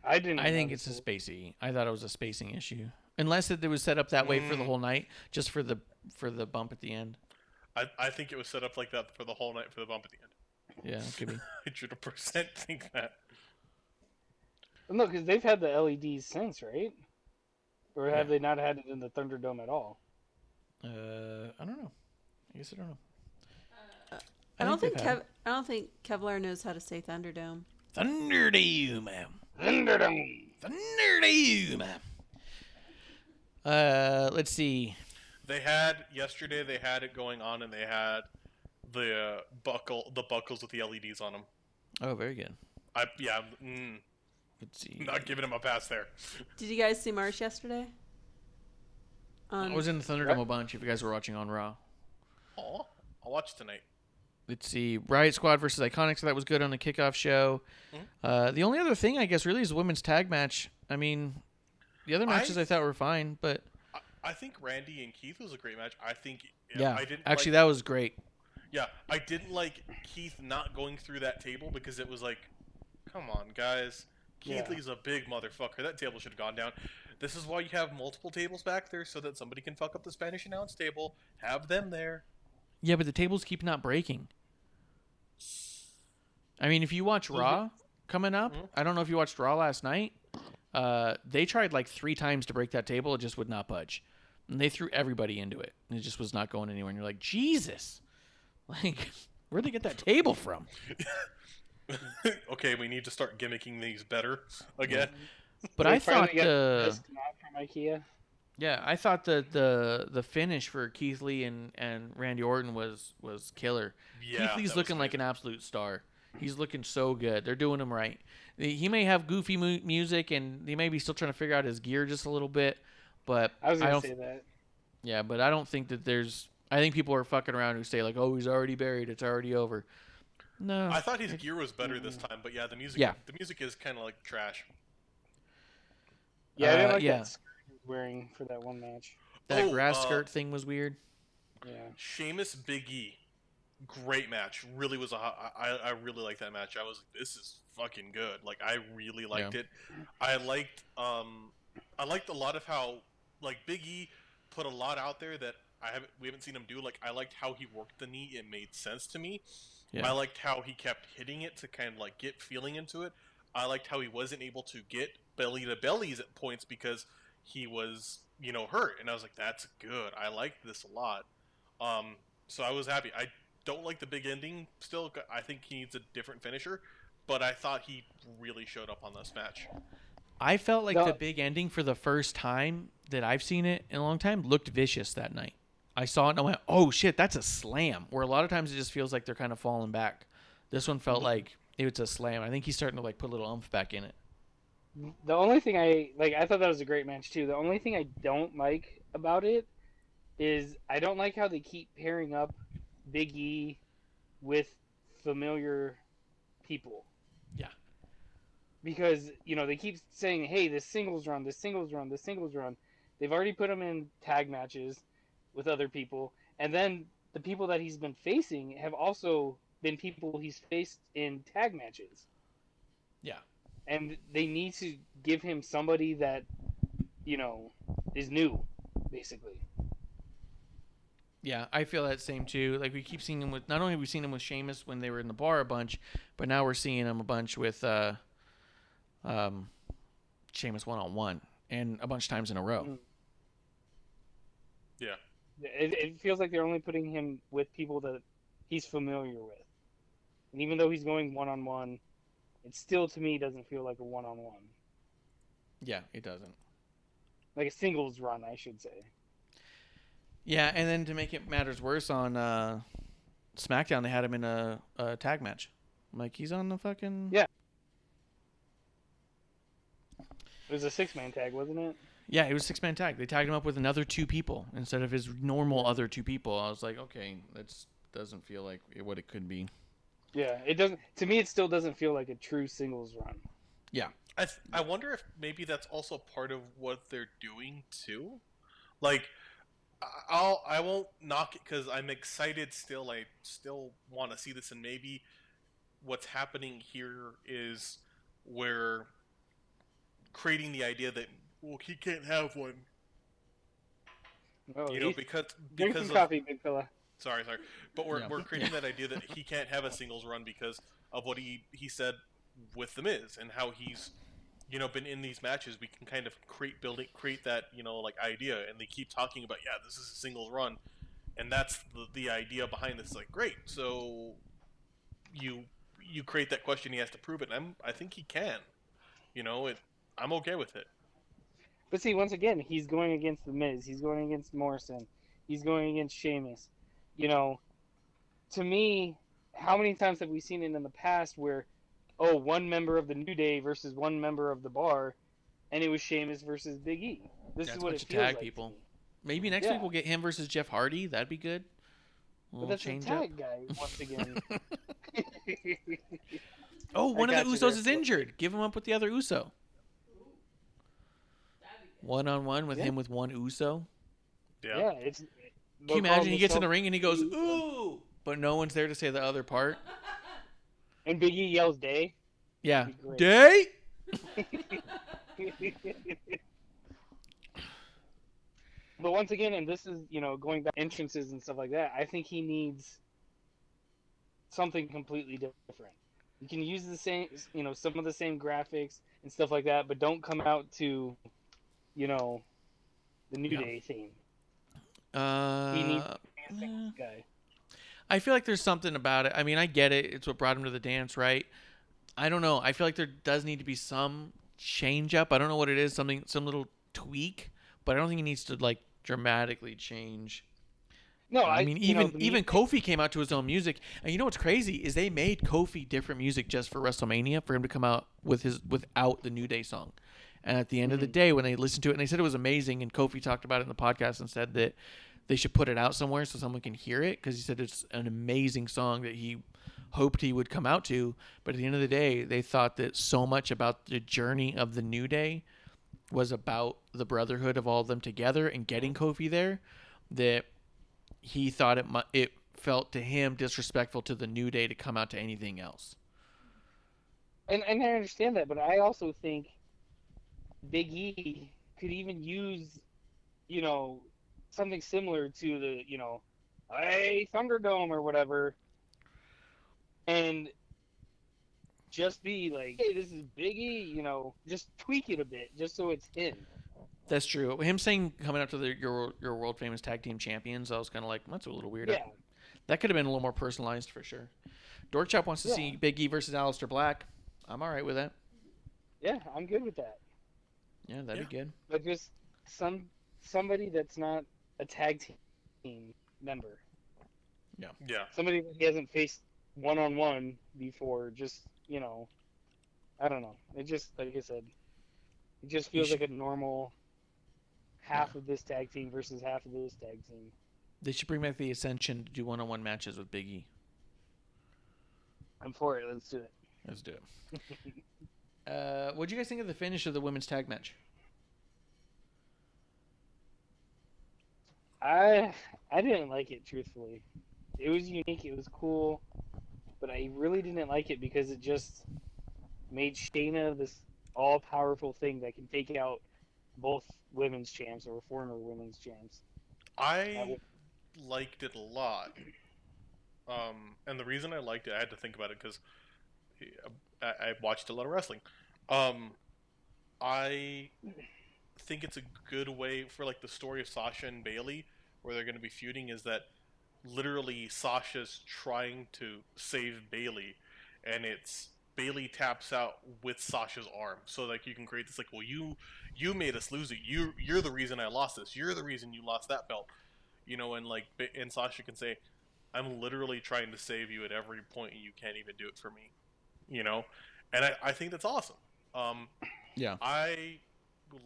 Speaker 1: I think it's a spacing. I thought it was a spacing issue, unless it was set up that way for the whole night, just for the bump at the end.
Speaker 2: I think it was set up like that for the whole night for the bump at the end.
Speaker 1: Yeah, it could be.
Speaker 2: I 100% think that.
Speaker 3: No, because they've had the LEDs since, right? Or have they not had it in the Thunderdome at all?
Speaker 1: I don't know. I guess I don't know.
Speaker 4: I don't think Kevlar knows how to say Thunderdome.
Speaker 1: Thunderdome. Let's see.
Speaker 2: Yesterday they had it going on, and they had the buckles with the LEDs on them.
Speaker 1: Oh, very good.
Speaker 2: Let's see. Not giving him a pass there.
Speaker 4: Did you guys see Marsh yesterday?
Speaker 1: I was in the Thunderdome a bunch. If you guys were watching on Raw.
Speaker 2: Oh, I'll watch tonight.
Speaker 1: Let's see. Riot Squad versus Iconics. So that was good on the kickoff show. Mm-hmm. The only other thing, I guess, really is the women's tag match. I mean, the other matches I thought were fine, but
Speaker 2: I think Randy and Keith was a great match. I think
Speaker 1: that was great.
Speaker 2: Yeah, I didn't like Keith not going through that table because it was like, come on, guys. Keith Lee's a big motherfucker. That table should have gone down. This is why you have multiple tables back there, so that somebody can fuck up the Spanish announce table. Have them there.
Speaker 1: Yeah, but the tables keep not breaking. I mean, if you watch Raw coming up, I don't know if you watched Raw last night. They tried like 3 times to break that table. It just would not budge. And they threw everybody into it. And it just was not going anywhere. And you're like, Jesus. Like, where'd they get that table from?
Speaker 2: Okay, we need to start gimmicking these better again.
Speaker 1: But I thought from
Speaker 3: IKEA.
Speaker 1: Yeah, I thought the finish for Keith Lee and Randy Orton was killer.
Speaker 2: Yeah,
Speaker 1: Keith Lee's looking like an absolute star. He's looking so good. They're doing him right. He may have goofy music, and he may be still trying to figure out his gear just a little bit. But
Speaker 3: I was going to say that.
Speaker 1: Yeah, but I don't think that there's... I think people are fucking around who say, like, oh, he's already buried. It's already over. No.
Speaker 2: I thought his gear was better this time, but the music is kind of like trash.
Speaker 3: Yeah, I didn't like that wearing for that one match.
Speaker 1: That grass skirt thing was weird.
Speaker 3: Yeah.
Speaker 2: Sheamus Big E, great match. Really was I really liked that match. I was like, this is fucking good. Like I really liked it. I liked a lot of how like Big E put a lot out there that we haven't seen him do. Like I liked how he worked the knee. It made sense to me. Yeah. I liked how he kept hitting it to kind of like get feeling into it. I liked how he wasn't able to get belly to bellies at points because he was, hurt. And I was like, that's good. I liked this a lot. So I was happy. I don't like the big ending still. I think he needs a different finisher, but I thought he really showed up on this match.
Speaker 1: I felt like the big ending for the first time that I've seen it in a long time looked vicious that night. I saw it and I went, oh shit, that's a slam. Where a lot of times it just feels like they're kind of falling back. This one felt like it was a slam. I think he's starting to like put a little oomph back in it.
Speaker 3: The only thing I thought that was a great match too. The only thing I don't like about it is I don't like how they keep pairing up Big E with familiar people.
Speaker 1: Yeah.
Speaker 3: Because, they keep saying, hey, this singles run. They've already put him in tag matches with other people. And then the people that he's been facing have also been people he's faced in tag matches.
Speaker 1: Yeah.
Speaker 3: And they need to give him somebody that, is new, basically.
Speaker 1: Yeah, I feel that same too. Like we keep seeing him with, not only have we seen him with Sheamus when they were in the bar a bunch, but now we're seeing him a bunch with Sheamus one-on-one and a bunch of times in a row.
Speaker 2: Yeah.
Speaker 3: It feels like they're only putting him with people that he's familiar with. And even though he's going one-on-one, it still, to me, doesn't feel like a one-on-one.
Speaker 1: Yeah, it doesn't.
Speaker 3: Like a singles run, I should say.
Speaker 1: Yeah, and then to make it matters worse, on SmackDown, they had him in a tag match. I'm like, he's on the fucking...
Speaker 3: Yeah. It was a 6-man tag, wasn't it?
Speaker 1: Yeah, it was a 6-man tag. They tagged him up with another 2 people instead of his normal other 2 people. I was like, okay, that doesn't feel like what it could be.
Speaker 3: Yeah, it doesn't. To me, it still doesn't feel like a true singles run.
Speaker 1: Yeah.
Speaker 2: I wonder if maybe that's also part of what they're doing too. Like, I won't knock it because I'm excited still. I still want to see this, and maybe what's happening here is we're creating the idea that he can't have one.
Speaker 3: Oh,
Speaker 2: because
Speaker 3: drink some
Speaker 2: of
Speaker 3: coffee, big fella.
Speaker 2: Sorry, but we're creating that idea that he can't have a singles run because of what he said with The Miz and how he's been in these matches. We can kind of create that like idea, and they keep talking about this is a singles run, and that's the idea behind this. Like, great, so you create that question. He has to prove it, and I think he can. I'm okay with it.
Speaker 3: But see, once again, he's going against The Miz. He's going against Morrison. He's going against Sheamus. To me, how many times have we seen it in the past where, one member of the New Day versus one member of the Bar, and it was Sheamus versus Big E. This is what it feels like.
Speaker 1: People. Maybe next week we'll get him versus Jeff Hardy. That'd be good.
Speaker 3: But that's a tag guy once again.
Speaker 1: One of the Usos is injured. Give him up with the other Uso. One-on-one with him with one Uso.
Speaker 3: Yeah,
Speaker 1: Can you imagine he gets in the ring and he goes, ooh, but no one's there to say the other part?
Speaker 3: And Big E yells, Day?
Speaker 1: Yeah. Day?
Speaker 3: But once again, and this is, going back to entrances and stuff like that, I think he needs something completely different. You can use the same, some of the same graphics and stuff like that, but don't come out to, the New Day theme. He needs to be a singles guy.
Speaker 1: I feel like there's something about it. I mean, I get it. It's what brought him to the dance, right? I don't know. I feel like there does need to be some change up. I don't know what it is, some little tweak, but I don't think he needs to like dramatically change.
Speaker 3: No,
Speaker 1: I mean, even Kofi came out to his own music, and you know what's crazy is they made Kofi different music just for WrestleMania for him to come out without the New Day song. And at the end of the day, when they listened to it, and they said it was amazing, and Kofi talked about it in the podcast and said that they should put it out somewhere so someone can hear it, because he said it's an amazing song that he hoped he would come out to. But at the end of the day, they thought that so much about the journey of the New Day was about the brotherhood of all of them together and getting Kofi there, that he thought it felt to him disrespectful to the New Day to come out to anything else.
Speaker 3: And I understand that, but I also think Big E could even use, something similar to the, hey, ThunderDome or whatever, and just be like, hey, this is Big E, just tweak it a bit, just so it's him.
Speaker 1: That's true. Him saying coming up to your world famous tag team champions, I was kind of like, that's a little weird.
Speaker 3: Yeah.
Speaker 1: That could have been a little more personalized for sure. Dork Chop wants to see Big E versus Aleister Black. I'm all right with that.
Speaker 3: Yeah, I'm good with that.
Speaker 1: Yeah, that'd be good.
Speaker 3: But just somebody that's not a tag team member.
Speaker 1: Yeah.
Speaker 2: Yeah.
Speaker 3: Somebody that he hasn't faced one-on-one before, just, I don't know. It just, like I said, it just feels like a normal half of this tag team versus half of this tag team.
Speaker 1: They should bring back the Ascension to do one-on-one matches with Big E.
Speaker 3: I'm for it. Let's do it.
Speaker 1: Let's do it. What'd you guys think of the finish of the women's tag match?
Speaker 3: I didn't like it, truthfully. It was unique. It was cool. But I really didn't like it because it just made Shayna this all-powerful thing that can take out both women's champs or former women's champs.
Speaker 2: I liked it a lot. And the reason I liked it, I had to think about it because I watched a lot of wrestling. I think it's a good way for like the story of Sasha and Bayley, where they're going to be feuding, is that literally Sasha's trying to save Bayley, and it's Bayley taps out with Sasha's arm. So like you can create this like, well, you made us lose it. You're the reason I lost this. You're the reason you lost that belt. And like, and Sasha can say, I'm literally trying to save you at every point, and you can't even do it for me. And I think that's awesome.
Speaker 1: Yeah.
Speaker 2: I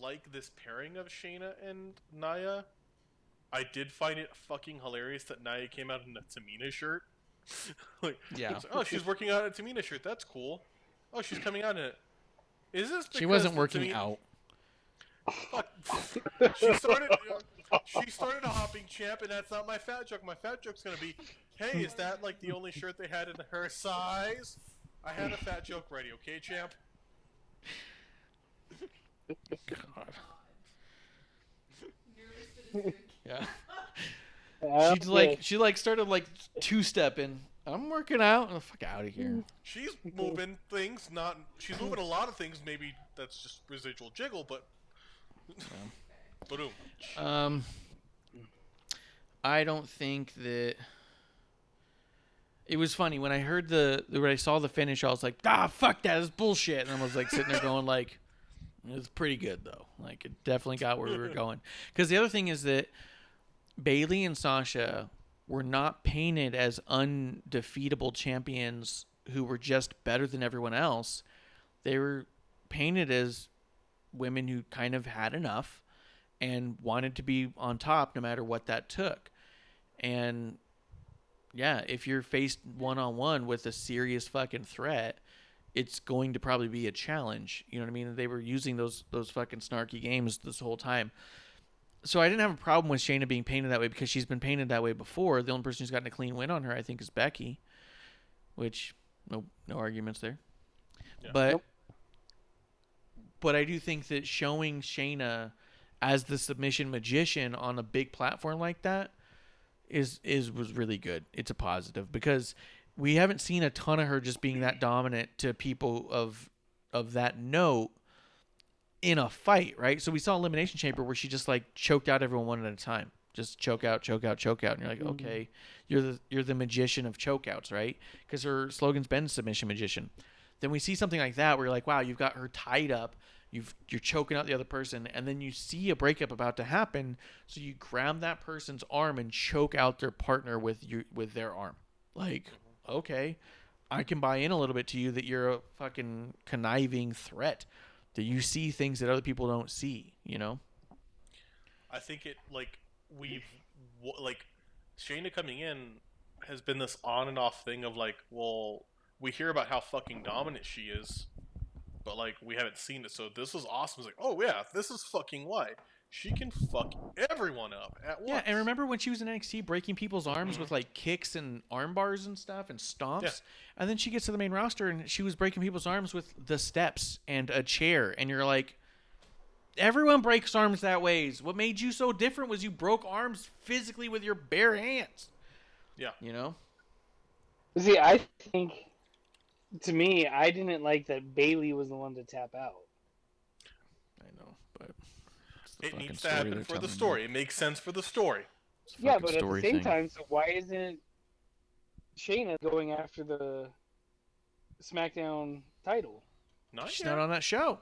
Speaker 2: like this pairing of Shayna and Nia. I did find it fucking hilarious that Nia came out in a Tamina shirt.
Speaker 1: Yeah.
Speaker 2: Oh, she's working out in a Tamina shirt. That's cool. Oh, she's coming out in it. Is this because
Speaker 1: she wasn't working out?
Speaker 2: Fuck. She started a hopping champ, and that's not my fat joke. My fat joke's gonna be, hey, is that like the only shirt they had in her size? I had a fat joke ready, okay, champ?
Speaker 1: God. Yeah. She started like two-stepping. I'm working out. Oh, fuck out of here.
Speaker 2: She's moving things, she's moving a lot of things. Maybe that's just residual jiggle, but. Boom.
Speaker 1: I don't think that. It was funny when I heard when I saw the finish. I was like, fuck that, it's bullshit. And I was like sitting there going like, it was pretty good though. Like it definitely got where we were going. Because the other thing is that Bayley and Sasha were not painted as undefeatable champions who were just better than everyone else. They were painted as women who kind of had enough and wanted to be on top no matter what that took. And yeah, if you're faced one-on-one with a serious fucking threat, it's going to probably be a challenge. You know what I mean? They were using those fucking snarky games this whole time. So I didn't have a problem with Shayna being painted that way because she's been painted that way before. The only person who's gotten a clean win on her, I think, is Becky, which no arguments there. Yeah. But I do think that showing Shayna as the submission magician on a big platform like that was really good. It's a positive because we haven't seen a ton of her just being that dominant to people of that note in a fight, right? So we saw Elimination Chamber where she just like choked out everyone one at a time. Just choke out, choke out, choke out. And you're like, okay, you're the magician of chokeouts, right? Because her slogan's been submission magician. Then we see something like that where you're like, wow, you've got her tied up. You're choking out the other person, and then you see a breakup about to happen, so you grab that person's arm and choke out their partner with their arm. Like, okay, I can buy in a little bit to you that you're a fucking conniving threat, that you see things that other people don't see,
Speaker 2: I think it, Shayna coming in has been this on and off thing of like, well, we hear about how fucking dominant she is, but like we haven't seen it. So this was awesome. It's like, oh yeah, this is fucking why she can fuck everyone up at once.
Speaker 1: Yeah, and remember when she was in NXT breaking people's arms with like kicks and arm bars and stuff and stomps?
Speaker 2: Yeah.
Speaker 1: And then she gets to the main roster and she was breaking people's arms with the steps and a chair. And you're like, everyone breaks arms that ways. What made you so different was you broke arms physically with your bare hands.
Speaker 2: Yeah.
Speaker 1: You know?
Speaker 3: See, I think, to me, I didn't like that Bayley was the one to tap out.
Speaker 1: I know, but
Speaker 2: it needs to happen for the story. It makes sense for the story.
Speaker 3: Yeah, but at the same time, so why isn't Shayna going after the SmackDown title?
Speaker 1: She's not on that show.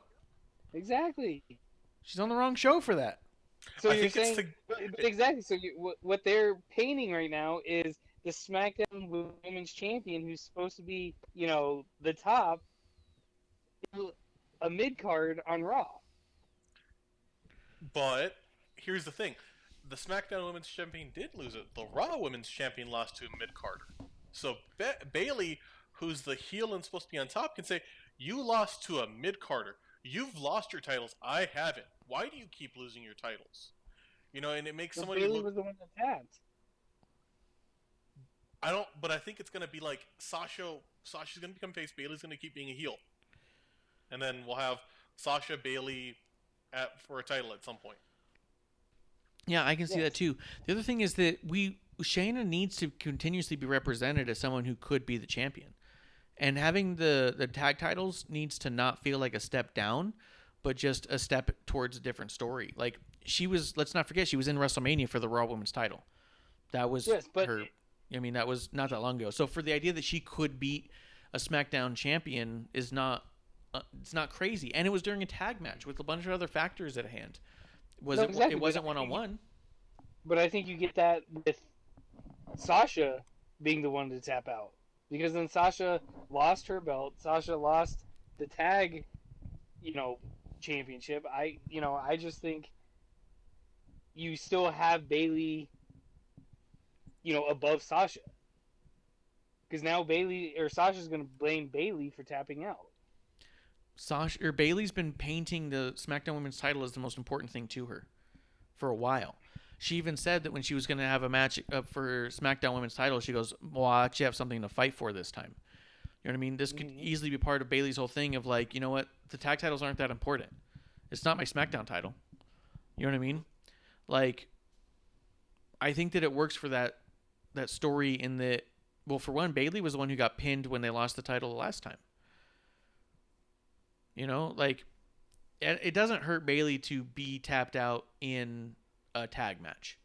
Speaker 3: Exactly.
Speaker 1: She's on the wrong show for that.
Speaker 3: So you're saying exactly. So what they're painting right now is the SmackDown Women's Champion, who's supposed to be, the top, a mid card on Raw.
Speaker 2: But here's the thing: the SmackDown Women's Champion did lose it. The Raw Women's Champion lost to a mid carder. So Bayley, who's the heel and supposed to be on top, can say, "You lost to a mid carder. You've lost your titles. I haven't. Why do you keep losing your titles?" And it makes somebody
Speaker 3: Bayley
Speaker 2: look.
Speaker 3: was the one that tapped.
Speaker 2: But I think it's gonna be like Sasha's gonna become face. Bayley's gonna keep being a heel, and then we'll have Sasha Bayley for a title at some point.
Speaker 1: Yeah, I can see that too. The other thing is that Shayna needs to continuously be represented as someone who could be the champion. And having the tag titles needs to not feel like a step down, but just a step towards a different story. Like let's not forget, she was in WrestleMania for the Raw Women's title. That was her. I mean, that was not that long ago. So for the idea that she could beat a SmackDown champion is not, it's not crazy. And it was during a tag match with a bunch of other factors at hand. It wasn't one-on-one.
Speaker 3: But I think you get that with Sasha being the one to tap out. Because then Sasha lost her belt. Sasha lost the tag, championship. I just think you still have Bayley, above Sasha. Because now Sasha's going to blame Bayley for tapping out.
Speaker 1: Bayley's been painting the SmackDown Women's title as the most important thing to her for a while. She even said that when she was going to have a match for SmackDown Women's title, she goes, well, I actually have something to fight for this time. You know what I mean? This could easily be part of Bayley's whole thing of like, you know what? The tag titles aren't that important. It's not my SmackDown title. You know what I mean? Like, I think that it works for that story in that, well, for one, Bayley was the one who got pinned when they lost the title the last time. Like, it doesn't hurt Bayley to be tapped out in a tag match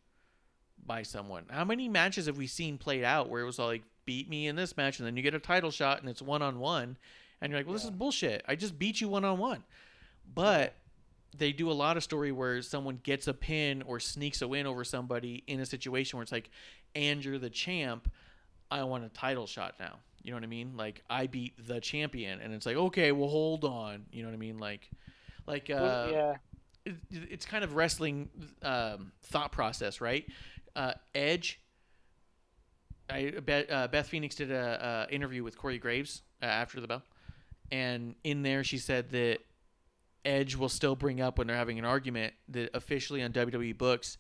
Speaker 1: by someone. How many matches have we seen played out where it was like, beat me in this match and then you get a title shot and it's one-on-one and you're like, well, this is bullshit. I just beat you one-on-one. But they do a lot of story where someone gets a pin or sneaks a win over somebody in a situation where it's like, and you're the champ, I want a title shot now. You know what I mean? Like, I beat the champion, and it's like, okay, well, hold on. You know what I mean? It's kind of wrestling thought process, right? Edge. Beth Phoenix did a interview with Corey Graves after the bell, and in there she said that Edge will still bring up when they're having an argument that officially on WWE books,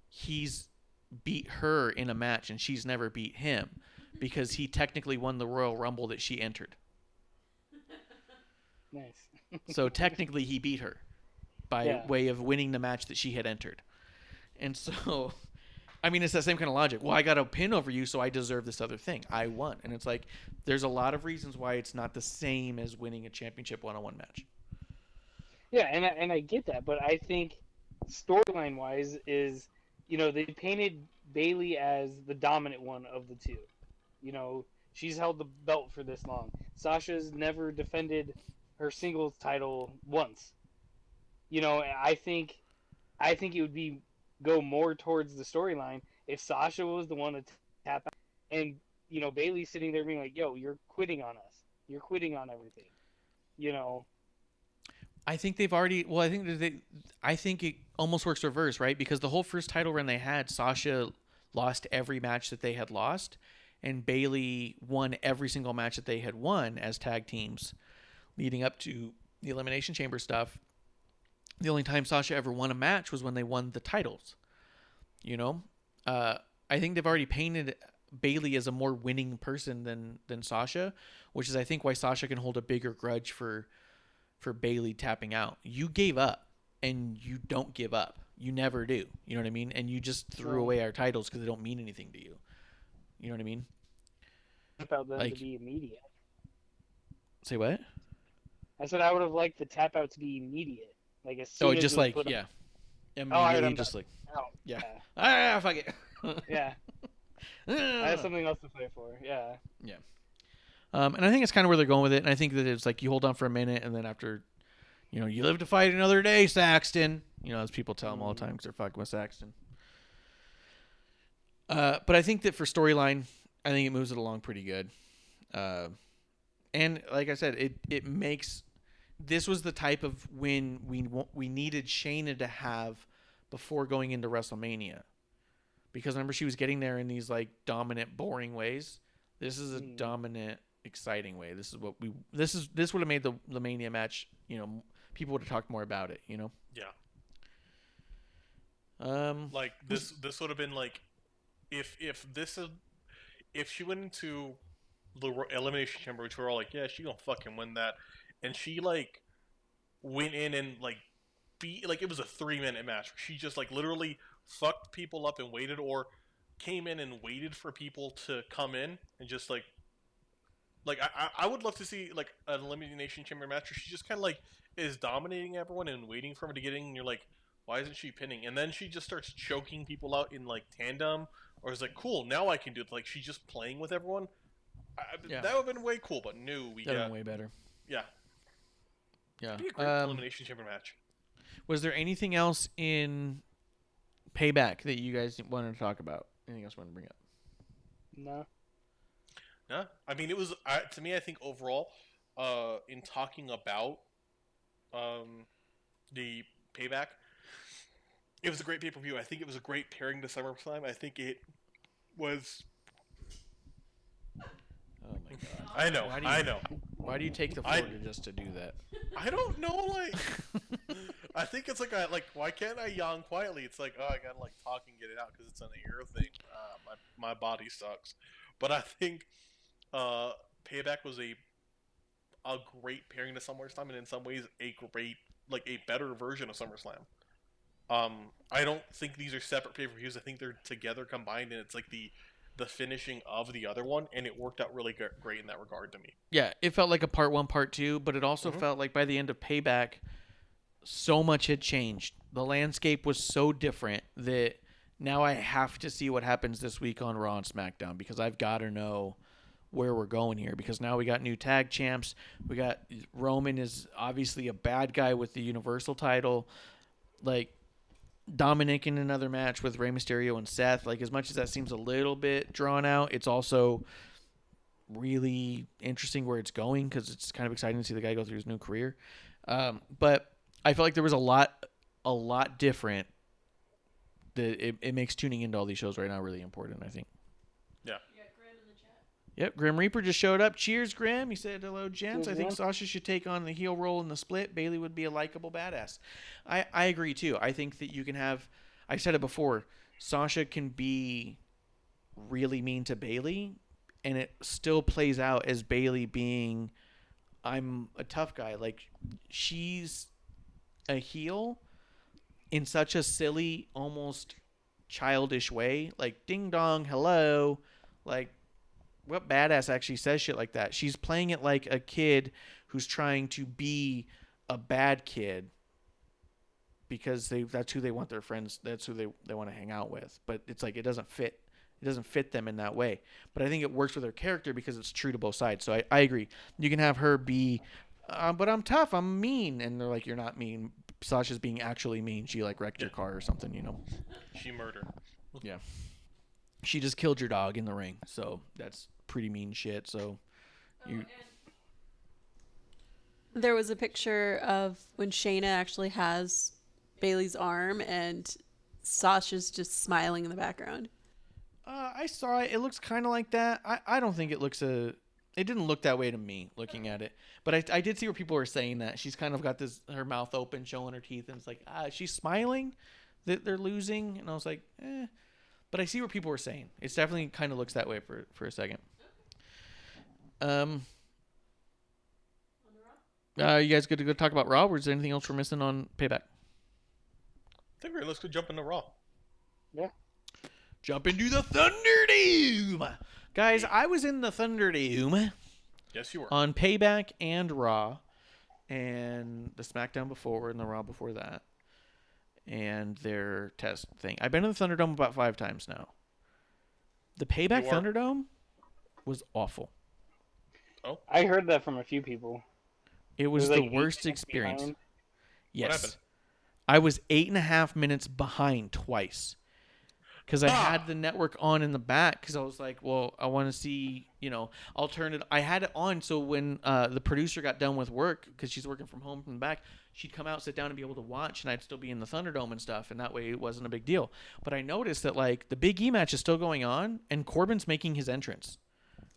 Speaker 1: he's beat her in a match and she's never beat him because he technically won the Royal Rumble that she entered.
Speaker 3: Nice.
Speaker 1: So technically he beat her by way of winning the match that she had entered. And so, I mean, it's that same kind of logic. Well, I got a pin over you, so I deserve this other thing. I won. And it's like, there's a lot of reasons why it's not the same as winning a championship one-on-one match.
Speaker 3: Yeah, and I get that, but I think storyline-wise is, they painted Bayley as the dominant one of the two. She's held the belt for this long. Sasha's never defended her singles title once. I think it would go more towards the storyline if Sasha was the one to tap out, and Bayley sitting there being like, "Yo, you're quitting on us. You're quitting on everything."
Speaker 1: I think they've already. Well, I think it almost works reverse, right? Because the whole first title run they had, Sasha lost every match that they had lost, and Bayley won every single match that they had won as tag teams, leading up to the Elimination Chamber stuff, the only time Sasha ever won a match was when they won the titles. You know, I think they've already painted Bayley as a more winning person than Sasha, which is I think why Sasha can hold a bigger grudge for Bayley tapping out. You gave up, and you don't give up. You never do. You know what I mean? And you just threw away our titles because they don't mean anything to you. You know what I mean?
Speaker 3: I felt them
Speaker 1: Like,
Speaker 3: to be immediate.
Speaker 1: Say what?
Speaker 3: I said I would have liked the tap out to be immediate. Like as soon as
Speaker 1: Just
Speaker 3: it was
Speaker 1: like,
Speaker 3: put
Speaker 1: yeah.
Speaker 3: Oh, I
Speaker 1: Immediately,
Speaker 3: heard
Speaker 1: just like,
Speaker 3: out.
Speaker 1: yeah. Ah, fuck it.
Speaker 3: Yeah. I have something else to play for. Yeah.
Speaker 1: Yeah. And I think it's kind of where they're going with it. And I think that it's like you hold on for a minute, and then after, you know, you live to fight another day, Saxton. You know, as people tell him all the time because they're fucking with Saxton. But I think that for storyline, I think it moves it along pretty good. And like I said, it makes... This was the type of win we needed Shayna to have before going into WrestleMania. Because remember, she was getting there in these like dominant, boring ways. This is a dominant, exciting way. This would have made the Mania match, you know, people would have talked more about it, you know?
Speaker 2: Yeah.
Speaker 1: Like
Speaker 2: this would have been like if she went into the Elimination Chamber, which we're all like, yeah, she gonna fucking win that, and she like went in and like beat, like it was a 3-minute match. She just like literally fucked people up and waited, or came in and waited for people to come in and just like I would love to see like an Elimination Chamber match where she just kind of like is dominating everyone and waiting for them to get in, and you're like, why isn't she pinning? And then she just starts choking people out in like tandem, or is like, cool, now I can do it. Like she's just playing with everyone. That would have been way cool, but no, we got
Speaker 1: way better.
Speaker 2: Yeah.
Speaker 1: Yeah.
Speaker 2: It'd be a great Elimination Chamber match.
Speaker 1: Was there anything else in Payback that you guys wanted to talk about? Anything else you wanted to bring up?
Speaker 3: No.
Speaker 2: Yeah. I mean, it was to me, I think overall, in talking about the Payback, it was a great pay-per-view. I think it was a great pairing to SummerSlam. I think it was...
Speaker 1: Oh my god.
Speaker 2: I know. I know.
Speaker 1: Why do you take the floor just to do that?
Speaker 2: I don't know, like... I think it's like, why can't I yawn quietly? It's like, oh, I gotta like talk and get it out because it's an ear thing. My body sucks. But I think Payback was a great pairing to SummerSlam, and in some ways a great, like a better version of SummerSlam. I don't think these are separate pay-per-views. I think they're together combined, and it's like the finishing of the other one, and it worked out really great in that regard to me.
Speaker 1: Yeah, it felt like a part 1, part 2, but it also felt like by the end of Payback, so much had changed. The landscape was so different that now I have to see what happens this week on Raw and SmackDown, because I've got to know where we're going here, because now we got new tag champs. We got Roman is obviously a bad guy with the Universal title. Like, Dominic in another match with Rey Mysterio and Seth. Like, as much as that seems a little bit drawn out, it's also really interesting where it's going, because it's kind of exciting to see the guy go through his new career. But I felt like there was a lot different. That it makes tuning into all these shows right now really important, I think.
Speaker 2: Yeah.
Speaker 1: Yep, Grim Reaper just showed up. Cheers, Grim. He said, hello, gents. I think Sasha should take on the heel role in the split. Bayley would be a likable badass. I agree, too. I think that you can have... I said it before. Sasha can be really mean to Bayley, and it still plays out as Bayley being, I'm a tough guy. Like, she's a heel in such a silly, almost childish way. Like, ding dong, hello. Like, what badass actually says shit like that? She's playing it like a kid who's trying to be a bad kid because that's who they want their friends. That's who they want to hang out with. But it's like, it doesn't fit. It doesn't fit them in that way. But I think it works with her character because it's true to both sides. So I agree. You can have her be, but I'm tough. I'm mean. And they're like, you're not mean. Sasha's being actually mean. She like wrecked your car or something, you know?
Speaker 2: She murdered.
Speaker 1: Yeah. She just killed your dog in the ring. So that's pretty mean shit. So
Speaker 4: there was a picture of when Shayna actually has Bayley's arm and Sasha's just smiling in the background.
Speaker 1: I saw it. It looks kind of like that. I don't think it looks it It didn't look that way to me looking at it, but I did see where people were saying that she's kind of got her mouth open, showing her teeth, and it's like, she's smiling that they're losing, and I was like, eh. But I see what people were saying. It's definitely kind of looks that way for a second. You guys good to go talk about Raw? Or is there anything else we're missing on Payback?
Speaker 2: I think let's go jump into Raw.
Speaker 3: Yeah.
Speaker 1: Jump into the ThunderDome! Guys, I was in the ThunderDome.
Speaker 2: Yes, you were.
Speaker 1: On Payback and Raw. And the SmackDown before and the Raw before that. And their test thing. I've been in the ThunderDome about 5 times now. The Payback ThunderDome was awful.
Speaker 2: Oh?
Speaker 3: I heard that from a few people.
Speaker 1: It was the worst experience.
Speaker 3: Behind.
Speaker 1: Yes.
Speaker 2: What happened?
Speaker 1: I was 8.5 minutes behind twice. Because I had the network on in the back. Because I was like, well, I want to see, alternative. I had it on so when the producer got done with work, because she's working from home from the back, she'd come out, sit down, and be able to watch, and I'd still be in the ThunderDome and stuff, and that way it wasn't a big deal. But I noticed that, the Big E match is still going on, and Corbin's making his entrance.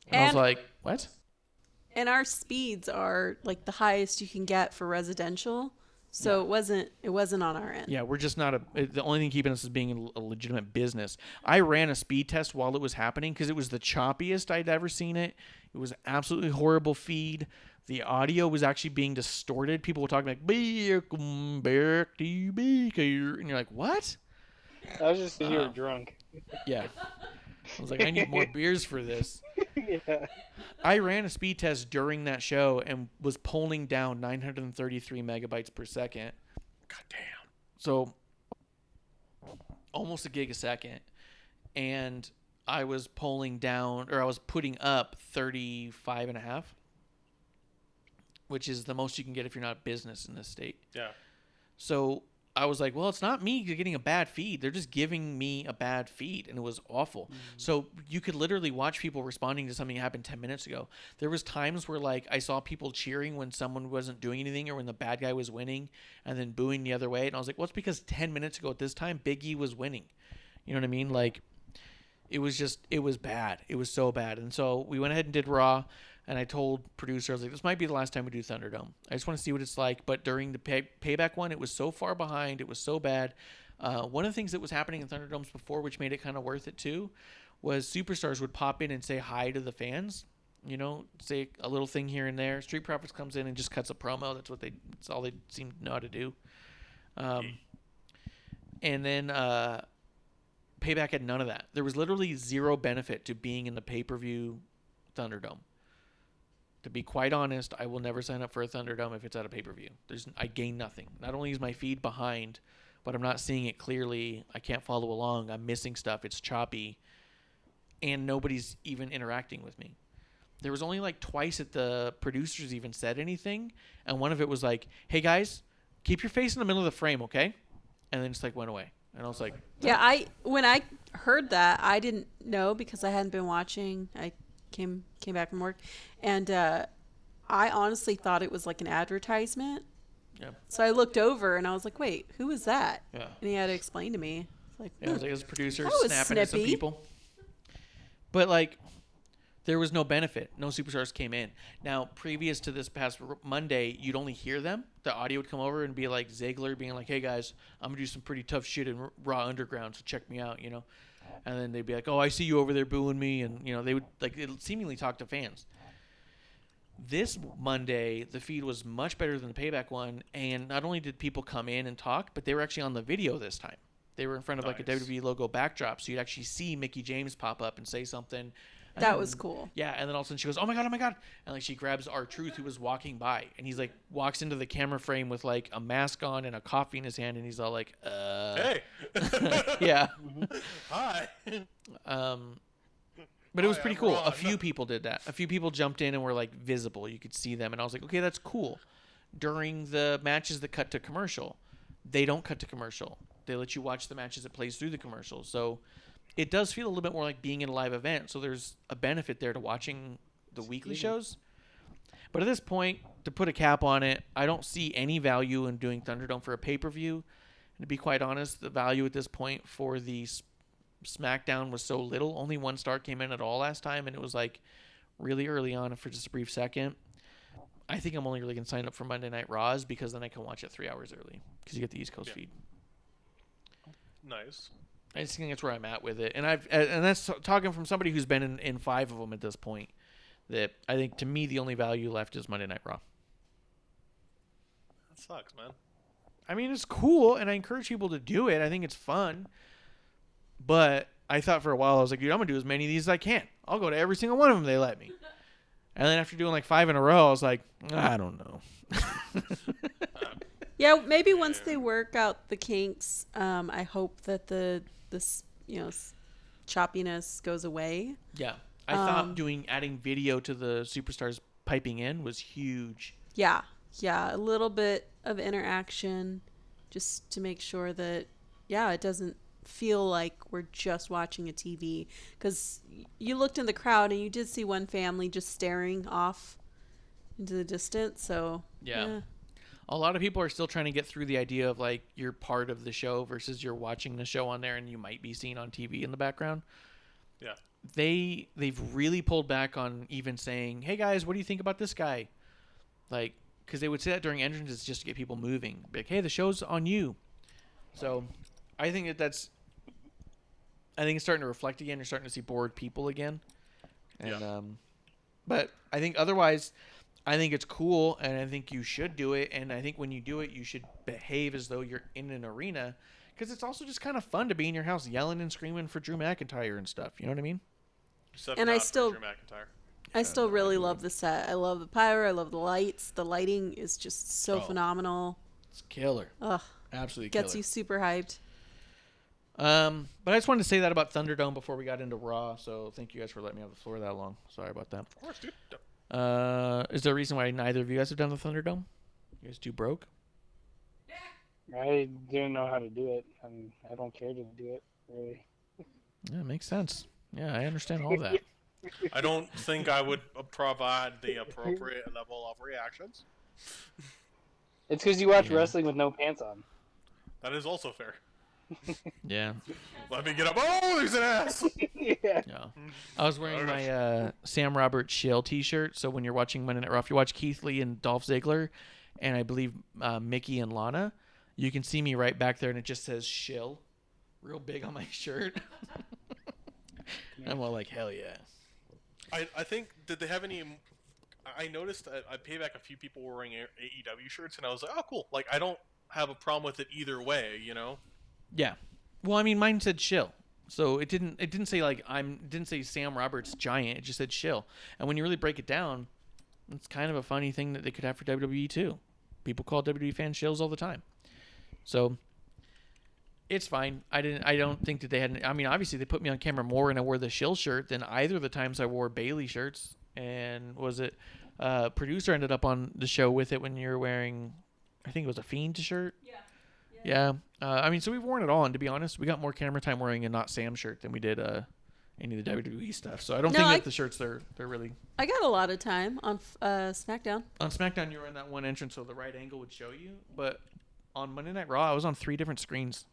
Speaker 1: And I was like, what?
Speaker 4: And our speeds are, the highest you can get for residential. So it wasn't on our end.
Speaker 1: Yeah, we're just not the only thing keeping us is being a legitimate business. I ran a speed test while it was happening because it was the choppiest I'd ever seen it. It was an absolutely horrible feed. The audio was actually being distorted. People were talking like, back to Baker. And you're like, what?
Speaker 3: I was just you were drunk.
Speaker 1: Yeah. I was like, I need more beers for this.
Speaker 3: Yeah.
Speaker 1: I ran a speed test during that show and was pulling down 933 megabytes per second.
Speaker 2: God damn.
Speaker 1: So almost a gig a second. And I was pulling down, or I was putting up 35 and a half, which is the most you can get if you're not business in this state.
Speaker 2: Yeah.
Speaker 1: So I was like, well, it's not me getting a bad feed. They're just giving me a bad feed, and it was awful. Mm-hmm. So you could literally watch people responding to something that happened 10 minutes ago. There was times where, I saw people cheering when someone wasn't doing anything or when the bad guy was winning and then booing the other way. And I was like, well, it's because 10 minutes ago at this time, Big E was winning. You know what I mean? It was bad. It was so bad. And so we went ahead and did Raw. And I told producer, I was like, this might be the last time we do ThunderDome. I just want to see what it's like. But during the Payback one, it was so far behind. It was so bad. One of the things that was happening in ThunderDomes before, which made it kind of worth it too, was superstars would pop in and say hi to the fans. Say a little thing here and there. Street Profits comes in and just cuts a promo. That's all they seem to know how to do. And then Payback had none of that. There was literally zero benefit to being in the pay-per-view ThunderDome. To be quite honest, I will never sign up for a ThunderDome if it's at a pay-per-view. I gain nothing. Not only is my feed behind, but I'm not seeing it clearly. I can't follow along. I'm missing stuff. It's choppy. And nobody's even interacting with me. There was only twice that the producers even said anything. And one of it was like, hey guys, keep your face in the middle of the frame, okay? And then just went away. And I was like,
Speaker 4: yeah, when I heard that, I didn't know because I hadn't been watching. I came back from work, and I honestly thought it was an advertisement.
Speaker 1: Yeah.
Speaker 4: So I looked over and I was like, wait, who is that?
Speaker 1: Yeah.
Speaker 4: And he had to explain to me.
Speaker 1: It was his producer
Speaker 4: that was
Speaker 1: snapping at some
Speaker 4: snippy.
Speaker 1: people. But there was no benefit. No superstars came in. Now, previous to this past Monday, you'd only hear them. The audio would come over and be like Ziggler being like, hey guys, I'm gonna do some pretty tough shit in Raw Underground, so check me out, And then they'd be like, oh, I see you over there booing me. And, they would seemingly talk to fans. This Monday, the feed was much better than the Payback one. And not only did people come in and talk, but they were actually on the video this time. They were in front of a WWE logo backdrop. So you'd actually see Mickie James pop up and say something.
Speaker 4: That was cool.
Speaker 1: Yeah, and then all of a sudden she goes, oh my God. And she grabs R-Truth, who was walking by. And he's walks into the camera frame with a mask on and a coffee in his hand. And he's all like,
Speaker 2: Hey.
Speaker 1: Yeah.
Speaker 2: Hi.
Speaker 1: But it was pretty cool. A few people did that. A few people jumped in and were visible. You could see them. And I was like, okay, that's cool. During the matches that cut to commercial, they don't cut to commercial. They let you watch the matches that plays through the commercial. So it does feel a little bit more like being in a live event. So there's a benefit there to watching the weekly shows. But at this point, to put a cap on it, I don't see any value in doing ThunderDome for a pay-per-view. And to be quite honest, the value at this point for the SmackDown was so little. Only 1 star came in at all last time, and it was really early on for just a brief second. I think I'm only really going to sign up for Monday Night Raws because then I can watch it 3 hours early because you get the East Coast feed.
Speaker 2: Nice.
Speaker 1: I just think that's where I'm at with it, and that's talking from somebody who's been in 5 of them at this point. That I think to me the only value left is Monday Night Raw.
Speaker 2: That sucks, man.
Speaker 1: I mean, it's cool, and I encourage people to do it. I think it's fun, but I thought for a while I was like, dude, I'm gonna do as many of these as I can. I'll go to every single one of them they let me. And then after doing like 5 in a row, I was like, I don't know.
Speaker 4: Yeah, maybe once they work out the kinks, I hope that this choppiness goes away.
Speaker 1: Yeah, I thought adding video to the superstars piping in was huge.
Speaker 4: Yeah, a little bit of interaction, just to make sure that it doesn't feel like we're just watching a TV. Because you looked in the crowd and you did see one family just staring off into the distance. So
Speaker 1: yeah. A lot of people are still trying to get through the idea of like you're part of the show versus you're watching the show on there and you might be seen on TV in the background.
Speaker 2: Yeah.
Speaker 1: They've really pulled back on even saying, "Hey guys, what do you think about this guy?" Like, because they would say that during entrances just to get people moving. Like, "Hey, the show's on you." So, I think it's starting to reflect again. You're starting to see bored people again. And but I think otherwise, I think it's cool, and I think you should do it. And I think when you do it, you should behave as though you're in an arena, because it's also just kind of fun to be in your house yelling and screaming for Drew McIntyre and stuff. You know what I mean?
Speaker 2: Except
Speaker 4: and
Speaker 2: not
Speaker 4: I
Speaker 2: for
Speaker 4: still,
Speaker 2: Drew McIntyre.
Speaker 4: I still really love the set. I love the pyro. I love the lights. The lighting is just so phenomenal.
Speaker 1: It's killer.
Speaker 4: Ugh,
Speaker 1: absolutely killer.
Speaker 4: Gets you super hyped.
Speaker 1: But I just wanted to say that about ThunderDome before we got into Raw. So thank you guys for letting me have the floor that long. Sorry about that.
Speaker 2: Of course, dude.
Speaker 1: Is there a reason why neither of you guys have done the ThunderDome? You guys too broke?
Speaker 3: I didn't know how to do it. I don't care to do it, really.
Speaker 1: Yeah, it makes sense. Yeah, I understand all that.
Speaker 2: I don't think I would provide the appropriate level of reactions.
Speaker 3: It's because you watch wrestling with no pants on.
Speaker 2: That is also fair.
Speaker 1: Yeah.
Speaker 2: Let me get up. Oh, there's an ass!
Speaker 3: Yeah.
Speaker 1: I was wearing my Sam Roberts Shill t-shirt, so when you're watching Monday Night Raw, if you watch Keith Lee and Dolph Ziggler, and I believe Mickey and Lana, you can see me right back there, and it just says Shill real big on my shirt. I'm all like, hell yeah.
Speaker 2: I think, did they have any... I noticed at Payback a few people were wearing AEW shirts, and I was like, oh, cool. Like, I don't have a problem with it either way, you know?
Speaker 1: Yeah. Well, I mean, mine said Shill. So it didn't say like didn't say Sam Roberts Giant. It just said Shill. And when you really break it down, it's kind of a funny thing that they could have for WWE too. People call WWE fans Shills all the time. So it's fine. I don't think that they had. I mean, obviously they put me on camera more, and I wore the Shill shirt than either of the times I wore Bailey shirts. And was it producer ended up on the show with it when you're wearing, I think it was a Fiend shirt. Yeah. I mean, so we've worn it all, and to be honest, we got more camera time wearing a Not Sam shirt than we did any of the WWE stuff. So I don't think that the shirts they're really.
Speaker 4: I got a lot of time on SmackDown.
Speaker 1: On SmackDown, you were in that one entrance, so the right angle would show you. But on Monday Night Raw, I was on 3 different screens.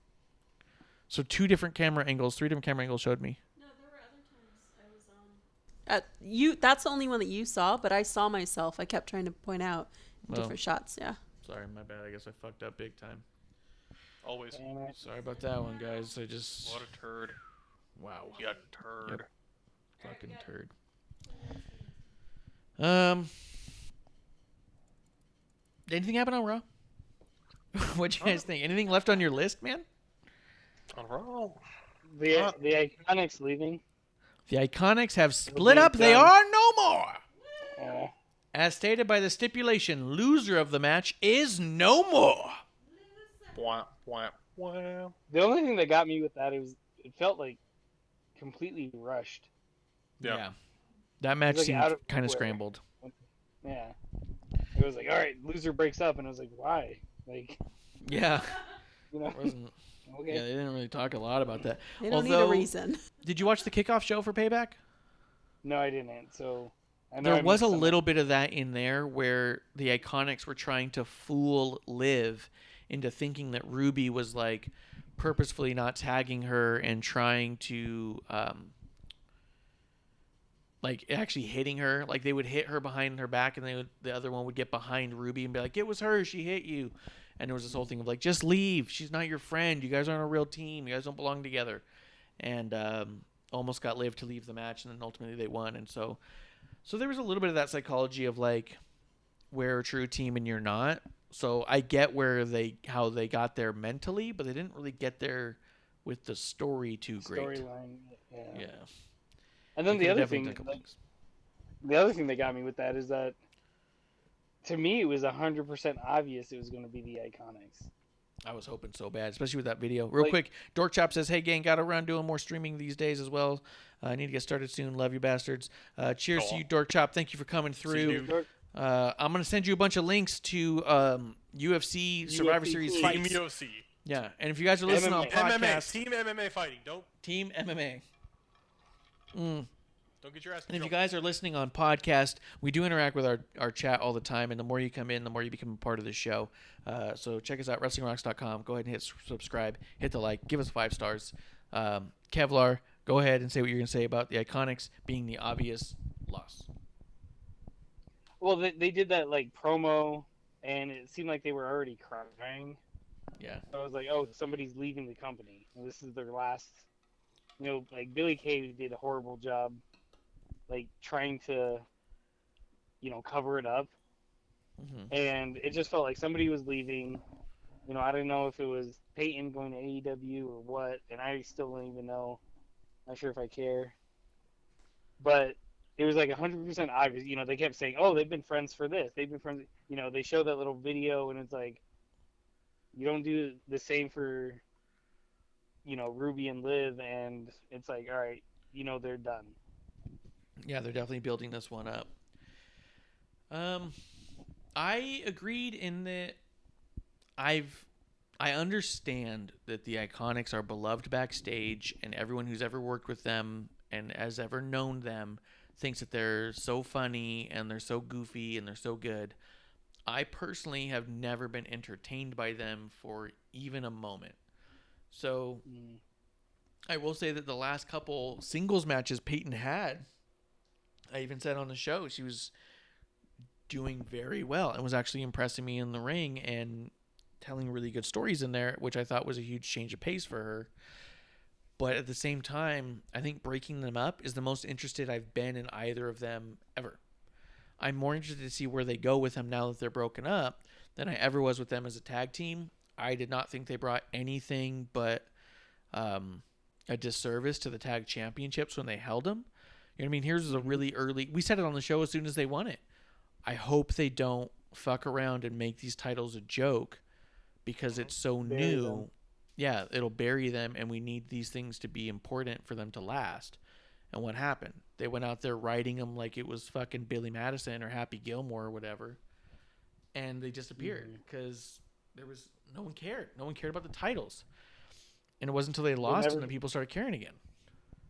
Speaker 1: So 2 different camera angles, 3 different camera angles showed me.
Speaker 4: No, there were other times I was on. That's the only one that you saw, but I saw myself. I kept trying to point out different shots. Yeah.
Speaker 1: Sorry, my bad. I guess I fucked up big time.
Speaker 2: Always.
Speaker 1: Sorry about that one, guys. What
Speaker 2: a turd.
Speaker 1: Wow.
Speaker 2: You got turd.
Speaker 1: Yep. Fucking turd. Anything happen on Raw? What'd you guys think? Anything left on your list, man?
Speaker 2: On Raw?
Speaker 3: The Iconics leaving.
Speaker 1: The Iconics have split up. They are no more. As stated by the stipulation, loser of the match is no more.
Speaker 2: Wah, wah, wah.
Speaker 3: The only thing that got me with that is it felt like completely rushed.
Speaker 2: Yeah.
Speaker 1: That match seemed kind of scrambled.
Speaker 3: Yeah. It was like, all right, loser breaks up, and I was like, why? Like.
Speaker 1: Yeah.
Speaker 3: You know.
Speaker 1: It wasn't.
Speaker 3: Okay.
Speaker 1: Yeah, they didn't really talk a lot about that.
Speaker 4: They don't need a reason.
Speaker 1: Did you watch the kickoff show for Payback?
Speaker 3: No, I didn't. So.
Speaker 1: There was a little bit of that in there where the Iconics were trying to fool Liv into thinking that Ruby was like purposefully not tagging her and trying to like actually hitting her. Like they would hit her behind her back, and the other one would get behind Ruby and be like, "It was her. She hit you." And there was this whole thing of like, "Just leave. She's not your friend. You guys aren't a real team. You guys don't belong together." And almost got Liv to leave the match, and then ultimately they won. And so there was a little bit of that psychology of like, we're a true team and you're not. So I get how they got there mentally, but they didn't really get there with the story too great.
Speaker 3: Storyline, yeah. And
Speaker 1: They
Speaker 3: then the
Speaker 1: could've
Speaker 3: other
Speaker 1: definitely
Speaker 3: thing,
Speaker 1: done a couple things.
Speaker 3: the other thing that got me with that is that, to me, it was 100% obvious it was going to be the Iconics.
Speaker 1: I was hoping so bad, especially with that video. Real quick, Dork Chop says, "Hey gang, gotta run doing more streaming these days as well. I need to get started soon. Love you bastards. Cheers to you, Dork Chop. Thank you for coming through. I'm gonna send you a bunch of links to UFC Survivor Series
Speaker 2: Team
Speaker 1: fights.
Speaker 2: UFC.
Speaker 1: Yeah, and if you guys are listening on podcast,
Speaker 2: MMA, Team MMA fighting.
Speaker 1: Team MMA.
Speaker 2: Don't get your ass.
Speaker 1: And if you guys are listening on podcast, we do interact with our chat all the time, and the more you come in, the more you become a part of the show. So check us out, WrestlingRocks.com. Go ahead and hit subscribe, hit the like, give us 5 stars. Kevlar, go ahead and say what you're going to say about the Iconics being the obvious loss.
Speaker 3: Well, they did that like promo, and it seemed like they were already crying.
Speaker 1: Yeah.
Speaker 3: So I was like, oh, somebody's leaving the company. And this is their last. You know, like Billy Kay did a horrible job, like trying to, cover it up.
Speaker 1: Mm-hmm.
Speaker 3: And it just felt like somebody was leaving. I don't know if it was Peyton going to AEW or what, and I still don't even know. Not sure if I care. But it was like 100% obvious. They kept saying, oh, they've been friends for this. They've been friends. They show that little video, and it's like, you don't do the same for, Ruby and Liv, and it's like, all right, they're done.
Speaker 1: Yeah, they're definitely building this one up. I agreed in that I understand that the Iconics are beloved backstage, and everyone who's ever worked with them and has ever known them thinks that they're so funny and they're so goofy and they're so good. I personally have never been entertained by them for even a moment. So I will say that the last couple singles matches Peyton had, I even said on the show, she was doing very well and was actually impressing me in the ring and telling really good stories in there, which I thought was a huge change of pace for her. But at the same time, I think breaking them up is the most interested I've been in either of them ever. I'm more interested to see where they go with them now that they're broken up than I ever was with them as a tag team. I did not think they brought anything but a disservice to the tag championships when they held them. You know what I mean? Here's a really early... We said it on the show as soon as they won it. I hope they don't fuck around and make these titles a joke because it's so new.
Speaker 3: Them.
Speaker 1: Yeah, it'll bury them, and we need these things to be important for them to last. And what happened? They went out there riding them like it was fucking Billy Madison or Happy Gilmore or whatever, and they disappeared because there was no one cared. No one cared about the titles, and it wasn't until they lost and then people started caring again.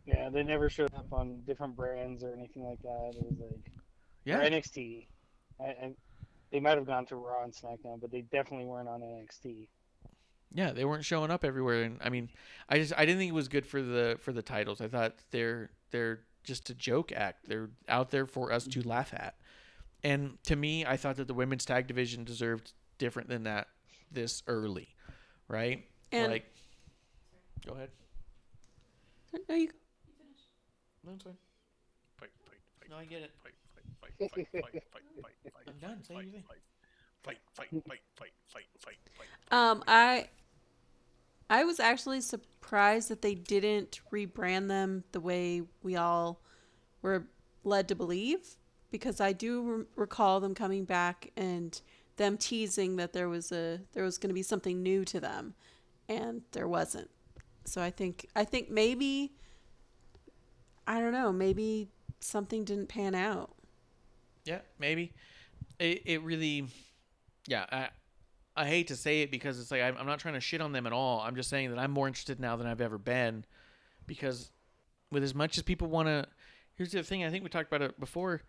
Speaker 3: Yeah, they never showed up on different brands or anything like that. It was like or NXT. And they might have gone to Raw and SmackDown, but they definitely weren't on NXT.
Speaker 1: Yeah, they weren't showing up everywhere, and I mean, I didn't think it was good for the titles. I thought they're just a joke act. They're out there for us to laugh at. And to me, I thought that the women's tag division deserved different than that this early, right?
Speaker 4: And
Speaker 1: go ahead.
Speaker 4: No, you
Speaker 1: finish. No, it's fine.
Speaker 2: Fight.
Speaker 1: No, I get it.
Speaker 2: Fight.
Speaker 1: I'm done. Say anything.
Speaker 2: Fight.
Speaker 4: I was actually surprised that they didn't rebrand them the way we all were led to believe, because I do recall them coming back and them teasing that there was going to be something new to them, and there wasn't. So I think maybe, I don't know, maybe something didn't pan out.
Speaker 1: Yeah, maybe. It really, yeah. I hate to say it because it's like I'm not trying to shit on them at all. I'm just saying that I'm more interested now than I've ever been, because with as much as people want to, here's the thing. I think we talked about it before.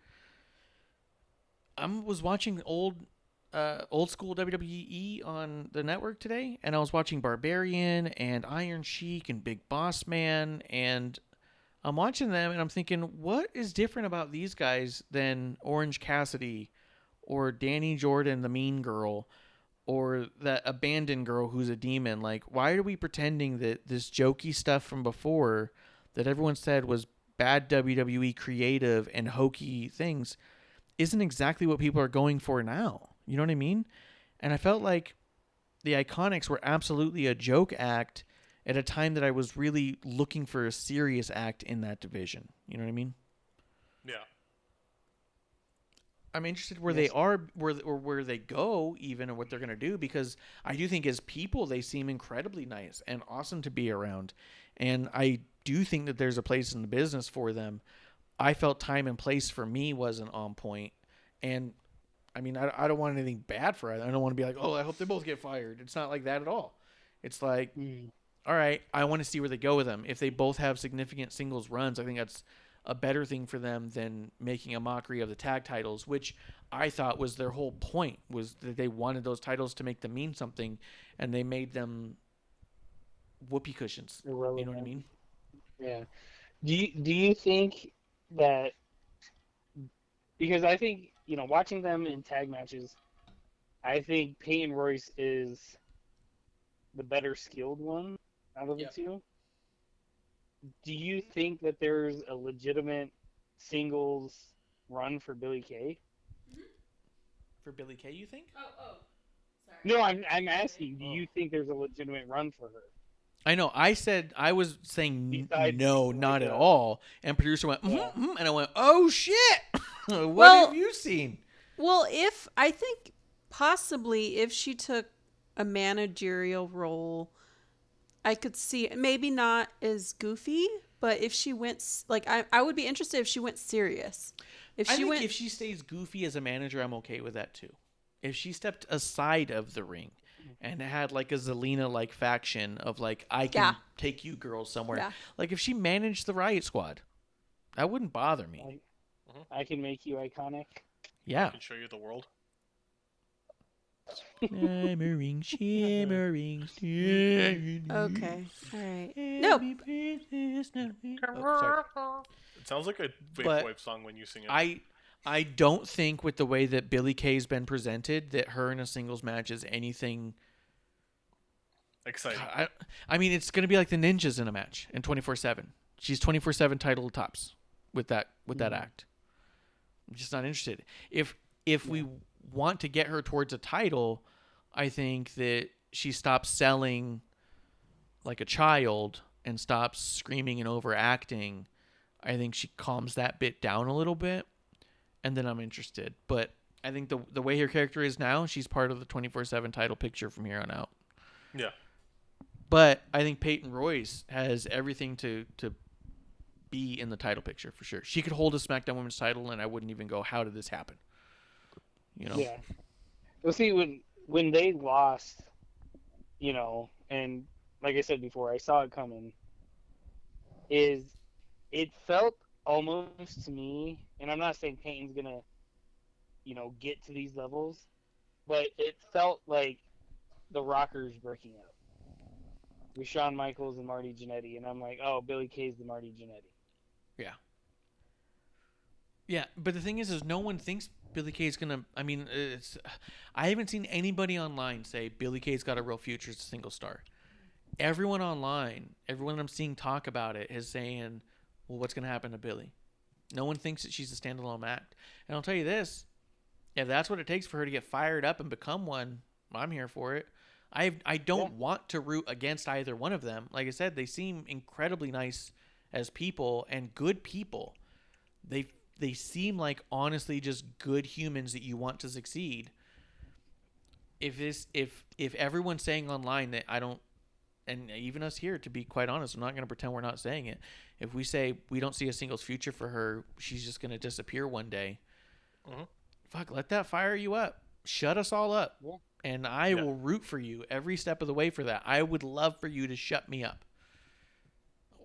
Speaker 1: I was watching old school WWE on the network today, and I was watching Barbarian and Iron Sheik and Big Boss Man, and I'm watching them and I'm thinking, what is different about these guys than Orange Cassidy or Danny Jordan, the mean girl, or that abandoned girl who's a demon? Like, why are we pretending that this jokey stuff from before that everyone said was bad WWE creative and hokey things isn't exactly what people are going for now? You know what I mean? And I felt like the Iconics were absolutely a joke act at a time that I was really looking for a serious act in that division. You know what I mean?
Speaker 2: Yeah.
Speaker 1: I'm interested where they are, where they go, even, or what they're going to do, because I do think as people, they seem incredibly nice and awesome to be around. And I do think that there's a place in the business for them. I felt time and place for me wasn't on point. And I mean, I don't want anything bad for it. I don't want to be like, oh, I hope they both get fired. It's not like that at all. It's like, all right, I want to see where they go with them. If they both have significant singles runs, I think that's a better thing for them than making a mockery of the tag titles, which I thought was their whole point, was that they wanted those titles to make them mean something, and they made them whoopee cushions.
Speaker 3: Irrelevant.
Speaker 1: You know what I mean?
Speaker 3: Yeah. Do you think that, because I think, watching them in tag matches, I think Peyton Royce is the better skilled one out of the two. Do you think that there's a legitimate singles run for Billie Kay?
Speaker 1: For Billie Kay, you think?
Speaker 4: Oh, sorry.
Speaker 3: No, I'm asking. Do you think there's a legitimate run for her?
Speaker 1: I know. I was saying
Speaker 3: Besides,
Speaker 1: no,
Speaker 3: like,
Speaker 1: not at all. And producer went, and I went, oh shit! What
Speaker 4: Well,
Speaker 1: have you seen?
Speaker 4: Well, I think possibly if she took a managerial role, I could see maybe not as goofy, but if she went I would be interested if she went serious. If she
Speaker 1: stays goofy as a manager, I'm okay with that too. If she stepped aside of the ring and had like a Zelina-like faction of like, I can take you girls somewhere.
Speaker 4: Yeah.
Speaker 1: Like if she managed the Riot Squad, that wouldn't bother me.
Speaker 3: I can make you iconic.
Speaker 1: Yeah.
Speaker 2: I can show you the world.
Speaker 1: Shimmering.
Speaker 4: Okay. All right. No.
Speaker 1: Oh, sorry.
Speaker 2: It sounds like a Vaporwave song when you sing it.
Speaker 1: I don't think with the way that Billie Kay's been presented that her in a singles match is anything
Speaker 2: exciting.
Speaker 1: I mean, it's going to be like the Ninjas in a match in 24/7. She's 24/7 title tops with that act. I'm just not interested. If we want to get her towards a title, I think that she stops selling like a child and stops screaming and overacting. I think she calms that bit down a little bit, and then I'm interested. But I think the way her character is now, she's part of the 24/7 title picture from here on out.
Speaker 2: Yeah.
Speaker 1: But I think Peyton Royce has everything to be in the title picture for sure. She could hold a SmackDown Women's title, and I wouldn't even go, how did this happen? You know?
Speaker 3: Yeah. Well, see, when they lost, and like I said before, I saw it coming, it felt almost to me, and I'm not saying Peyton's going to, get to these levels, but it felt like the Rockers breaking up with Shawn Michaels and Marty Jannetty, and I'm like, oh, Billie Kay's the Marty Jannetty.
Speaker 1: Yeah. Yeah, but the thing is no one thinks Billie Kay's gonna. I mean, I haven't seen anybody online say Billie Kay's got a real future as a single star. Everyone online, everyone I'm seeing talk about it is saying, well, what's gonna happen to Billie? No one thinks that she's a standalone act. And I'll tell you this: if that's what it takes for her to get fired up and become one, I'm here for it. I don't want to root against either one of them. Like I said, they seem incredibly nice as people and good people. They seem like honestly just good humans that you want to succeed. If everyone's saying online that I don't, and even us here, to be quite honest, I'm not going to pretend we're not saying it. If we say we don't see a singles future for her, she's just going to disappear one day. Fuck, let that fire you up. Shut us all up.
Speaker 3: Yeah.
Speaker 1: And I will root for you every step of the way for that. I would love for you to shut me up.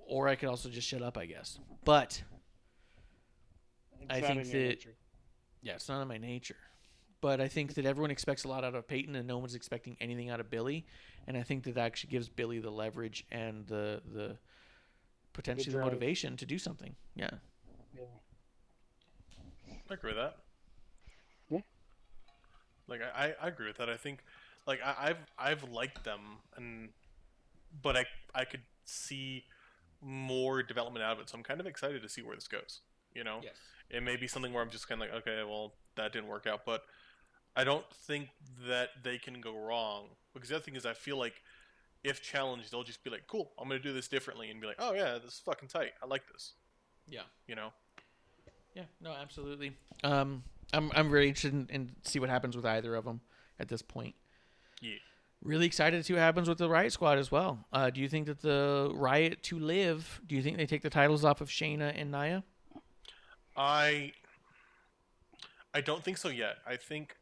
Speaker 1: Or I could also just shut up, I guess. But I think that, it's not in my nature. But I think that everyone expects a lot out of Peyton, and no one's expecting anything out of Billie. And I think that actually gives Billie the leverage and the potentially the motivation to do something. Yeah.
Speaker 3: Yeah.
Speaker 2: I agree with that.
Speaker 3: Yeah.
Speaker 2: Like I agree with that. I think like I've liked them, but I could see more development out of it. So I'm kind of excited to see where this goes. You know,
Speaker 1: Yes.
Speaker 2: it may be something where I'm just kind of like, okay, well that didn't work out, but I don't think that they can go wrong, because the other thing is I feel like if challenged, they'll just be like, cool, I'm gonna do this differently, and be like, oh yeah, this is fucking tight. I like this.
Speaker 1: Yeah.
Speaker 2: You know.
Speaker 1: Yeah. No, absolutely. I'm very interested in see what happens with either of them at this point.
Speaker 2: Yeah.
Speaker 1: Really excited to see what happens with the Riot Squad as well. Do you think that the Riot to Live? Do you think they take the titles off of Shayna and Nia?
Speaker 2: I don't think so yet. I think,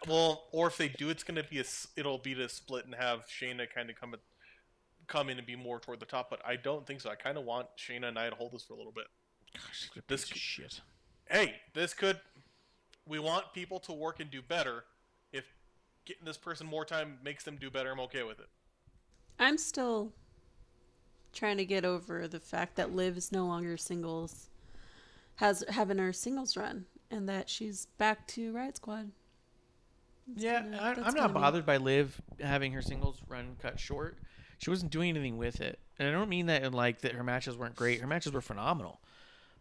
Speaker 2: well, or if they do, it's gonna be it'll be to split and have Shayna kind of come in and be more toward the top. But I don't think so. I kind of want Shayna and Nia to hold this for a little bit.
Speaker 1: Gosh,
Speaker 2: This
Speaker 1: shit.
Speaker 2: Hey, this could. We want people to work and do better. If getting this person more time makes them do better, I'm okay with it.
Speaker 4: I'm still trying to get over the fact that Liv is no longer singles, having her singles run, and that she's back to Riot Squad.
Speaker 1: I'm not bothered by Liv having her singles run cut short. She wasn't doing anything with it, and I don't mean that in like that her matches weren't great. Her matches were phenomenal,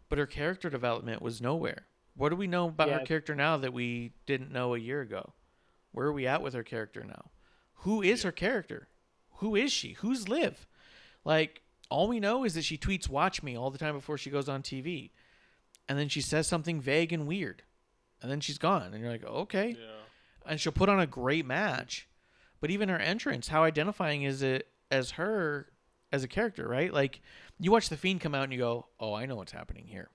Speaker 1: but her character development was nowhere. What do we know about her character now that we didn't know a year ago? Where are we at with her character now? Who is her character? Who is she? Who's Liv? Like, all we know is that she tweets "watch me" all the time before she goes on TV, and then she says something vague and weird, and then she's gone, and you're like, okay.
Speaker 2: Yeah.
Speaker 1: And she'll put on a great match, but even her entrance, how identifying is it as her as a character, right? Like, you watch The Fiend come out and you go, oh, I know what's happening here.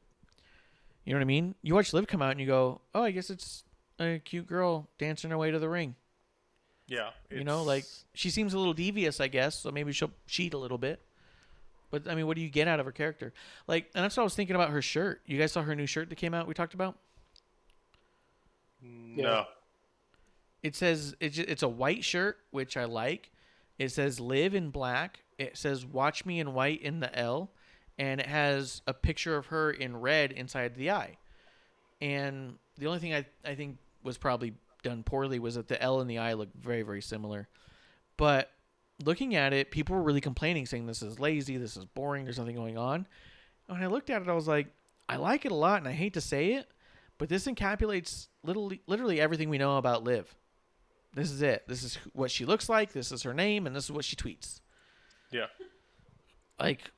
Speaker 1: You know what I mean? You watch Liv come out and you go, oh, I guess it's a cute girl dancing her way to the ring.
Speaker 2: Yeah.
Speaker 1: You know, like, she seems a little devious, I guess, so maybe she'll cheat a little bit. But, I mean, what do you get out of her character? Like, and that's what I was thinking about her shirt. You guys saw her new shirt that came out we talked about?
Speaker 2: No.
Speaker 1: It says, it's a white shirt, which I like. It says Liv in black. It says watch me in white in the L. And it has a picture of her in red inside the eye. And the only thing I think was probably done poorly was that the L and the I look very, very similar. But looking at it, people were really complaining, saying this is lazy, this is boring, there's nothing going on. And when I looked at it, I was like, I like it a lot, and I hate to say it, but this encapsulates literally everything we know about Liv. This is it. This is what she looks like, this is her name, and this is what she tweets.
Speaker 2: Yeah.
Speaker 1: Like,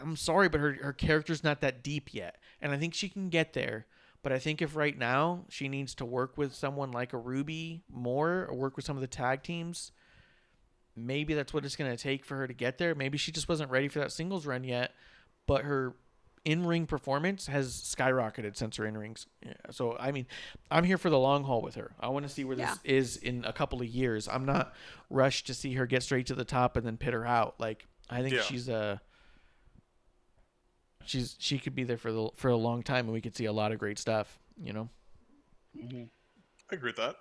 Speaker 1: I'm sorry, but her character's not that deep yet. And I think she can get there. But I think if right now she needs to work with someone like a Ruby more, or work with some of the tag teams, maybe that's what it's going to take for her to get there. Maybe she just wasn't ready for that singles run yet. But her in-ring performance has skyrocketed since her in-rings. Yeah, so, I mean, I'm here for the long haul with her. I want to see where this is in a couple of years. I'm not rushed to see her get straight to the top and then pit her out. Like, I think she could be there for a long time, and we could see a lot of great stuff, you know?
Speaker 3: Mm-hmm.
Speaker 2: I agree with that.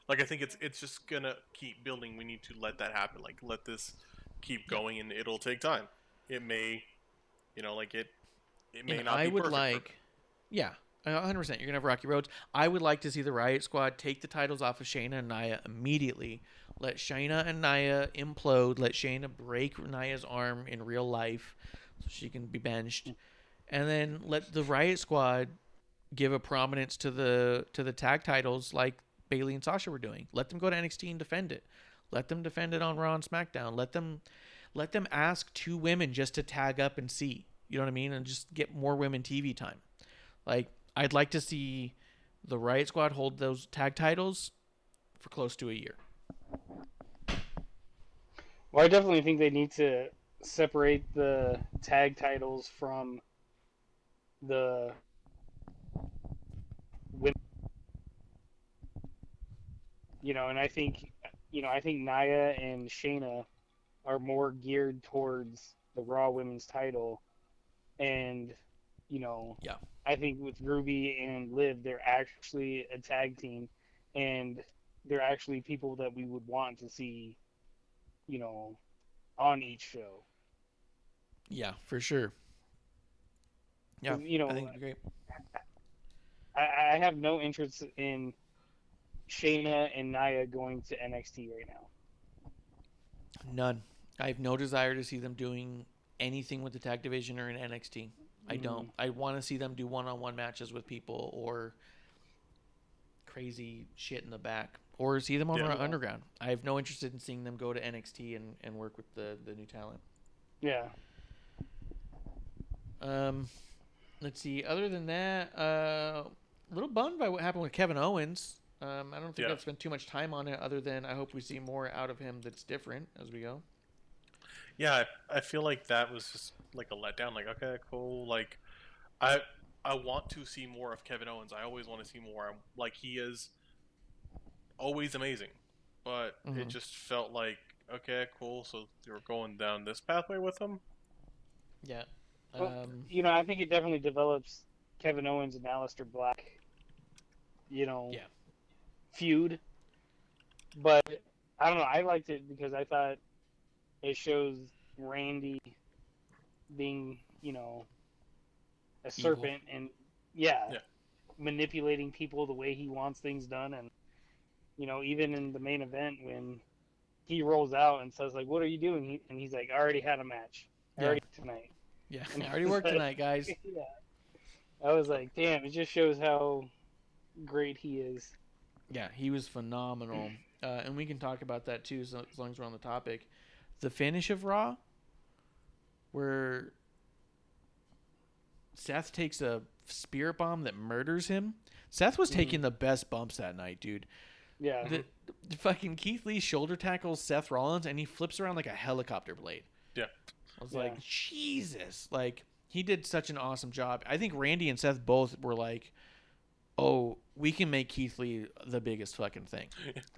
Speaker 2: Like, I think it's just gonna keep building. We need to let that happen. Like, let this keep going, and it'll take time. It may, like it may
Speaker 1: and
Speaker 2: not
Speaker 1: I
Speaker 2: be
Speaker 1: would
Speaker 2: perfect.
Speaker 1: like, yeah, 100%. You're gonna have rocky roads. I would like to see the Riot Squad take the titles off of Shayna and Nia immediately. Let Shayna and Nia implode. Let Shayna break Nia's arm in real life so she can be benched, and then let the Riot Squad give a prominence to the tag titles like Bayley and Sasha were doing. Let them go to NXT and defend it. Let them defend it on Raw and SmackDown. Let them ask two women just to tag up and see. You know what I mean? And just get more women TV time. Like, I'd like to see the Riot Squad hold those tag titles for close to a year.
Speaker 3: Well, I definitely think they need to separate the tag titles from the women. And I think Nia and Shayna are more geared towards the Raw Women's title, and I think with Ruby and Liv, they're actually a tag team, and they're actually people that we would want to see, on each show.
Speaker 1: Yeah, for sure. Yeah,
Speaker 3: You know,
Speaker 1: I think it'd be great.
Speaker 3: I have no interest in Shayna and Nia going to NXT right now.
Speaker 1: None. I have no desire to see them doing anything with the tag division or in NXT. I don't. I want to see them do one-on-one matches with people or crazy shit in the back, or see them on Underground. I have no interest in seeing them go to NXT and work with the new talent.
Speaker 3: Yeah.
Speaker 1: Let's see. Other than that, a little bummed by what happened with Kevin Owens. I don't think I've spent too much time on it, other than I hope we see more out of him that's different as we go.
Speaker 2: Yeah, I feel like that was just like a letdown. Like, okay, cool. Like, I want to see more of Kevin Owens. I always want to see more. Like, he is always amazing, but it just felt like, okay, cool. So you're going down this pathway with him.
Speaker 1: Yeah.
Speaker 3: Well, you know, I think it definitely develops Kevin Owens and Aleister Black, you know, feud. But I don't know. I liked it because I thought it shows Randy being, you know, a serpent and manipulating people the way he wants things done. And, you know, even in the main event when he rolls out and says, like, what are you doing? And he's like, I already had a match. Already tonight.
Speaker 1: Yeah, I already worked tonight, guys.
Speaker 3: Yeah. I was like, damn, it just shows how great he is.
Speaker 1: Yeah, he was phenomenal. And we can talk about that too, so as long as we're on the topic. The finish of Raw, where Seth takes a spirit bomb that murders him. Seth was taking the best bumps that night, dude.
Speaker 3: Yeah.
Speaker 1: The fucking Keith Lee shoulder tackles Seth Rollins, and he flips around like a helicopter blade.
Speaker 2: Yeah.
Speaker 1: I was like, Jesus. Like, he did such an awesome job. I think Randy and Seth both were like, oh, we can make Keith Lee the biggest fucking thing.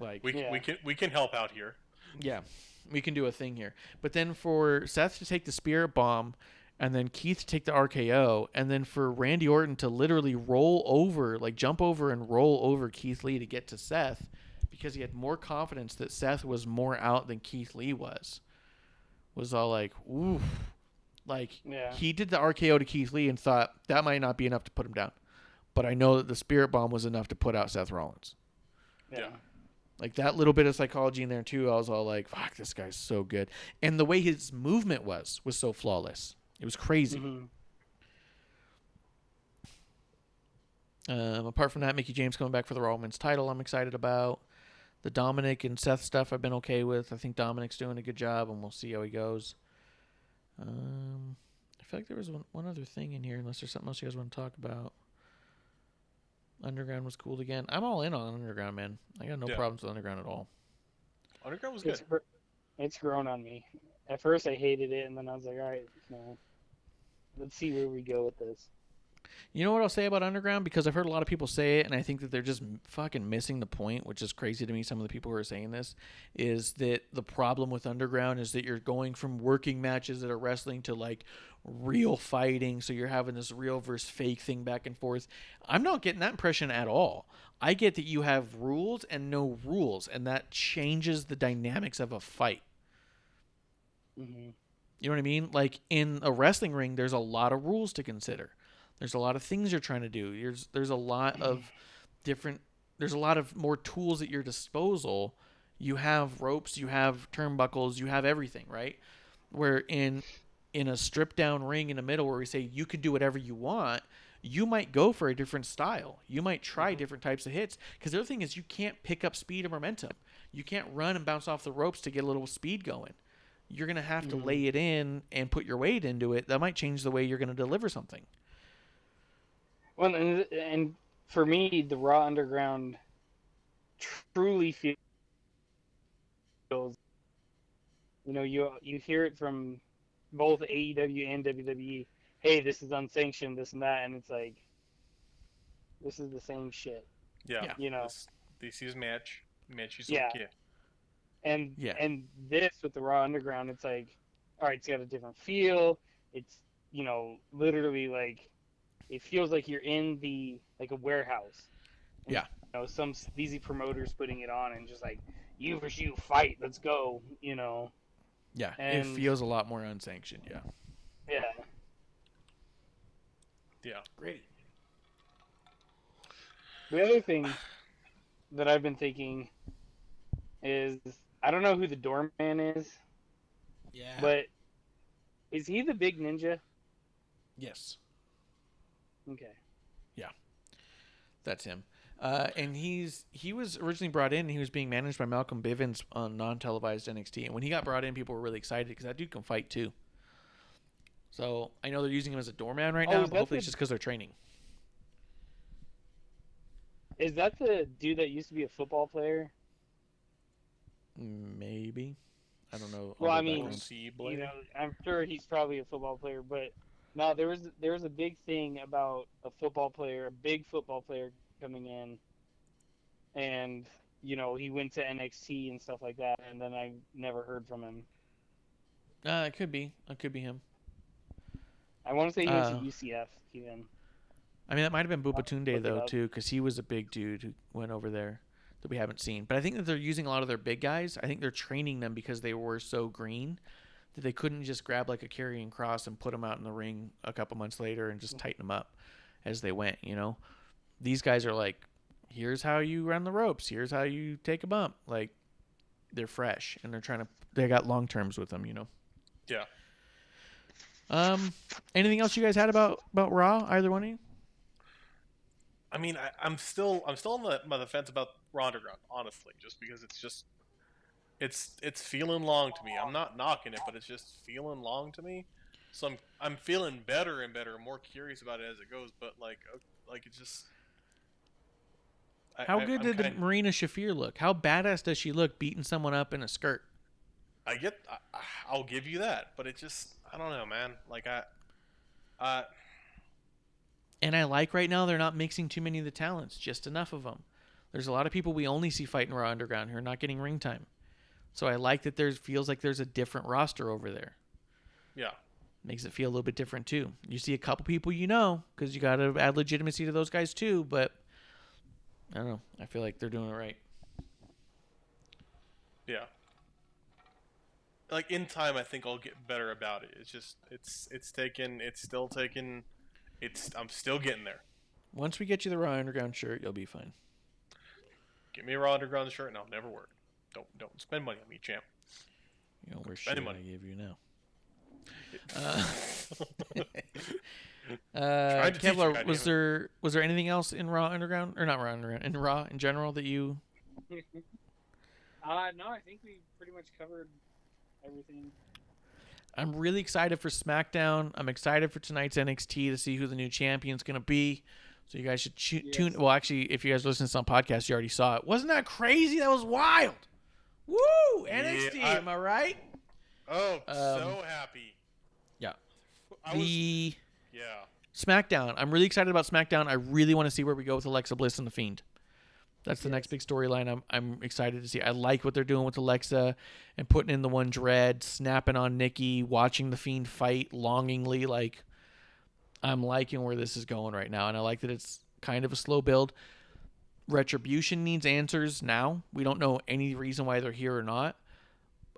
Speaker 1: Like,
Speaker 2: we can help out here.
Speaker 1: Yeah, we can do a thing here. But then for Seth to take the spirit bomb, and then Keith to take the RKO, and then for Randy Orton to literally roll over, like jump over and roll over Keith Lee to get to Seth, because he had more confidence that Seth was more out than Keith Lee was all like, ooh. Like, he did the RKO to Keith Lee and thought that might not be enough to put him down. But I know that the spirit bomb was enough to put out Seth Rollins.
Speaker 2: Yeah.
Speaker 1: Like, that little bit of psychology in there, too, I was all like, fuck, this guy's so good. And the way his movement was so flawless. It was crazy. Apart from that, Mickie James coming back for the Raw Women's title, I'm excited about. The Dominic and Seth stuff I've been okay with. I think Dominic's doing a good job, and we'll see how he goes. I feel like there was one other thing in here, unless there's something else you guys want to talk about. Underground was cool again. I'm all in on Underground, man. I got no problems with Underground at all.
Speaker 2: Underground was good.
Speaker 3: It's grown on me. At first, I hated it, and then I was like, all right, let's see where we go with this.
Speaker 1: You know what I'll say about Underground? Because I've heard a lot of people say it, and I think that they're just fucking missing the point, which is crazy to me. Some of the people who are saying this is that the problem with Underground is that you're going from working matches that are wrestling to like real fighting. So you're having this real versus fake thing back and forth. I'm not getting that impression at all. I get that you have rules and no rules, and that changes the dynamics of a fight.
Speaker 3: Mm-hmm.
Speaker 1: You know what I mean? Like in a wrestling ring, there's a lot of rules to consider. There's a lot of things you're trying to do. There's a lot of there's a lot of more tools at your disposal. You have ropes, you have turnbuckles, you have everything, right? Where in a stripped down ring in the middle where we say you can do whatever you want, you might go for a different style. You might try different types of hits. Because the other thing is you can't pick up speed and momentum. You can't run and bounce off the ropes to get a little speed going. You're going to have to lay it in and put your weight into it. That might change the way you're going to deliver something.
Speaker 3: Well, and for me, the Raw Underground truly feels, you hear it from both AEW and WWE. Hey, this is unsanctioned, this and that, and it's like, this is the same shit.
Speaker 2: Yeah. This is match.
Speaker 3: Yeah. And this with the Raw Underground, it's like, all right, it's got a different feel. It's literally like. It feels like you're in a warehouse. And, some sleazy promoters putting it on and just like, you versus you, fight, let's go,
Speaker 1: Yeah,
Speaker 3: And
Speaker 1: it feels a lot more unsanctioned. Yeah.
Speaker 3: yeah.
Speaker 2: Yeah.
Speaker 1: Great.
Speaker 3: The other thing that I've been thinking is I don't know who the doorman is,
Speaker 1: Yeah.
Speaker 3: but is he the big ninja?
Speaker 1: Yes.
Speaker 3: Okay.
Speaker 1: Yeah. That's him. And he was originally brought in. And he was being managed by Malcolm Bivens on non-televised NXT. And when he got brought in, people were really excited because that dude can fight too. So I know they're using him as a doorman right now, but hopefully it's just because they're training.
Speaker 3: Is that the dude that used to be a football player?
Speaker 1: Maybe. I don't know.
Speaker 3: Well,
Speaker 1: all
Speaker 3: I
Speaker 1: the
Speaker 3: mean,
Speaker 1: backgrounds.
Speaker 3: I'm sure he's probably a football player, but no, there was a big thing about a big football player coming in, and he went to NXT and stuff like that, and then I never heard from him.
Speaker 1: It could be. It could be him.
Speaker 3: I want to say he went to UCF even.
Speaker 1: I mean, that might have been Bubatunde,
Speaker 3: Look it
Speaker 1: though,
Speaker 3: up.
Speaker 1: too, because he was a big dude who went over there that we haven't seen. But I think that they're using a lot of their big guys. I think they're training them because they were so green that they couldn't just grab like a carrying cross and put them out in the ring a couple months later and just tighten them up as they went, These guys are like, here's how you run the ropes. Here's how you take a bump. Like, they're fresh, and they got long terms with them,
Speaker 2: Yeah.
Speaker 1: Anything else you guys had about Raw, either one of you?
Speaker 2: I mean, I'm still on the fence about Raw Underground, honestly, just because it's feeling long to me. I'm not knocking it, but it's just feeling long to me. So I'm feeling better and better, more curious about it as it goes. But like it's just.
Speaker 1: How good did Marina Shafir look? How badass does she look beating someone up in a skirt?
Speaker 2: I'll give you that, but it just, I don't know, man. Like
Speaker 1: And I like right now they're not mixing too many of the talents, just enough of them. There's a lot of people we only see fighting Raw Underground who are not getting ring time. So I like that feels like there's a different roster over there.
Speaker 2: Yeah.
Speaker 1: Makes it feel a little bit different too. You see a couple people because you got to add legitimacy to those guys too, but I don't know. I feel like they're doing it right.
Speaker 2: Yeah. Like in time, I think I'll get better about it. It's just, I'm still getting there.
Speaker 1: Once we get you the Raw Underground shirt, you'll be fine.
Speaker 2: Get me a Raw Underground shirt and I'll never wear it. Don't spend money on me, champ.
Speaker 1: You don't wear shit I give you now. Kevlar, was there anything else in Raw Underground, or not Raw Underground, in Raw in general that you?
Speaker 3: No, I think we pretty much covered everything.
Speaker 1: I'm really excited for SmackDown. I'm excited for tonight's NXT to see who the new champion's going to be. So you guys should tune. Well, actually, if you guys listen to some podcasts, you already saw it. Wasn't that crazy? That was wild. Woo! NXT, am I right?
Speaker 2: Oh, so happy.
Speaker 1: Yeah.
Speaker 2: Yeah.
Speaker 1: SmackDown. I'm really excited about SmackDown. I really want to see where we go with Alexa Bliss and The Fiend. That's the next big storyline I'm excited to see. I like what they're doing with Alexa and putting in the one dread, snapping on Nikki, watching The Fiend fight longingly. Like, I'm liking where this is going right now, and I like that it's kind of a slow build. Retribution needs answers now. We don't know any reason why they're here or not.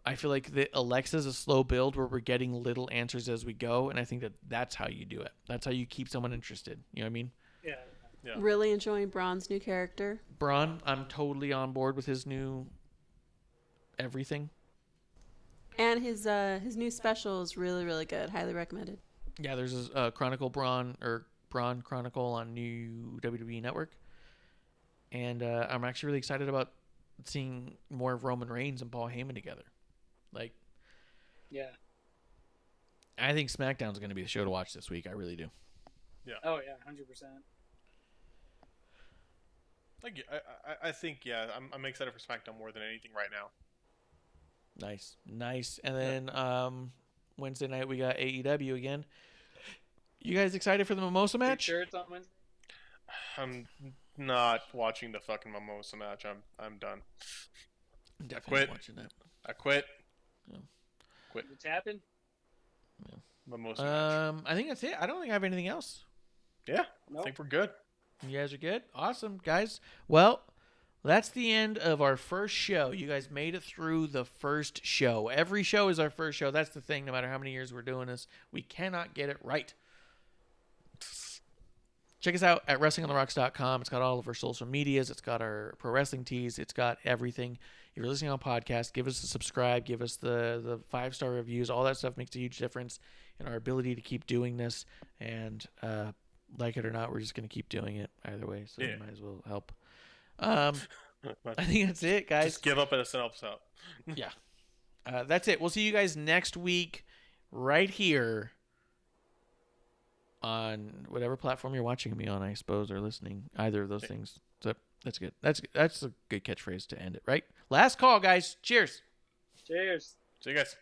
Speaker 1: I feel like the Alexa's a slow build where we're getting little answers as we go, and I think that's how you do it. That's how you keep someone interested. You know what I mean?
Speaker 3: Yeah.
Speaker 2: Yeah.
Speaker 4: Really enjoying Braun's new character.
Speaker 1: Braun, I'm totally on board with his new everything.
Speaker 4: And his new special is really, really good. Highly recommended.
Speaker 1: Yeah, there's a Chronicle Braun Chronicle on new WWE Network. And I'm actually really excited about seeing more of Roman Reigns and Paul Heyman together. Like,
Speaker 3: yeah.
Speaker 1: I think SmackDown's going to be the show to watch this week. I really do.
Speaker 2: Yeah.
Speaker 3: Oh, yeah, 100%.
Speaker 2: I think, yeah, I'm excited for SmackDown more than anything right now.
Speaker 1: Nice. And then Wednesday night we got AEW again. You guys excited for the Mimosa match?
Speaker 3: Sure it's on Wednesday?
Speaker 2: I'm not watching the fucking Mimosa match. I'm done.
Speaker 1: I'm definitely watching that.
Speaker 2: I quit.
Speaker 1: Yeah.
Speaker 2: Quit.
Speaker 3: It's happened?
Speaker 2: Yeah. Mimosa match.
Speaker 1: I think that's it. I don't think I have anything else.
Speaker 2: Yeah.
Speaker 3: Nope.
Speaker 2: I think we're good.
Speaker 1: You guys are good? Awesome, guys. Well, That's the end of our first show. You guys made it through the first show. Every show is our first show. That's the thing. No matter how many years we're doing this, we cannot get it right. Check us out at WrestlingOnTheRocks.com. It's got all of our social medias. It's got our pro wrestling tees. It's got everything. If you're listening on podcast, give us a subscribe. Give us the 5-star reviews. All that stuff makes a huge difference in our ability to keep doing this. And like it or not, we're just going to keep doing it either way. So you might as well help. I think that's it, guys.
Speaker 2: Just give up and it helps out.
Speaker 1: Yeah. That's it. We'll see you guys next week right here on whatever platform you're watching me on, I suppose, or listening. Either of those things. So that's good. That's a good catchphrase to end it, right? Last call, guys. Cheers.
Speaker 3: Cheers.
Speaker 2: See you guys.